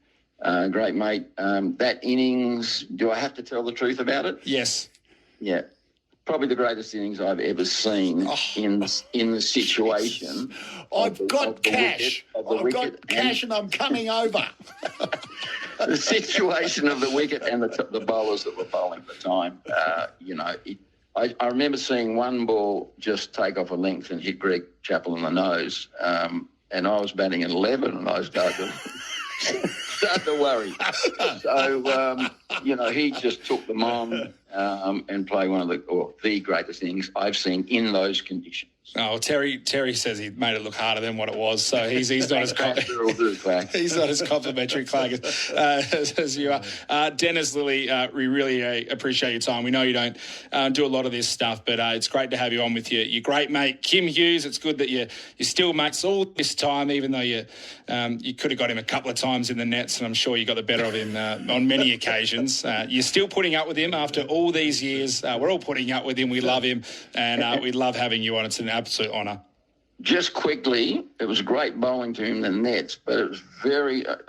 Great mate. That innings, do I have to tell the truth about it? Yes. Yeah. Probably the greatest innings I've ever seen in the situation. I've got cash. I've got cash and I'm coming over. The situation of the wicket and the bowlers that were bowling at the time, I remember seeing one ball just take off a length and hit Greg Chappell in the nose, and I was batting at 11 and I started to worry. So, he just took them on and played one of the greatest innings I've seen in those conditions. Oh, Terry says he made it look harder than what it was, so he's not as he's not as complimentary, Clark, as you are. Dennis Lilly, we really appreciate your time. We know you don't do a lot of this stuff, but it's great to have you on with your great mate Kim Hughes. It's good that you're still mates all this time, even though you could have got him a couple of times in the nets, and I'm sure you got the better of him on many occasions. You're still putting up with him after all these years. We're all putting up with him. We love him, and we love having you on. It's an absolute honour. Just quickly, it was great bowling to him in the nets, but it was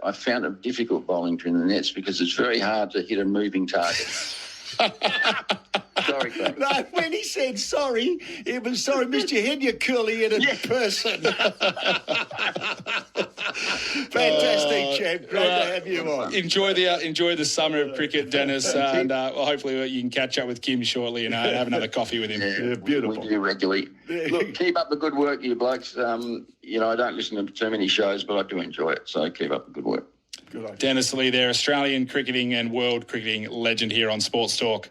I found it difficult bowling to him in the nets because it's very hard to hit a moving target. Sorry, Craig. No, when he said sorry, it was sorry, missed your head, you curly-headed person. Fantastic, champ. Great to have you on. Enjoy the summer of cricket, Dennis, and hopefully you can catch up with Kim shortly and have another coffee with him. Yeah, beautiful. We do regularly. Look, keep up the good work, you blokes. I don't listen to too many shows, but I do enjoy it, so keep up the good work. Dennis Lee there, Australian cricketing and world cricketing legend here on Sports Talk.